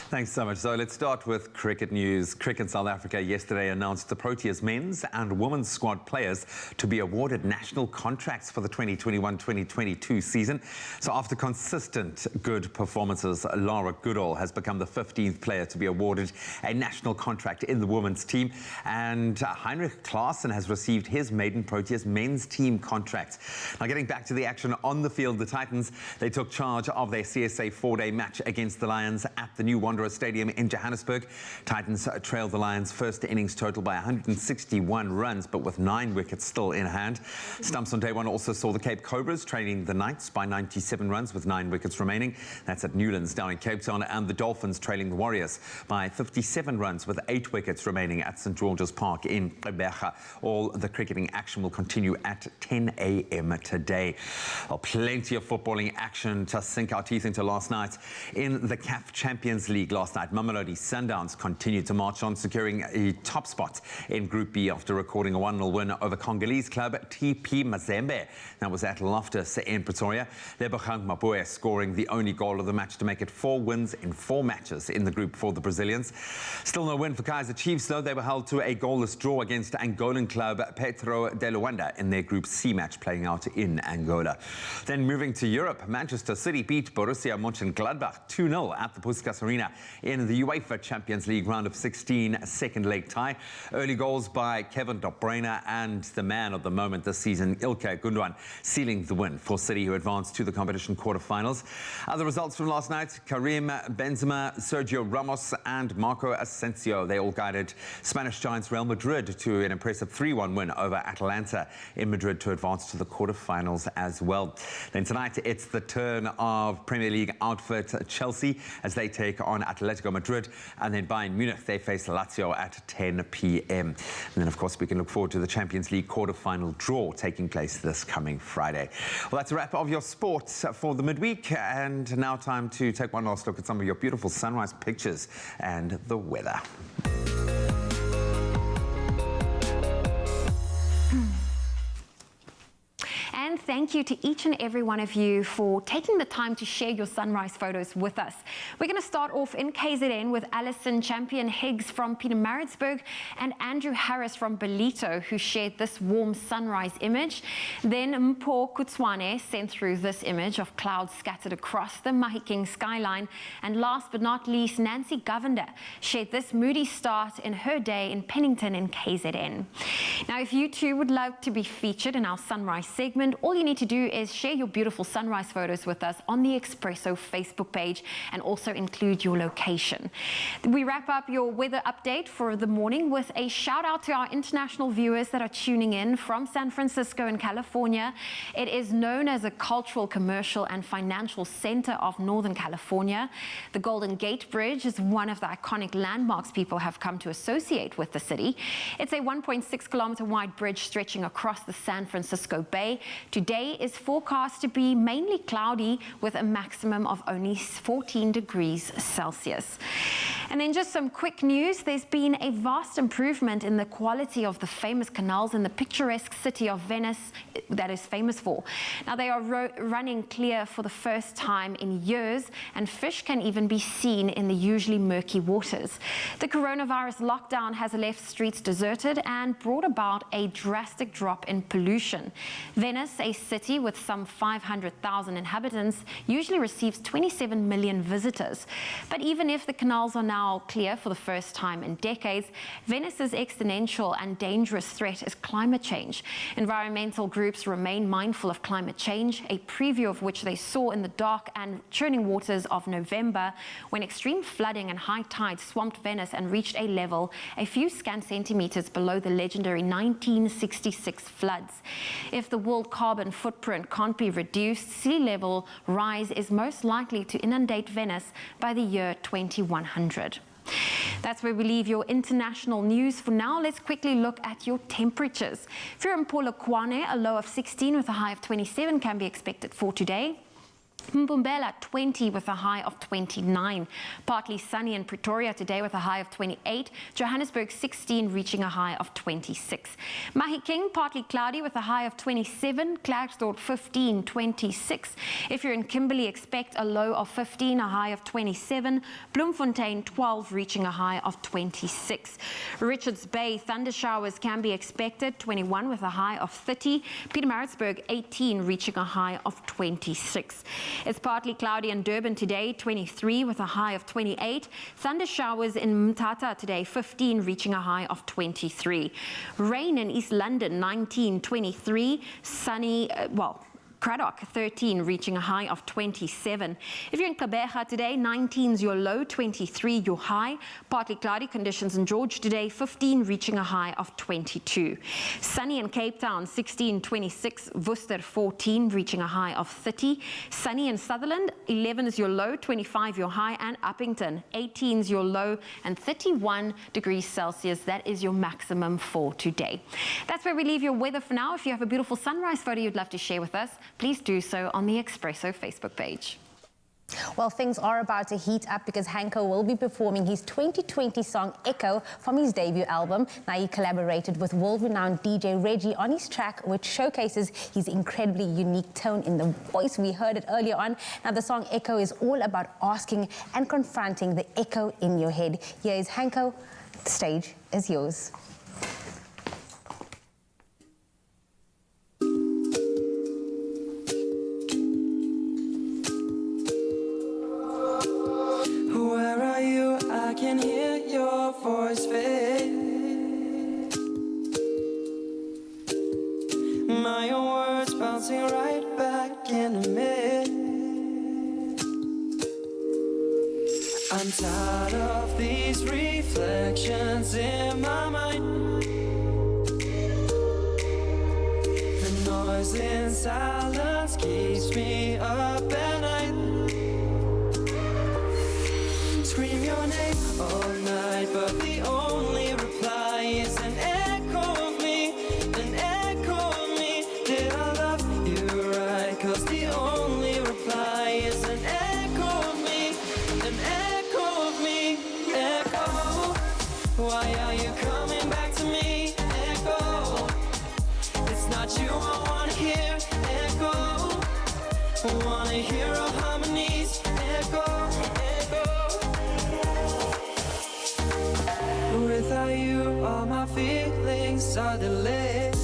Thanks so much. So let's start with cricket news. Cricket South Africa yesterday announced the Proteas men's and women's squad players to be awarded national contracts for the 2021-2022 season. So after consistent good performances, Lara Goodall has become the 15th player to be awarded a national contract in the women's team. And Heinrich Klaassen has received his maiden Proteas men's team contract. Now, getting back to the action on the field, the Titans, they took charge of their CSA 4-day match against the Lions at the new Wanderers Stadium in Johannesburg. Titans trailed the Lions' first innings total by 161 runs, but with 9 wickets still in hand. Stumps on day one also saw the Cape Cobras trailing the Knights by 97 runs with 9 wickets remaining. That's at Newlands down in Cape Town, and the Dolphins trailing the Warriors by 57 runs with 8 wickets remaining at St. George's Park in Gqeberha. All the cricketing action will continue at 10 a.m. today. Well, plenty of footballing action to sink our teeth into last night in the CAF Champions League. League last night, Mamelodi Sundowns continued to march on, securing a top spot in Group B after recording a 1-0 win over Congolese club TP Mazembe. That was at Loftus in Pretoria. Lebogang Mapue scoring the only goal of the match to make it 4 wins in 4 matches in the group for the Brazilians. Still no win for Kaizer Chiefs, though. They were held to a goalless draw against Angolan club Petro de Luanda in their Group C match playing out in Angola. Then moving to Europe, Manchester City beat Borussia Mönchengladbach 2-0 at the Puskas Arena in the UEFA Champions League round of 16 second leg tie. Early goals by Kevin De Bruyne and the man of the moment this season, Ilkay Gundogan, sealing the win for City, who advanced to the competition quarterfinals. Other results from last night: Karim Benzema, Sergio Ramos and Marco Asensio. They all guided Spanish giants Real Madrid to an impressive 3-1 win over Atalanta in Madrid to advance to the quarterfinals as well. Then tonight, it's the turn of Premier League outfit Chelsea as they take on Atletico Madrid, and then Bayern Munich, they face Lazio at 10 p.m. And then, of course, we can look forward to the Champions League quarter-final draw taking place this coming Friday. Well, that's a wrap of your sports for the midweek, and now time to take one last look at some of your beautiful sunrise pictures and the weather. And thank you to each and every one of you for taking the time to share your sunrise photos with us. We're going to start off in KZN with Alison Champion Higgs from Pietermaritzburg and Andrew Harris from Belito, who shared this warm sunrise image. Then Mpho Kutswane sent through this image of clouds scattered across the Mahikeng skyline. And last but not least, Nancy Govender shared this moody start in her day in Pennington in KZN. Now, if you too would like to be featured in our sunrise segment, all you need to do is share your beautiful sunrise photos with us on the Expresso Facebook page and also include your location. We wrap up your weather update for the morning with a shout out to our international viewers that are tuning in from San Francisco in California. It is known as a cultural, commercial and financial center of Northern California. The Golden Gate Bridge is one of the iconic landmarks people have come to associate with the city. It's a 1.6 kilometer wide bridge stretching across the San Francisco Bay. Today is forecast to be mainly cloudy with a maximum of only 14 degrees Celsius. And then just some quick news. There's been a vast improvement in the quality of the famous canals in the picturesque city of Venice that is famous for. Now they are running clear for the first time in years, and fish can even be seen in the usually murky waters. The coronavirus lockdown has left streets deserted and brought about a drastic drop in pollution. Venice, a city with some 500,000 inhabitants, usually receives 27 million visitors. But even if the canals are now clear for the first time in decades, Venice's existential and dangerous threat is climate change. Environmental groups remain mindful of climate change, a preview of which they saw in the dark and churning waters of November, when extreme flooding and high tides swamped Venice and reached a level a few scant centimeters below the legendary 1966 floods. If the world carbon footprint can't be reduced, sea level rise is most likely to inundate Venice by the year 2100. That's where we leave your international news for now. Let's quickly look at your temperatures. For in Polokwane, a low of 16 with a high of 27 can be expected for today. Mpumbela 20 with a high of 29. Partly sunny in Pretoria today with a high of 28. Johannesburg 16 reaching a high of 26. Mahikeng partly cloudy with a high of 27. Klerksdorp 15, 26. If you're in Kimberley, expect a low of 15, a high of 27. Bloemfontein 12 reaching a high of 26. Richards Bay thunder showers can be expected, 21 with a high of 30. Pietermaritzburg 18 reaching a high of 26. It's partly cloudy in Durban today, 23 with a high of 28. Thunder showers in Mthatha today, 15 reaching a high of 23. Rain in East London, 19, 23. Sunny, Cradock 13 reaching a high of 27. If you're in Kabeja today, 19 is your low, 23 your high. Partly cloudy conditions in George today, 15 reaching a high of 22. Sunny in Cape Town, 16, 26. Worcester 14 reaching a high of 30. Sunny in Sutherland, 11 is your low, 25 your high. And Uppington, 18 is your low and 31 degrees Celsius. That is your maximum for today. That's where we leave your weather for now. If you have a beautiful sunrise photo you'd love to share with us, please do so on the Expresso Facebook page. Well, things are about to heat up because Hanko will be performing his 2020 song Echo from his debut album. Now, he collaborated with world-renowned DJ Reggie on his track, which showcases his incredibly unique tone in the voice. We heard it earlier on. Now, the song Echo is all about asking and confronting the echo in your head. Here is Hanko. The stage is yours. I can hear your voice fade. My own words bouncing right back into me. I'm tired of these reflections in my mind. The noise in silence keeps me up at night. Scream your name all night, but the only reply is an echo of me, an echo of me. Did I love you right? 'Cause the only reply is an echo of me, an echo of me. Echo, why are you coming back to me? Echo, it's not you I wanna hear. Echo, wanna hear our harmonies. Echo, echo. Without you, all my feelings are delayed.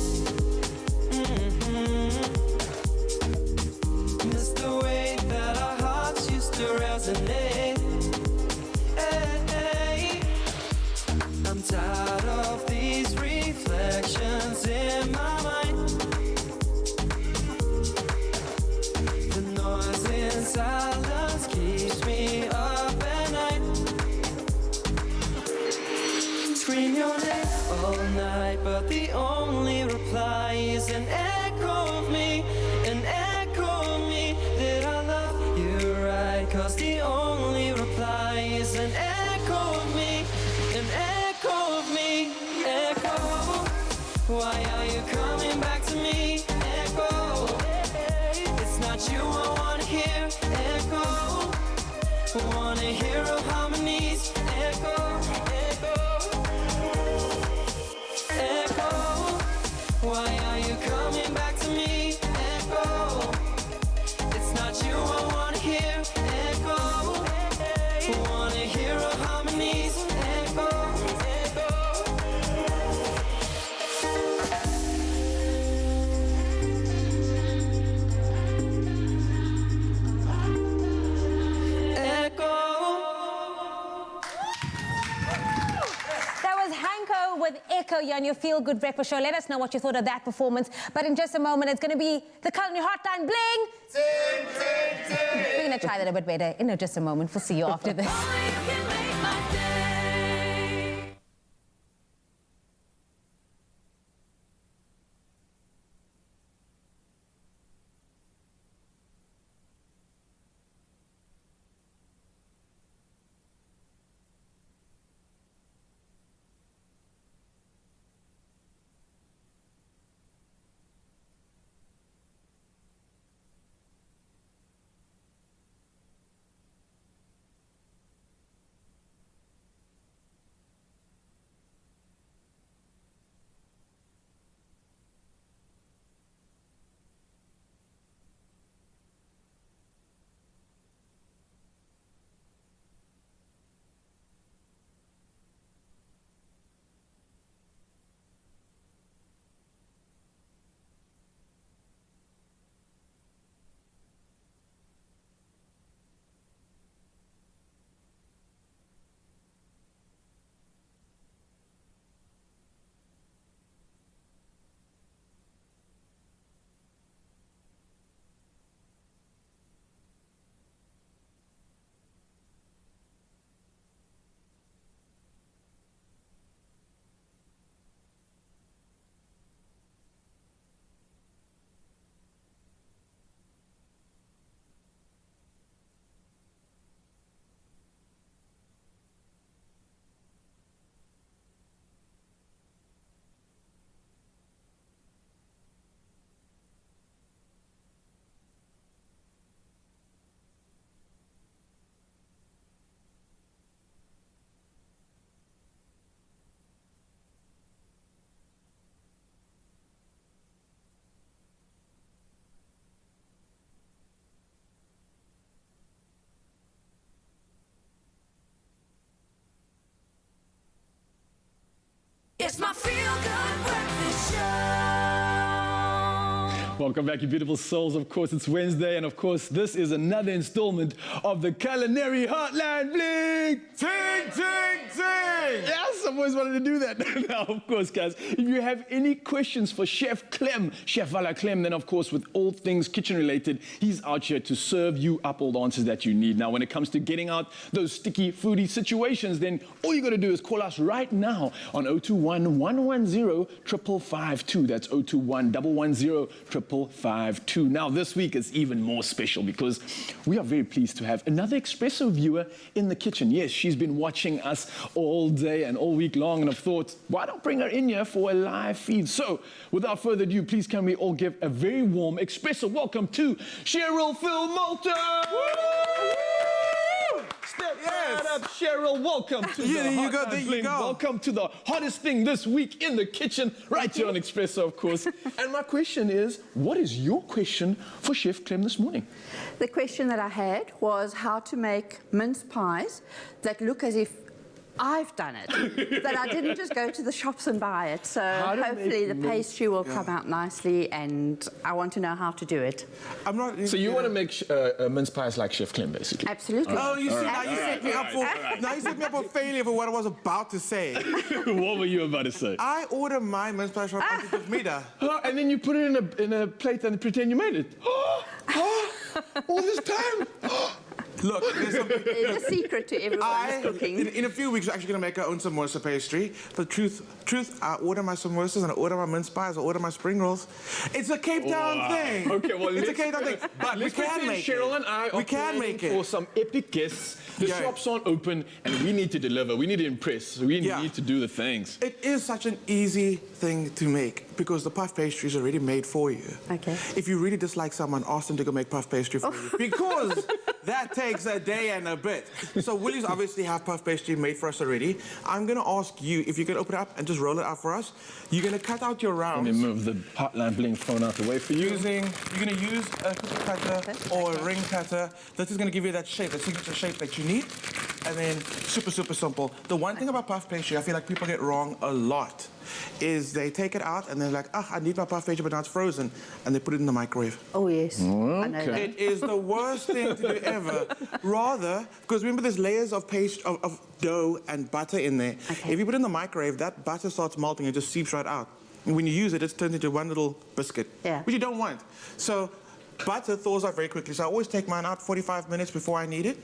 Miss the way that our hearts used to resonate. Hey, I'm tired of these reflections in my mind. The noise in silence keeps me up at night. Scream your name all night, but the only reply is an echo of me, an echo of me. Did I love you right? 'Cause the only reply is an echo of me, an echo of me. Echo, why are you coming back to me? Echo, it's not you I wanna hear. Echo, wanna hear our harmonies. Echo, echo. Echo, why are you coming back to me? Echo, it's not you I wanna hear. Echo, wanna hear our harmonies. Echo, echo. That was Hanko with Echo here on your Feel Good Breakfast Show. Let us know what you thought of that performance. But in just a moment, it's going to be the culinary hotline bling. Ting, ting, ting. We're going to try that a bit better in just a moment. We'll see you after this. Welcome back, you beautiful souls. Of course, it's Wednesday, and of course, this is another installment of the Culinary Hotline Bling. Ting, ting, ting! Yes, I've always wanted to do that. Now, of course, guys, if you have any questions for Chef Clem, Chef Vala Clem, then of course, with all things kitchen related, he's out here to serve you up all the answers that you need. Now, when it comes to getting out those sticky, foodie situations, then all you got to do is call us right now on 021-110-5552. That's 021-110-5552. Now, this week is even more special because we are very pleased to have another Expresso viewer in the kitchen. Yes, she's been watching us all day and all week long, and I've thought, why not bring her in here for a live feed? So, without further ado, please can we all give a very warm Expresso welcome to Cheryl Phil Moulton! Step right up, Cheryl. Welcome to the Hotline Bling. Welcome to the hottest thing this week in the kitchen, right here on Expresso, of course. And my question is, what is your question for Chef Clem this morning? The question that I had was how to make mince pies that look as if I've done it, that I didn't just go to the shops and buy it. So hopefully the pastry will come out nicely, and I want to know how to do it. So you want to make mince pies like Chef Clem, basically? Absolutely. Oh, you see, now you set me up for failure for what I was about to say. What were you about to say? I order my mince pies from Auntie Dusmida. And then you put it in a plate and pretend you made it. All this time. Look, there's a secret to everyone's cooking. In a few weeks, we're actually going to make our own samosa pastry. But truth, I order my samosas and I order my mince pies, I order my spring rolls. It's a Cape Town thing. Okay, well, it's a Cape Town thing. But we can make it. Cheryl and I are planning for some epic guests. The shops aren't open, and we need to deliver. We need to impress. We need to do the things. It is such an easy thing to make because the puff pastry is already made for you. Okay. If you really dislike someone, ask them to go make puff pastry for you because that takes a day and a bit. So Willie's obviously have puff pastry made for us already. I'm going to ask you if you can open it up and just roll it out for us. You're going to cut out your rounds. Let me move the Hotline Bling phone out the way for you. You're going to use a cookie cutter or a ring cutter. This is going to give you that shape, the signature shape that you need. And then super, super simple. The one thing about puff pastry I feel like people get wrong a lot is they take it out and they're like, I need my puff pastry, but now it's frozen. And they put it in the microwave. Oh, yes. Okay. I know that. It is the worst thing to do ever. Rather, because remember there's layers of of dough and butter in there. Okay. If you put it in the microwave, that butter starts melting and it just seeps right out. And when you use it, it turns into one little biscuit, which you don't want. So butter thaws out very quickly. So I always take mine out 45 minutes before I need it.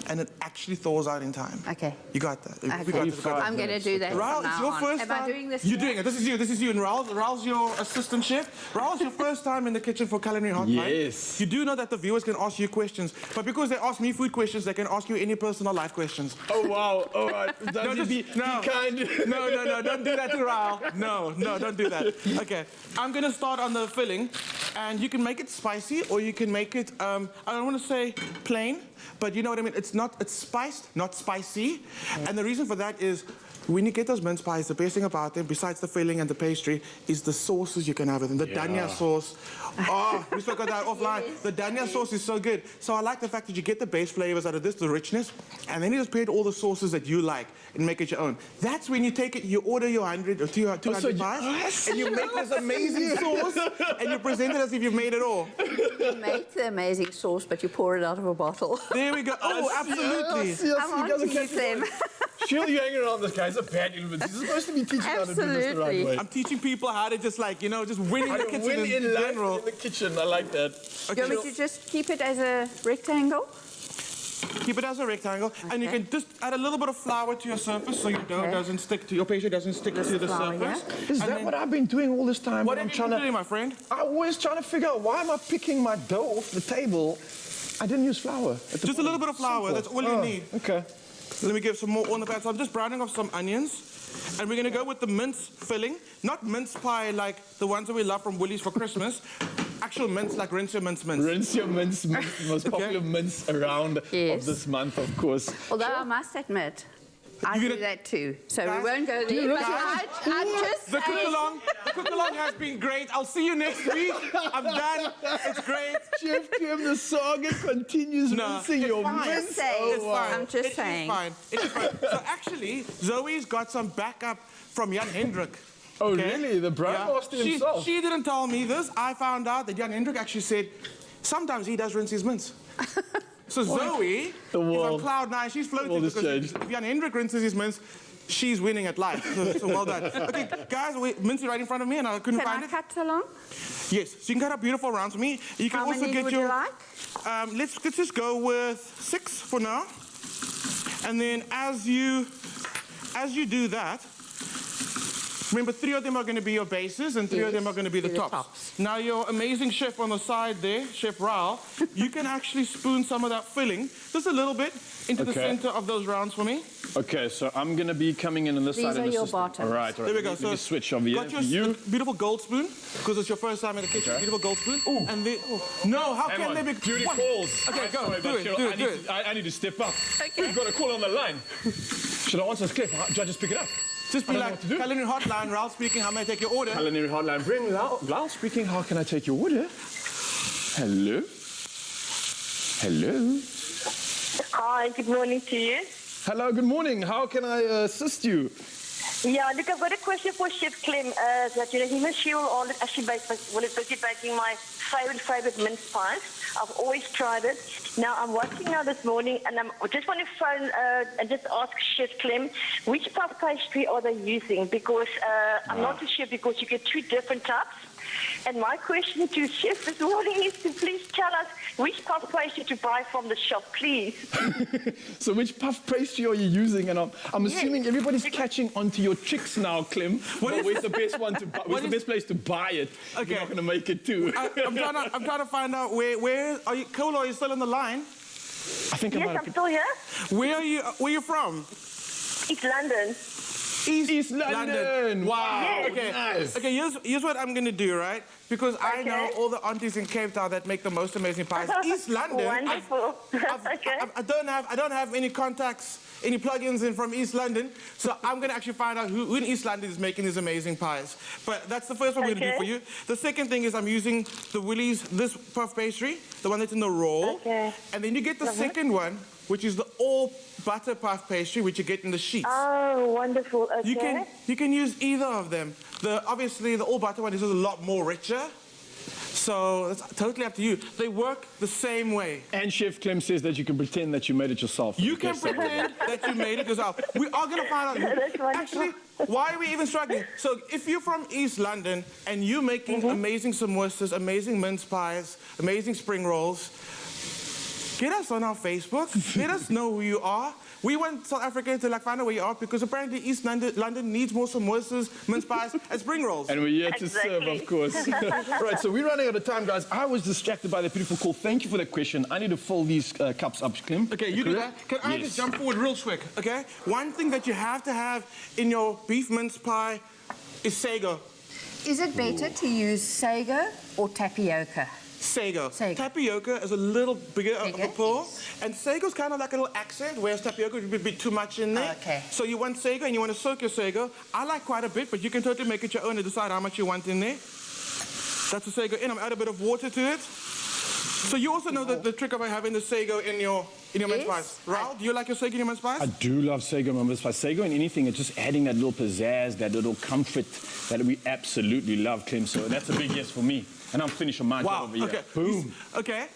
And it actually thaws out in time. Okay. You got that. Okay. We got this. I'm going to do that. Raul, it's your first time. time. Am I doing this? You're doing it. This is you. This is you. And Raul's your assistant chef. Raul's your first time in the kitchen for Culinary Hotline. Yes. You do know that the viewers can ask you questions, but because they ask me food questions, they can ask you any personal life questions. Oh wow! All right. Be kind. No, don't do that to Raul. No, don't do that. Okay. I'm going to start on the filling, and you can make it spicy or you can make it. I don't want to say plain. But you know what I mean? It's spiced, not spicy. And the reason for that is when you get those mince pies, the best thing about them, besides the filling and the pastry, is the sauces you can have with them. The dania sauce. Oh, we spoke about that offline. Yes. The dania sauce is so good. So I like the fact that you get the base flavors out of this, the richness, and then you just pair all the sauces that you like and make it your own. That's when you take it, you order your 100 or 200 pies, and you make this amazing sauce, and you present it as if you've made it all. You make the amazing sauce, but you pour it out of a bottle. There we go. Oh, absolutely. I want to use them. Surely you're hanging around this guy's a bad influence. He's supposed to be teaching how to do this the right way. I'm teaching people how to just just win in the kitchen win in general. In the kitchen, I like that. Okay. You want me to just keep it as a rectangle? Keep it as a rectangle, and you can just add a little bit of flour to your surface so your dough doesn't stick to your pastry, doesn't stick to the surface. Yeah? Is that what I've been doing all this time? What have you been doing, my friend? I'm always trying to figure out why am I picking my dough off the table. I didn't use flour. Just a little bit of flour. That's all you need. Okay. Let me give some more on the pan. So I'm just browning off some onions. And we're going to go with the mince filling. Not mince pie like the ones that we love from Woolies for Christmas. Actual mince, like rinse your mince. Rinse your mince, most popular mince around of this month, of course. Although I must admit, I do that too. So we won't go there. But I'm just the cook-along has been great. I'll see you next week. I'm done. It's great. Chef Kim, the saga continues rinsing your mince. I'm just saying. It's fine. It's fine. So actually, Zoe's got some backup from Jan Hendrik. Oh, really? The brand master himself? She didn't tell me this. I found out that Jan Hendrik actually said sometimes he does rinse his mints. So Zoe is on cloud 9. She's floating because if Jan Hendrik rinses his mints, she's winning at life. So well done. Okay, guys, mints is right in front of me and I couldn't find it. Can I cut along? Yes, so you can cut up beautiful rounds for me. You can How also many get would your. you like? Let's just go with 6 for now. And then as you do that, remember 3 of them are going to be your bases and 3 of them are going to be the tops. Now your amazing chef on the side there, Chef Raul, you can actually spoon some of that filling, just a little bit, into the center of those rounds for me. Okay, so I'm going to be coming in on this side of the system. All right. There we go. Let me switch over here. Got your beautiful gold spoon, because it's your first time in the kitchen. Beautiful gold spoon. Ooh. And no, how can they be... Duty calls. Okay, go. Sorry, Do it. I need to step up. Okay. We've got a call on the line. Should I answer this clip? Do I just pick it up? Just be like, culinary hotline, Raul speaking, how may I take your order? Culinary hotline, bring Raul speaking, how can I take your order? Hello? Hello? Hi, good morning to you. Hello, good morning. How can I assist you? Yeah, look, I've got a question for Chef Clem. That him and she will actually busy baking my favorite mince pies. I've always tried it. Now I'm watching now this morning, and I just want to phone and just ask Chef Clem which puff pastry are they using, because I'm not too sure, because you get 2 different types. And my question to Chef this morning is to please tell us which puff pastry to buy from the shop, please. So which puff pastry are you using? And I'm assuming everybody's catching onto your tricks now, Clem. Where's the best one to buy? Where's the best place to buy it? Okay. You're not going to make it too. I'm trying to find out where are you? Cole, are you still on the line? I think I'm still here. Where are you from? East London. East London. Wow. Yes. Okay. Nice. Okay. Here's what I'm gonna do, right? Because I know all the aunties in Cape Town that make the most amazing pies. East London. Wonderful. I don't have any contacts, any plugins in from East London, so I'm gonna actually find out who in East London is making these amazing pies. But that's the first one we're gonna do for you. The second thing is I'm using the Willie's this puff pastry, the one that's in the roll. Okay. And then you get the second one, which is the all butter puff pastry, which you get in the sheets. Oh, wonderful. Okay. You can use either of them. Obviously the all butter one is just a lot more richer. So it's totally up to you. They work the same way. And Chef Clem says that you can pretend that you made it yourself. You can pretend that you made it yourself. We are going to find out. Actually, why are we even struggling? So if you're from East London and you're making amazing samosas, amazing mince pies, amazing spring rolls, get us on our Facebook. Let us know who you are. We want South Africa to find out where you are, because apparently East London needs more samosas, mince pies, and spring rolls. And we're here to serve, of course. Right, so we're running out of time, guys. I was distracted by the beautiful call. Thank you for that question. I need to fold these cups up, Clem. Okay, you do that. Can I just jump forward real quick, okay? One thing that you have to have in your beef mince pie is sago. Is it better to use sago or tapioca? Sago. Tapioca is a little bigger of a pull, and sago's kind of like a little accent, whereas tapioca would be too much in there. Okay. So you want sago and you want to soak your sago. I like quite a bit, but you can totally make it your own and decide how much you want in there. That's the sago in. I'm add a bit of water to it. So you also know the trick of having the sago in your mince pies. Raul, do you like your sago in your mince pies? I do love sago in my mince pies. Sago in anything, it's just adding that little pizzazz, that little comfort that we absolutely love, Clem. So that's a big yes for me. And I'm finished on my job over here. Okay. Boom. Okay.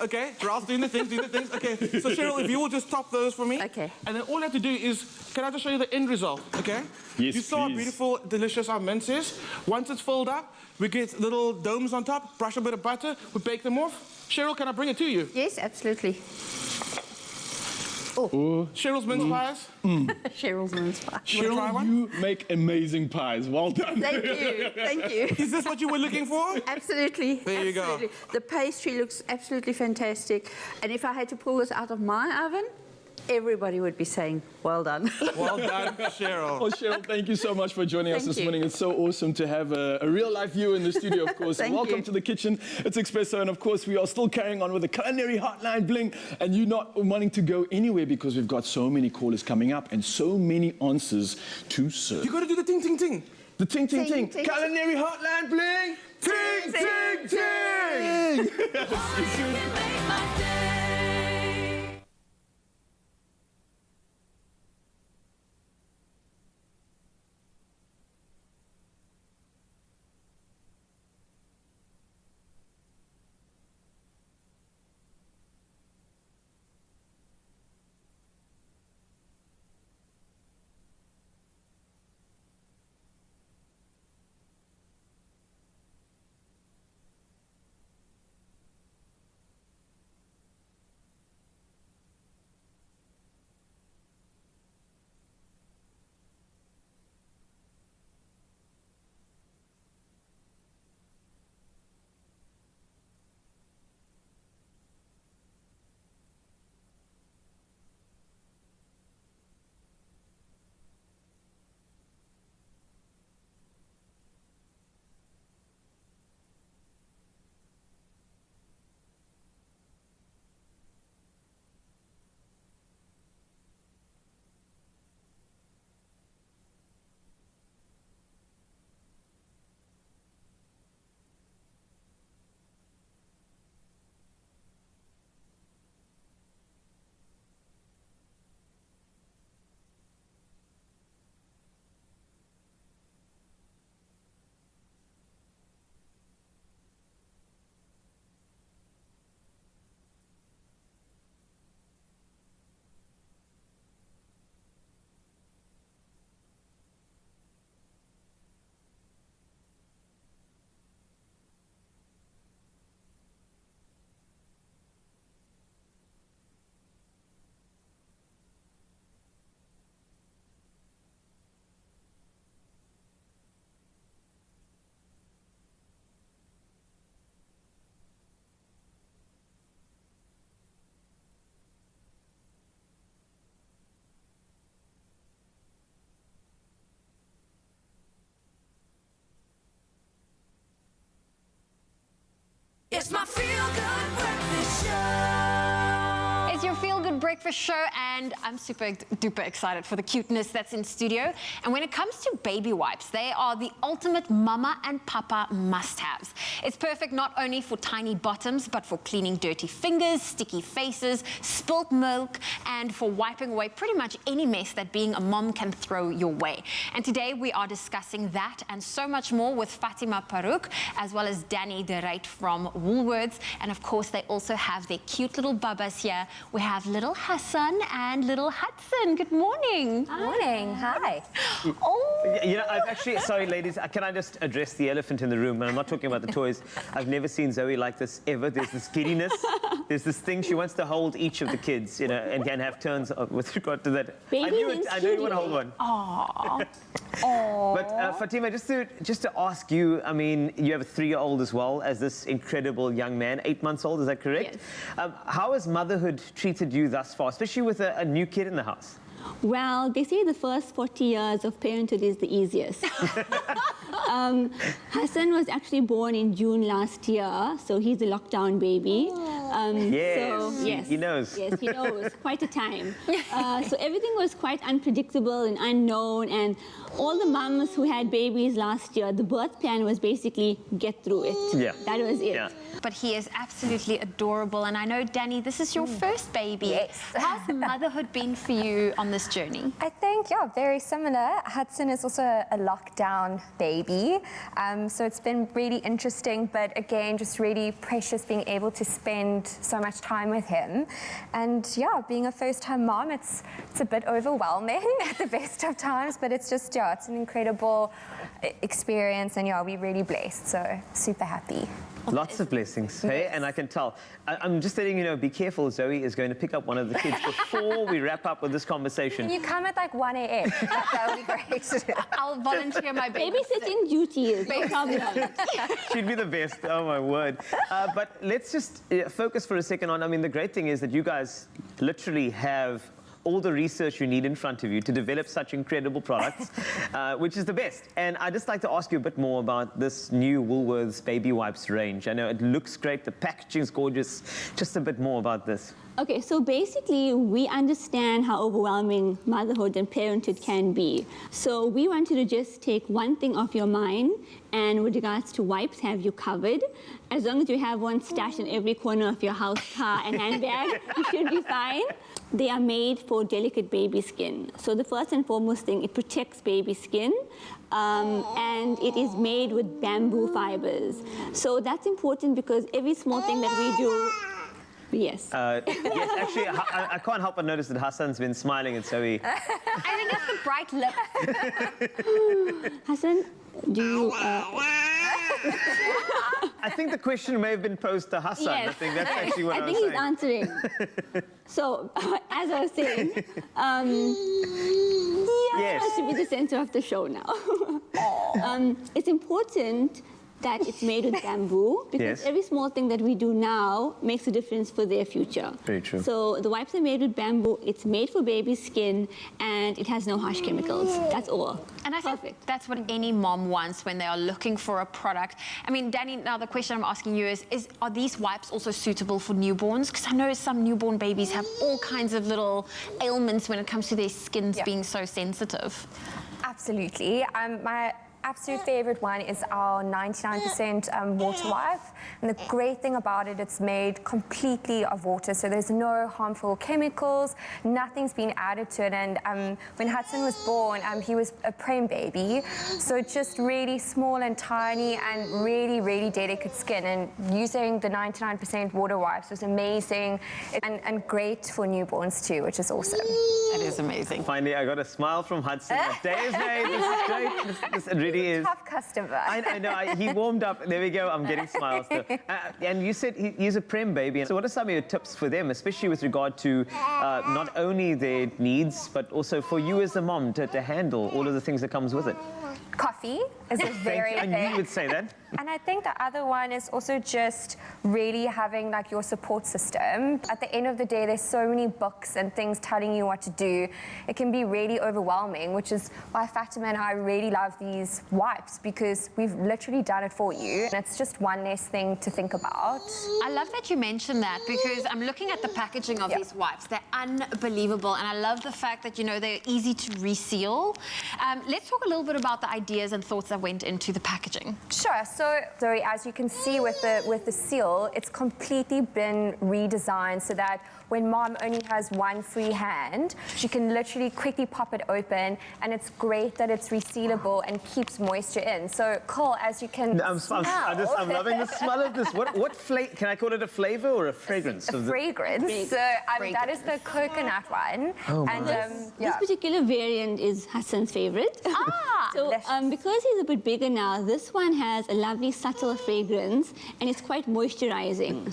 Raul's doing the things. Okay. So Cheryl, if you will just top those for me. Okay. And then all you have to do is, can I just show you the end result? Okay. Yes, You saw how beautiful, delicious our mince is. Once it's filled up, we get little domes on top. Brush a bit of butter. We bake them off. Cheryl, can I bring it to you? Yes, absolutely. Oh. Cheryl's mince pies. Cheryl's mince pie. Cheryl, you make amazing pies. Well done. Thank you. Thank you. Is this what you were looking for? Absolutely. There you go. The pastry looks absolutely fantastic. And if I had to pull this out of my oven, everybody would be saying, well done. Well done, Cheryl. Well, Cheryl, thank you so much for joining us this morning. It's so awesome to have a real-life view in the studio, of course. Welcome to the kitchen. It's Expresso, and of course, we are still carrying on with the culinary hotline bling, and you're not wanting to go anywhere because we've got so many callers coming up and so many answers to serve. You got to do the ting, ting, ting. The ting, ting, ting. Culinary hotline bling. Ting, ting, ting. It's my feel-good breakfast show. It's your feel-good breakfast show, and I'm super duper excited for the cuteness that's in studio. And when it comes to baby wipes, they are the ultimate mama and papa must-haves. It's perfect not only for tiny bottoms, but for cleaning dirty fingers, sticky faces, spilt milk, and for wiping away pretty much any mess that being a mom can throw your way. And today we are discussing that and so much more with Fatima Parouk, as well as Danny de Ruyt from Woolworths. And of course, they also have their cute little bubbas here. We have little Hassan and little Hudson. Good morning. Morning. Hi. Oh. You know, I've actually, sorry ladies, can I just address the elephant in the room? And I'm not talking about the toys. I've never seen Zoe like this ever. There's this giddiness. There's this thing she wants to hold each of the kids, you know, and can have turns with regard to that. I know you want to hold one. Aww. But Fatima, just to ask you, I mean, you have a 3-year-old as well as this incredible young man, 8 months old, is that correct? Yes. How has motherhood treated you thus far, especially with a new kid in the house? Well, they say the first 40 years of parenthood is the easiest. Hassan was actually born in June last year, so he's a lockdown baby. Yes, he knows. Yes, he knows. Quite a time. So everything was quite unpredictable and unknown, and all the mums who had babies last year, the birth plan was basically get through it. Yeah. That was it. Yeah. But he is absolutely adorable. And I know, Danny, this is your first baby. Yes. How's motherhood been for you on this journey? I think, yeah, very similar. Hudson is also a lockdown baby. So it's been really interesting, but again, just really precious being able to spend so much time with him. And yeah, being a first-time mom, it's a bit overwhelming at the best of times, but it's just, yeah, it's an incredible experience. And yeah, we're really blessed. So super happy. Lots of blessings, hey? And I can tell. I'm just letting you know, be careful. Zoe is going to pick up one of the kids before we wrap up with this conversation. Can you come at like 1 a.m.? That would be great. I'll volunteer my babysitting duties, no problem. She'd be the best, oh my word. But let's just focus for a second on, I mean, the great thing is that you guys literally have all the research you need in front of you to develop such incredible products, which is the best. And I'd just like to ask you a bit more about this new Woolworths baby wipes range. I know it looks great, the packaging's gorgeous. Just a bit more about this. Okay, so basically we understand how overwhelming motherhood and parenthood can be. So we wanted to just take one thing off your mind, and with regards to wipes, have you covered. As long as you have one stashed in every corner of your house, car and handbag, you should be fine. They are made for delicate baby skin. So the first and foremost thing, it protects baby skin. And it is made with bamboo fibers. So that's important because every small thing that we do. Yes. Yes, actually, I can't help but notice that Hassan's been smiling at Zoe. I think it's the bright lip. Hassan, do you... I think the question may have been posed to Hassan. Yes. I think that's actually what I was think saying. he's answering. So, as I was saying, yes. has to be the center of the show now. It's important that it's made with bamboo because Yes. every small thing that we do now makes a difference for their future. Very true. So the wipes are made with bamboo, it's made for baby skin, and it has no harsh chemicals. That's all. And I think that's what any mom wants when they are looking for a product. I mean, Danny, now the question I'm asking you is are these wipes also suitable for newborns? Because I know some newborn babies have all kinds of little ailments when it comes to their skins being so sensitive. Absolutely. My absolute favorite one is our 99% water wipe. And the great thing about it, it's made completely of water. So there's no harmful chemicals, nothing's been added to it. And when Hudson was born, he was a prem baby. So just really small and tiny and really, really delicate skin. And using the 99% water wipes was amazing and great for newborns too, which is awesome. That is amazing. Finally, I got a smile from Hudson. Day is made. This is great. This really is. Tough customer. I know. He warmed up. There we go. I'm getting smiles. And you said he's a prem baby. So what are some of your tips for them, especially with regard to not only their needs, but also for you as a mom to handle all of the things that comes with it? Coffee is a very I knew you would say that. And I think the other one is also just really having like your support system. At the end of the day, there's so many books and things telling you what to do. It can be really overwhelming, which is why Fatima and I really love these these wipes because we've literally done it for you. And it's just one less thing to think about. I love that you mentioned that because I'm looking at the packaging of these wipes. They're unbelievable. And I love the fact that, you know, they're easy to reseal. Let's talk a little bit about the ideas and thoughts that went into the packaging. Sure. So, Zoe, as you can see with the seal, it's completely been redesigned so that when mom only has one free hand, she can literally quickly pop it open, and it's great that it's resealable and keeps moisture in. So, Cole, as you can smell... I'm loving the smell of this. What flavor? Can I call it a flavor or a fragrance? A fragrance. So, that is the coconut one. Oh, and This particular variant is Hassan's favorite. So because he's a bit bigger now, this one has a lovely subtle fragrance and it's quite moisturizing.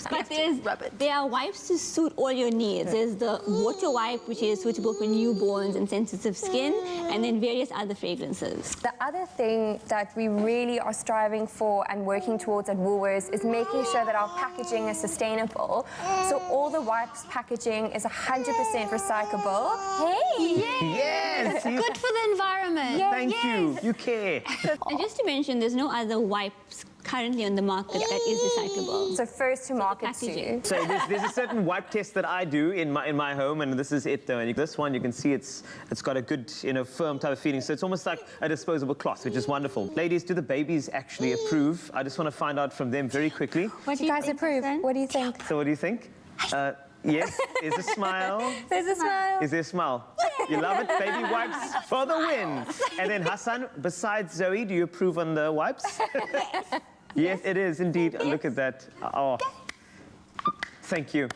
But there are wipes to suit all your needs. There's the water wipe, which is suitable for newborns and sensitive skin, and then various other fragrances. The other thing that we really are striving for and working towards at Woolworths is making sure that our packaging is sustainable. So all the wipes packaging is 100% recyclable. Hey! Yes! Good for the environment. Thank you. You care. And just to mention, there's no other wipes currently on the market that is recyclable. So first to market too. So there's a certain wipe test that I do in my home, and this is it though. And this one, you can see it's got a good, you know, firm type of feeling. So it's almost like a disposable cloth, which is wonderful. Ladies, do the babies actually approve? I just want to find out from them very quickly. What do you guys approve? What do you think? So what do you think? Yes, there's a smile. There's a smile. Is there a smile? You love it? Baby wipes for the win. And then Hassan, besides Zoe, do you approve on the wipes? Yes, it is indeed. Look at that. Oh, thank you.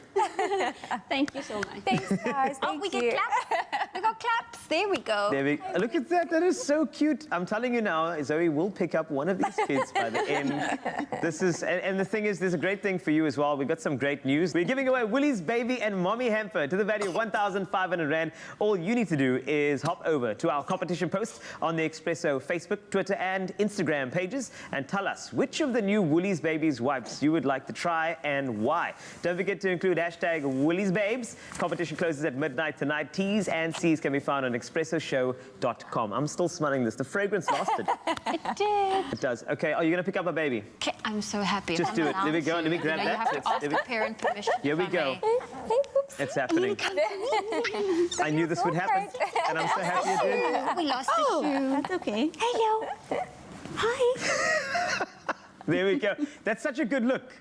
Thank you so much. Thanks, guys. We got claps. We got claps. There we go. There we go. Look at that. That is so cute. I'm telling you now, Zoe will pick up one of these kids by the end. This is, and the thing is, there's a great thing for you as well. We've got some great news. We're giving away Woolies Baby and Mommy Hamper to the value of 1,500 Rand. All you need to do is hop over to our competition post on the Expresso Facebook, Twitter, and Instagram pages and tell us which of the new Woolies Babies wipes you would like to try and why. Don't forget to include hashtag Woolies Babes. Competition closes at midnight tonight. T's and C's can be found on expressoshow.com. I'm still smelling this. The fragrance lasted. It did. It does. Okay, are you going to pick up a baby? Okay, I'm so happy. Just do it. There we go. Let me grab You that. have to ask the parent permission. Here we go. It's happening. I knew this would happen, and I'm so happy it did. We lost the shoe. That's okay. Hello. Hi. There we go. That's such a good look.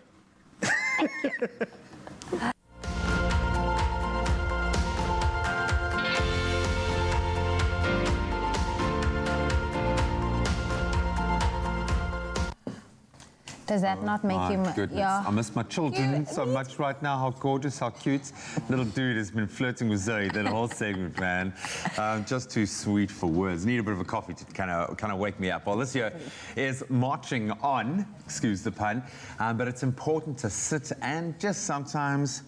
Does that not make you... My goodness, I miss my children so much right now. How gorgeous, how cute. Little dude has been flirting with Zoe that whole segment, man. Just too sweet for words. Need a bit of a coffee to kind of wake me up. Well, this year is marching on, excuse the pun, but it's important to sit and just sometimes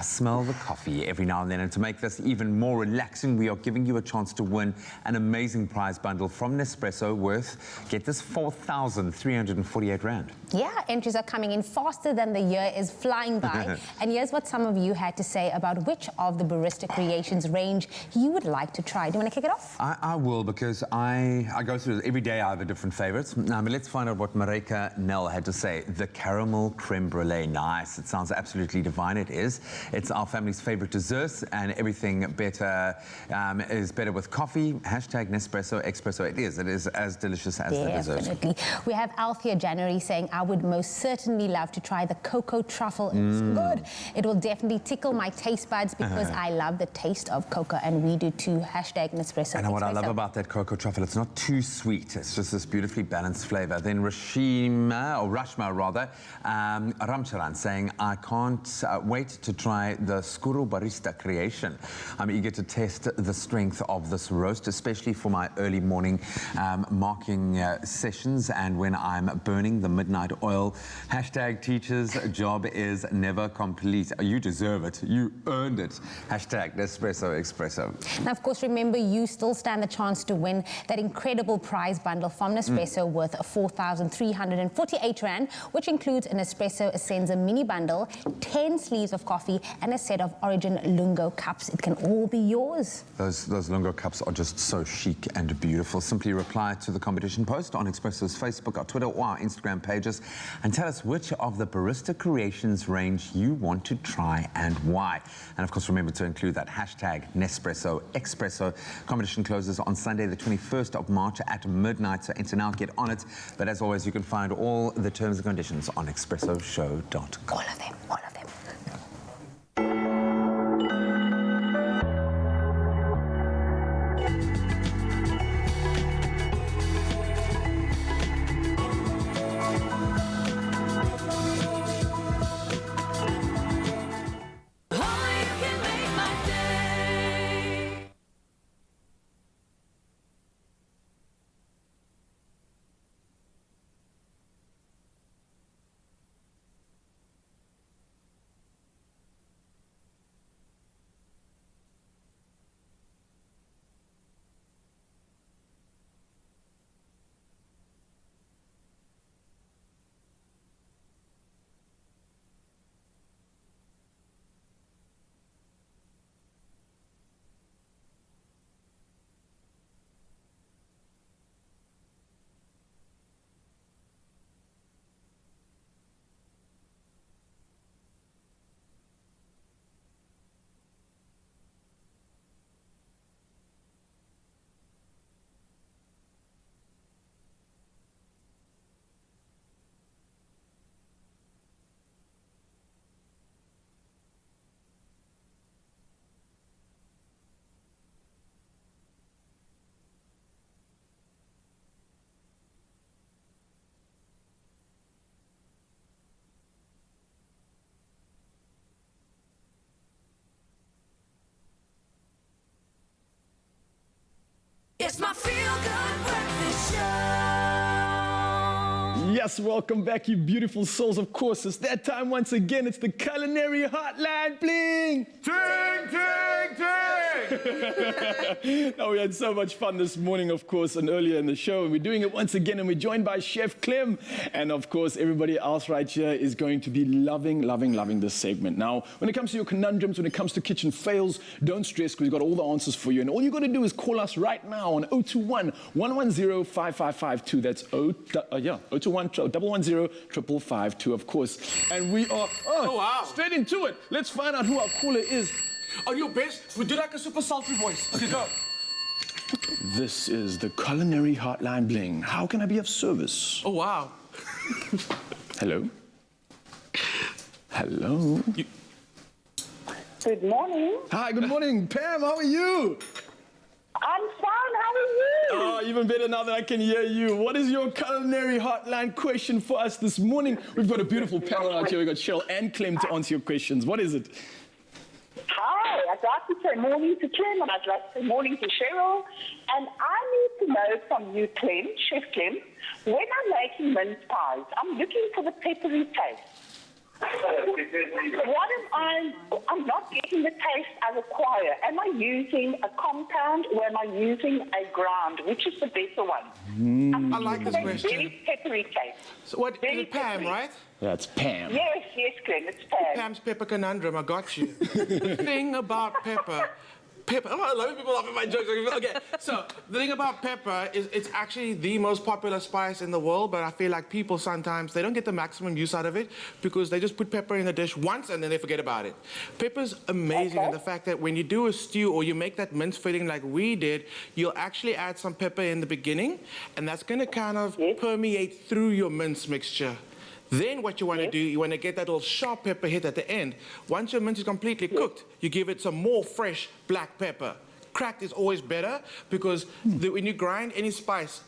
smell the coffee every now and then. And to make this even more relaxing, we are giving you a chance to win an amazing prize bundle from Nespresso worth, get this, 4,348 Rand. Yeah, entries are coming in faster than the year is flying by. And here's what some of you had to say about which of the Barista Creations range you would like to try. Do you want to kick it off? I will, because I go through it. Every day I have a different favorite. But let's find out what Marika Nell had to say. The caramel creme brulee. Nice. It sounds absolutely divine. It is. It's our family's favorite desserts, and everything better is better with coffee. Hashtag Nespresso, Expresso. It is as delicious as the dessert. Definitely. We have Althea January saying, I would most certainly love to try the cocoa truffle. It's good. It will definitely tickle my taste buds because I love the taste of cocoa, and we do too. Hashtag Nespresso. And what I love about that cocoa truffle, it's not too sweet. It's just this beautifully balanced flavor. Then Rashma rather, Ramcharan saying, I can't wait to try the Skuru Barista Creation. I'm eager to test the strength of this roast, especially for my early morning marking sessions and when I'm burning the midnight oil. Hashtag teacher's job is never complete. You deserve it. You earned it. Hashtag Nespresso Expresso. Now, of course, remember, you still stand the chance to win that incredible prize bundle from Nespresso worth 4,348 Rand, which includes an Espresso Essenza mini bundle, 10 sleeves of of coffee, and a set of Origin Lungo cups. It can all be yours. Those Lungo cups are just so chic and beautiful. Simply reply to the competition post on Expresso's Facebook, our Twitter, or our Instagram pages, and tell us which of the Barista Creations range you want to try and why. And of course, remember to include that hashtag Nespresso Expresso. Competition closes on Sunday, the 21st of March at midnight, so enter now, get on it. But as always, you can find all the terms and conditions on expressoshow.com. All of them, all of them. It's my feel-good breakfast show. Yes, welcome back, you beautiful souls. Of course, it's that time once again. It's the Culinary Hotline Bling. Ting, ting, ting. Now, we had so much fun this morning, of course, and earlier in the show. And we're doing it once again, and we're joined by Chef Clem. And, of course, everybody else right here is going to be loving this segment. Now, when it comes to your conundrums, when it comes to kitchen fails, don't stress, because we've got all the answers for you. And all you got to do is call us right now on 021-110-5552. That's 021-110-552, of course. And we are wow, straight into it. Let's find out who our caller is. On your best, we do like a super sultry voice. Okay, go. This is the Culinary Hotline Bling. How can I be of service? Oh, wow. Hello? Hello? Good morning. Hi, good morning. Pam, how are you? I'm fine. How are you? Oh, even better now that I can hear you. What is your culinary hotline question for us this morning? We've got a beautiful panel out here. We've got Cheryl and Clem to answer your questions. What is it? Hi, I'd like to say morning to Clem, and I'd like to say morning to Cheryl. And I need to know from you, Clem, Chef Clem, when I'm making mince pies, I'm looking for the peppery taste. I'm not getting the taste I require. Am I using a compound or am I using a ground? Which is the better one? I like this question. Very peppery taste. So what, is it Pam, right? That's Pam. Yes, Clem, it's Pam. Pam's pepper conundrum, I got you. The thing about pepper, oh, I love people laughing at my jokes. Okay, so the thing about pepper is it's actually the most popular spice in the world, but I feel like people sometimes, they don't get the maximum use out of it because they just put pepper in the dish once and then they forget about it. Pepper's amazing in the fact that when you do a stew or you make that mince filling like we did, you'll actually add some pepper in the beginning, and that's going to kind of permeate through your mince mixture. Then what you want to do, you want to get that little sharp pepper hit at the end. Once your mince is completely cooked, you give it some more fresh black pepper. Cracked is always better because when you grind any spice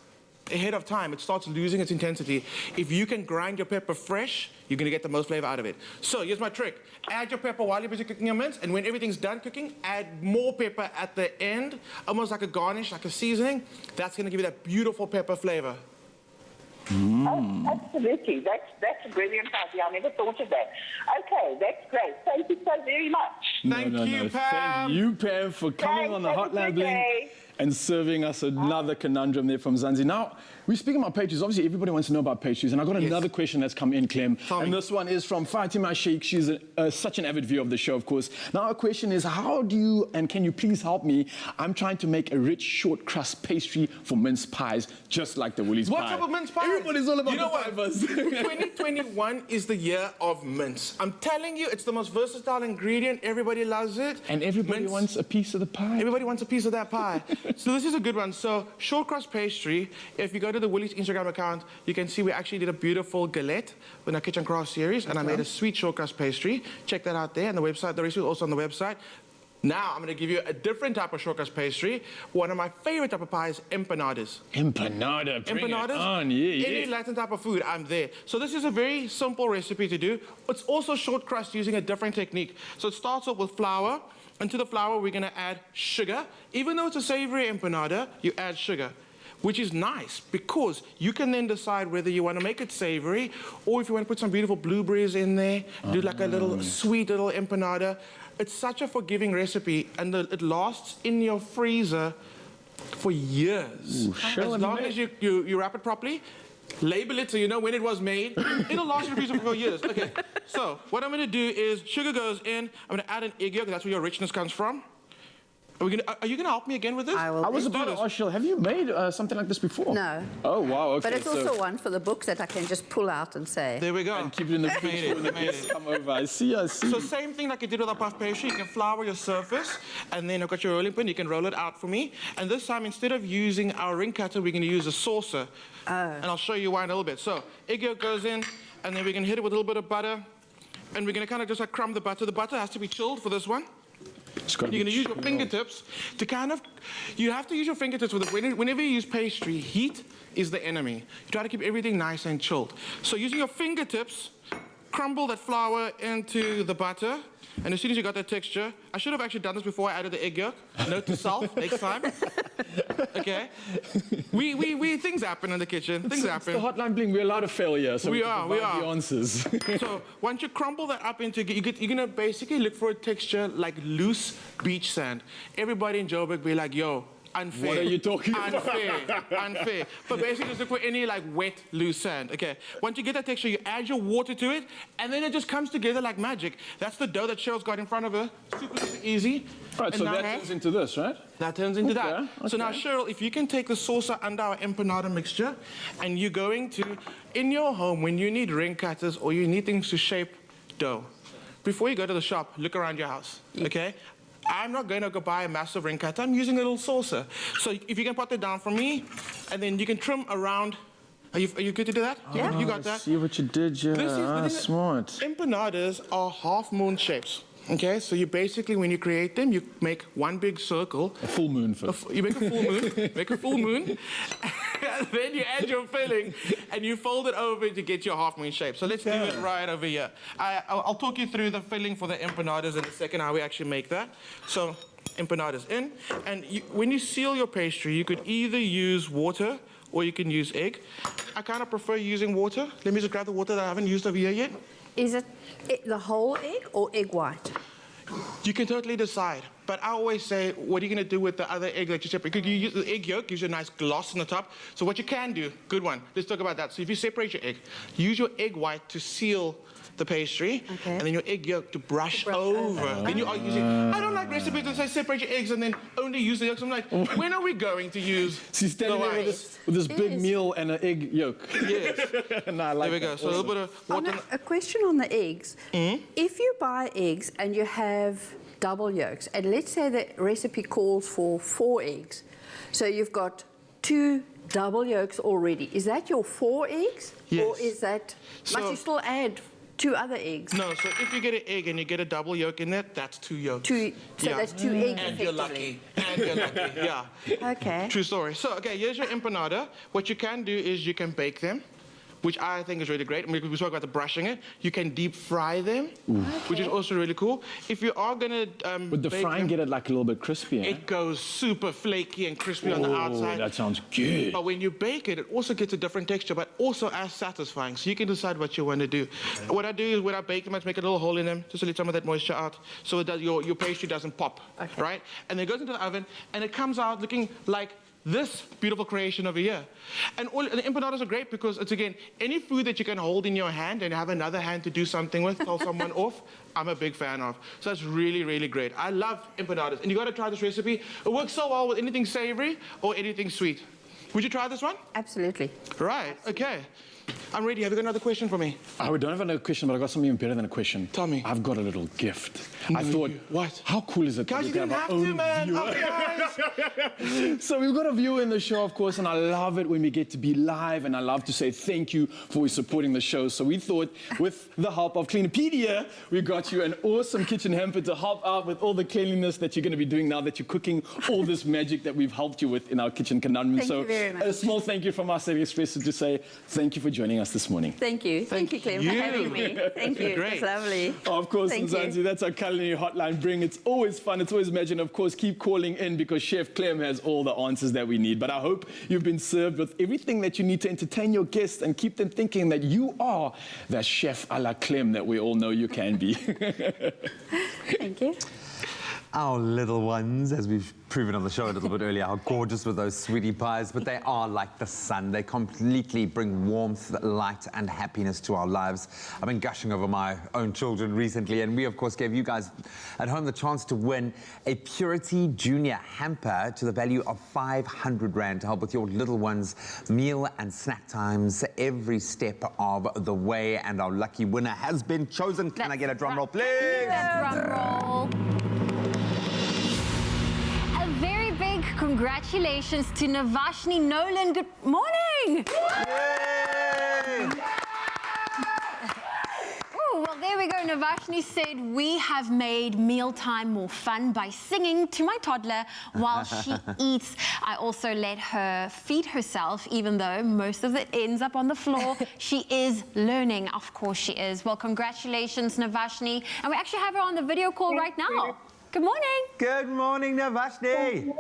ahead of time, it starts losing its intensity. If you can grind your pepper fresh, you're going to get the most flavor out of it. So here's my trick. Add your pepper while you're busy cooking your mince, and when everything's done cooking, add more pepper at the end, almost like a garnish, like a seasoning. That's going to give you that beautiful pepper flavor. Oh, absolutely. That's a brilliant idea. I never thought of that. Okay, that's great. Thank you so very much. Thank you, Pam. Thank you, Pam, for coming on the Hotline Bling. and serving us another conundrum there from Zanzi. Now, we're speaking about pastries. Obviously, everybody wants to know about pastries, and I've got another question that's come in, Clem. And this one is from Fatima Sheikh. She's such an avid viewer of the show, of course. Now, our question is, how do you, and can you please help me? I'm trying to make a rich short crust pastry for mince pies, just like the Woolies What pie. type of mince pie? Everybody's all about you know the what? fibers. 2021 is the year of mince. I'm telling you, it's the most versatile ingredient. Everybody loves it. And everybody wants a piece of the pie. Everybody wants a piece of that pie. So this is a good one. So short crust pastry, if you go to the Woolies Instagram account, you can see we actually did a beautiful galette in our kitchen craft series, and I made a sweet short crust pastry. Check that out there, and the website, the recipe is also on the website. Now I'm going to give you a different type of short crust pastry. One of my favorite type of pies, empanadas. Empanada, bring it on, yeah. Any Latin type of food, I'm there. So this is a very simple recipe to do. It's also short crust using a different technique. So it starts off with flour. And to the flour, we're going to add sugar. Even though it's a savory empanada, you add sugar, which is nice because you can then decide whether you want to make it savory or if you want to put some beautiful blueberries in there, do like a little sweet little empanada. It's such a forgiving recipe, and it lasts in your freezer for years. Ooh, as long as you wrap it properly, label it so you know when it was made. It'll last in the freezer for years. Okay, so what I'm going to do is sugar goes in. I'm going to add an egg yolk. That's where your richness comes from. Are you going to help me again with this? I will. I was about to ask you, have you made something like this before? No. Oh, wow, okay. But it's also one for the book that I can just pull out and say. There we go. And keep it in the fridge when the guests come over. I see. So same thing like you did with our puff pastry. You can flour your surface, and then I've got your rolling pin. You can roll it out for me. And this time, instead of using our ring cutter, we're going to use a saucer. And I'll show you why in a little bit. So egg yolk goes in, and then we're going to hit it with a little bit of butter. And we're going to kind of just like crumb the butter. The butter has to be chilled for this one. You're going to use your fingertips to kind of, you have to use your fingertips with it. Whenever you use pastry, heat is the enemy. You try to keep everything nice and chilled. So using your fingertips, crumble that flour into the butter. And as soon as you got that texture, I should have actually done this before I added the egg yolk. Note to self, next time. Okay? Things happen in the kitchen. Things happen. It's the hotline bling. We're allowed to fail here, so we are. the answers. So once you crumble that up into, you're gonna basically look for a texture like loose beach sand. Everybody in Joburg be like, yo, unfair. What are you talking about? Unfair. But basically just look for any like wet, loose sand. Okay. Once you get that texture, you add your water to it, and then it just comes together like magic. That's the dough that Cheryl's got in front of her. Super easy. Right, so that turns into this, right? That turns into that. Okay. So now, Cheryl, if you can take the saucer under our empanada mixture, and you're going to, in your home, when you need ring cutters or you need things to shape dough, before you go to the shop, look around your house, okay? I'm not going to go buy a massive ring cutter. I'm using a little saucer. So if you can put that down for me, and then you can trim around. Are you good to do that? Yeah. You got that? See what you did, yeah. Smart. Empanadas are half-moon shapes. Okay, so you basically, when you create them, you make one big circle. A full moon first. You make a full moon, make a full moon, and then you add your filling, and you fold it over to get your half-moon shape. So let's do it right over here. I'll talk you through the filling for the empanadas in a second, how we actually make that. So empanadas in, and when you seal your pastry, you could either use water or you can use egg. I kind of prefer using water. Let me just grab the water that I haven't used over here yet. Is it the whole egg or egg white? You can totally decide. But I always say, what are you going to do with the other egg that you separate? Because you use the egg yolk, gives you a nice gloss on the top. So what you can do, good one, let's talk about that. So if you separate your egg, use your egg white to seal the pastry, and then your egg yolk to brush over. Then you are using, I don't like recipes that say separate your eggs and then only use the yolks. I'm like, when are we going to use She's standing the there with this big meal and an egg yolk. Yes. No, I like there we go. that. So a little bit of water. A question on the eggs. If you buy eggs and you have double yolks, and let's say the recipe calls for 4 eggs, so you've got 2 double yolks already. Is that your 4 eggs? Yes. Or is that, must you still add 2 other eggs? No, so if you get an egg and you get a double yolk in there, that's 2 yolks. So that's 2 eggs And you're lucky. And you're lucky, yeah. Okay. True story. So, okay, here's your empanada. What you can do is you can bake them, which I think is really great. I mean, we spoke about the brushing it. You can deep fry them, which is also really cool. If you are gonna would the bake frying them, get it like a little bit crispy? it goes super flaky and crispy on the outside. That sounds good. But when you bake it, it also gets a different texture, but also as satisfying. So you can decide what you want to do. What I do is when I bake them, I make a little hole in them just to let some of that moisture out, so it does, your pastry doesn't pop, right? And then it goes into the oven, and it comes out looking like this beautiful creation over here. And the empanadas are great because it's, again, any food that you can hold in your hand and have another hand to do something with, tell someone off, I'm a big fan of. So that's really, really great. I love empanadas. And you got to try this recipe. It works so well with anything savory or anything sweet. Would you try this one? Absolutely. Right, okay. I'm ready. Have you got another question for me? We don't have another question, but I've got something even better than a question. Tell me. I've got a little gift. No, I thought, what? How cool is it? Guys, you didn't have to, man. Oh, So we've got a viewer in the show, of course, and I love it when we get to be live, and I love to say thank you for supporting the show. So we thought, with the help of Cleanopedia, we got you an awesome kitchen hamper to help out with all the cleanliness that you're going to be doing now that you're cooking all this magic that we've helped you with in our kitchen conundrum. Thank you very much. A small thank you from us at Expresso to say thank you for joining us this morning. Thank you. Thank you, Clem, for having me. Thank you. Great. It's lovely. Of course, Thank Nzanzi, you. that's our culinary hotline bring. It's always fun, it's always magic. And of course, keep calling in because Chef Clem has all the answers that we need. But I hope you've been served with everything that you need to entertain your guests and keep them thinking that you are that chef a la Clem that we all know you can be. Thank you. Our little ones, as we've proven on the show a little bit earlier, how gorgeous with those sweetie pies, but they are like the sun. They completely bring warmth, light, and happiness to our lives. I've been gushing over my own children recently, and we, of course, gave you guys at home the chance to win a Purity Junior hamper to the value of 500 Rand to help with your little ones' meal and snack times every step of the way. And our lucky winner has been chosen. Can I get a drum roll, please? Drum roll. Very big congratulations to Navashni Nolan. Good morning. Oh, well, there we go. Navashni said, we have made mealtime more fun by singing to my toddler while she eats. I also let her feed herself, even though most of it ends up on the floor. She is learning. Of course she is. Well, congratulations, Navashni. And we actually have her on the video call right now. Good morning. Good morning, Navashni.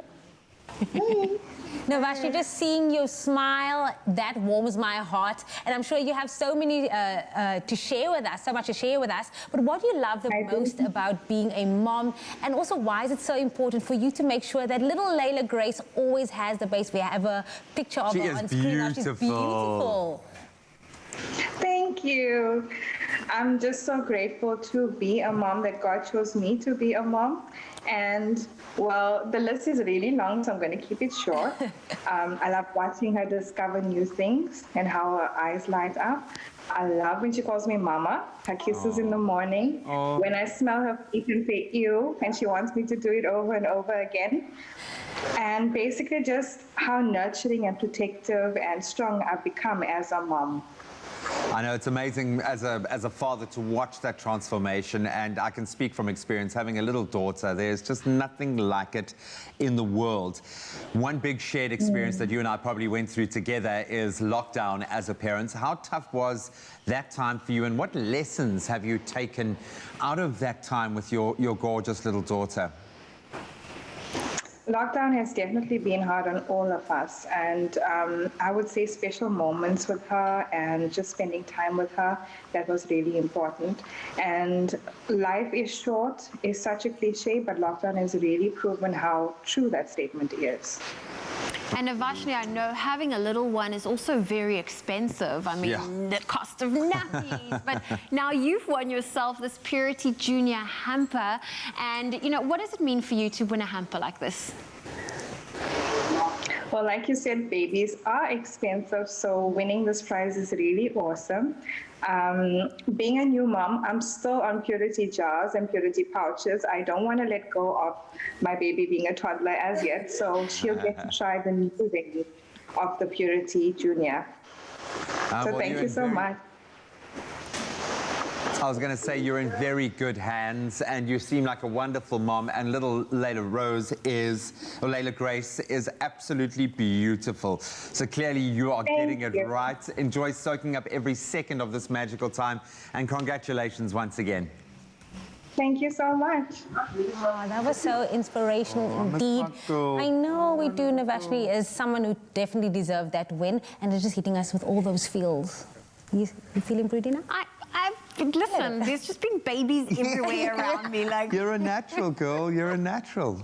Navashni, just seeing your smile, that warms my heart. And I'm sure you have so many to share with us, so much to share with us. But what do you love the most about being a mom? And also, why is it so important for you to make sure that little Layla Grace always has the base? We have a picture of her on screen now. She's beautiful. Thank you. I'm just so grateful to be a mom, that God chose me to be a mom. And, well, the list is really long, so I'm going to keep it short. I love watching her discover new things and how her eyes light up. I love when she calls me mama, her kisses in the morning. When I smell her feet and say ew, and she wants me to do it over and over again. And basically just how nurturing and protective and strong I've become as a mom. I know it's amazing as a father to watch that transformation, and I can speak from experience. Having a little daughter, there's just nothing like it in the world. One big shared experience that you and I probably went through together is lockdown as a parent. How tough was that time for you, and what lessons have you taken out of that time with your gorgeous little daughter? Lockdown has definitely been hard on all of us, and I would say special moments with her and just spending time with her, that was really important. And life is short is such a cliche, but lockdown has really proven how true that statement is. And Navashni, I know having a little one is also very expensive. I mean, the cost of nappies. But now you've won yourself this Purity Junior hamper. And, you know, what does it mean for you to win a hamper like this? Well, like you said, babies are expensive, so winning this prize is really awesome. Being a new mom, I'm still on Purity jars and Purity pouches. I don't want to let go of my baby being a toddler as yet, so she'll get to try the new range of the Purity Junior. So thank you so much. I was going to say you're in very good hands, and you seem like a wonderful mom. And little Layla Grace is absolutely beautiful. So clearly you are getting it right. Enjoy soaking up every second of this magical time, and congratulations once again. Thank you so much. Oh, that was so inspirational indeed. I know we do. Navashri is someone who definitely deserved that win, and it's just hitting us with all those feels. You feeling pretty now? Listen, there's just been babies everywhere around me. Like You're a natural, girl. You're a natural.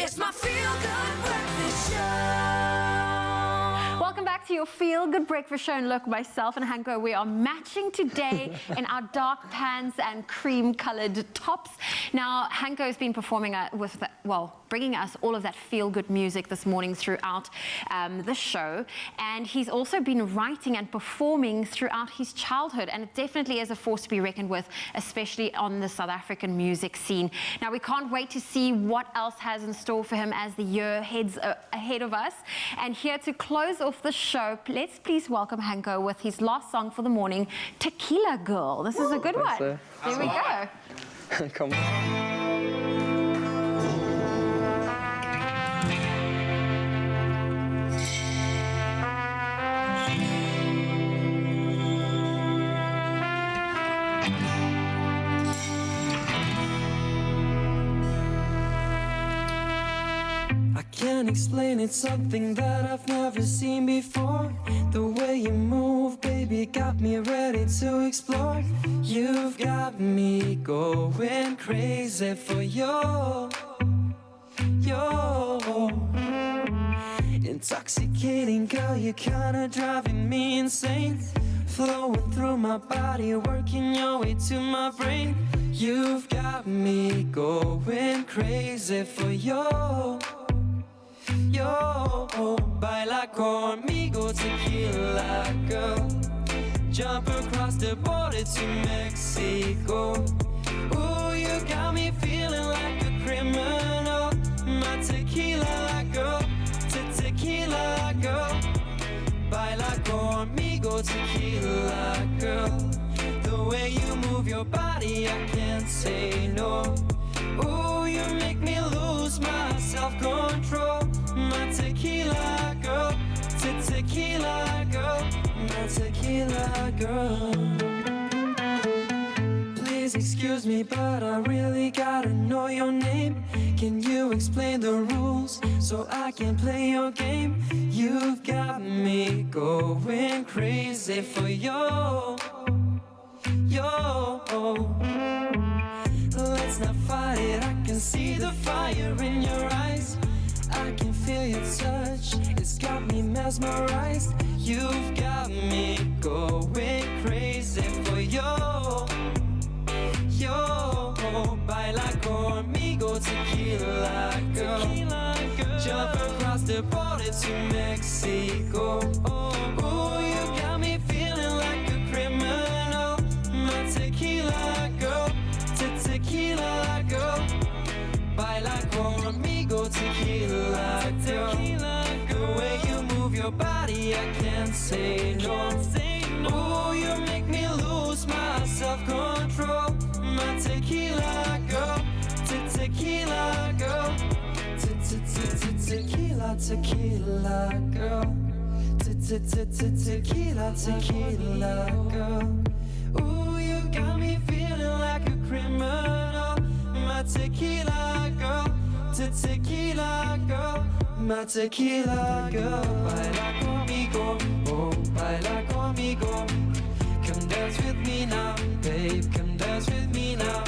It's my feel-good breakfast show. Welcome back to your Feel Good Breakfast Show. And look, myself and Hanko, we are matching today in our dark pants and cream-colored tops. Now, Hanko has been performing bringing us all of that feel-good music this morning throughout the show. And he's also been writing and performing throughout his childhood. And it definitely is a force to be reckoned with, especially on the South African music scene. Now, we can't wait to see what else has in store for him as the year heads ahead of us. And here to close off the show, let's please welcome Hanko with his last song for the morning, Tequila Girl. This is a good one. There we go. Come on. I can't explain, it's something that I've never seen before. The way you move, baby, got me ready to explore. You've got me going crazy for you. Intoxicating, girl, you're kinda driving me insane. Flowing through my body, working your way to my brain. You've got me going crazy for you. Baila conmigo, tequila girl. Jump across the border to Mexico. Ooh, you got me feeling like a criminal. My tequila girl, tequila girl. Baila conmigo, tequila girl. The way you move your body, I can't say no. Ooh, you make me lose my self-control. My tequila girl, tequila girl, my tequila girl. Please excuse me, but I really gotta know your name. Can you explain the rules so I can play your game? You've got me going crazy for you. Let's not fight it, I can see the fire in your eyes. I can feel your touch, it's got me mesmerized. You've got me going crazy for you. Baila conmigo, tequila girl. Jump across the border to Mexico. Oh, you got me feeling like a criminal. My tequila girl, tequila girl. Baila conmigo, tequila girl. The way you move your body, I can't say no. Oh, you make me lose my self-control. Tequila, tequila, girl. Tequila, tequila, girl. Ooh, you got me feeling like a criminal. My tequila girl, tequila girl, my tequila girl. Baila conmigo, oh, baila conmigo. Come dance with me now, babe, come dance with me now.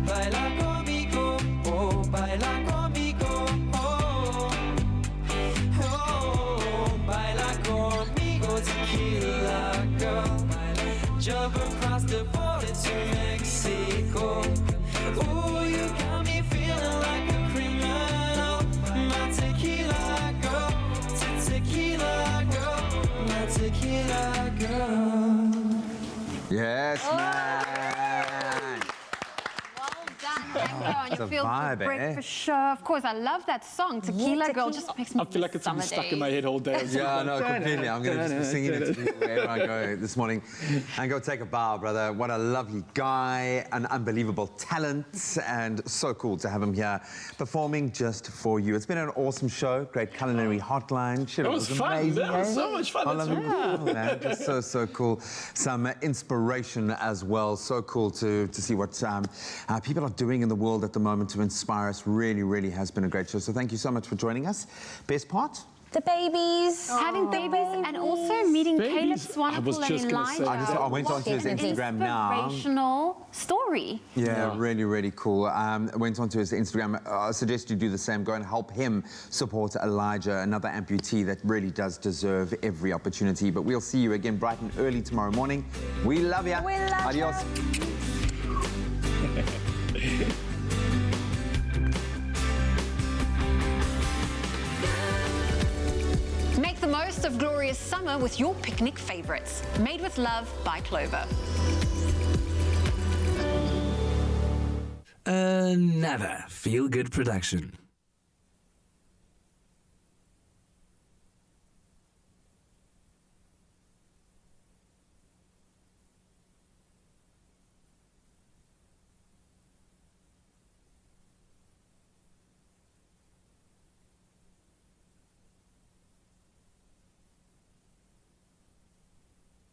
Baila conmigo, oh, baila conmigo, oh. Oh, baila conmigo, tequila girl. Jump across the border to Mexico. Ooh, you got me feeling like a criminal. My tequila girl, tequila girl, my tequila girl. Yes, man. On It's your a feel vibe, good breakfast eh? show. Of course, I love that song. Tequila Girl just makes me I feel like it's summer been stuck in my days. head all day. Yeah, no, completely. I'm going to just be singing it to people wherever I go this morning. And go take a bow, brother. What a lovely guy, an unbelievable talent, and so cool to have him here performing just for you. It's been an awesome show. Great culinary hotline. Shit, It was fun. amazing. That was eh? so much fun. That's really cool, man. Just so cool. Some inspiration as well. So cool to see what people are doing in the world at the moment to inspire us. Really has been a great show. So thank you so much for joining us. Best part? The babies. Having babies and also meeting Caleb Swanepoel and Elijah. I went onto his Instagram now. Inspirational story. Yeah, really cool. Went onto his Instagram. I suggest you do the same. Go and help him support Elijah, another amputee that really does deserve every opportunity. But we'll see you again bright and early tomorrow morning. We love you. We love Adios. Make the most of glorious summer with your picnic favorites. Made with love by Clover. Another feel-good production.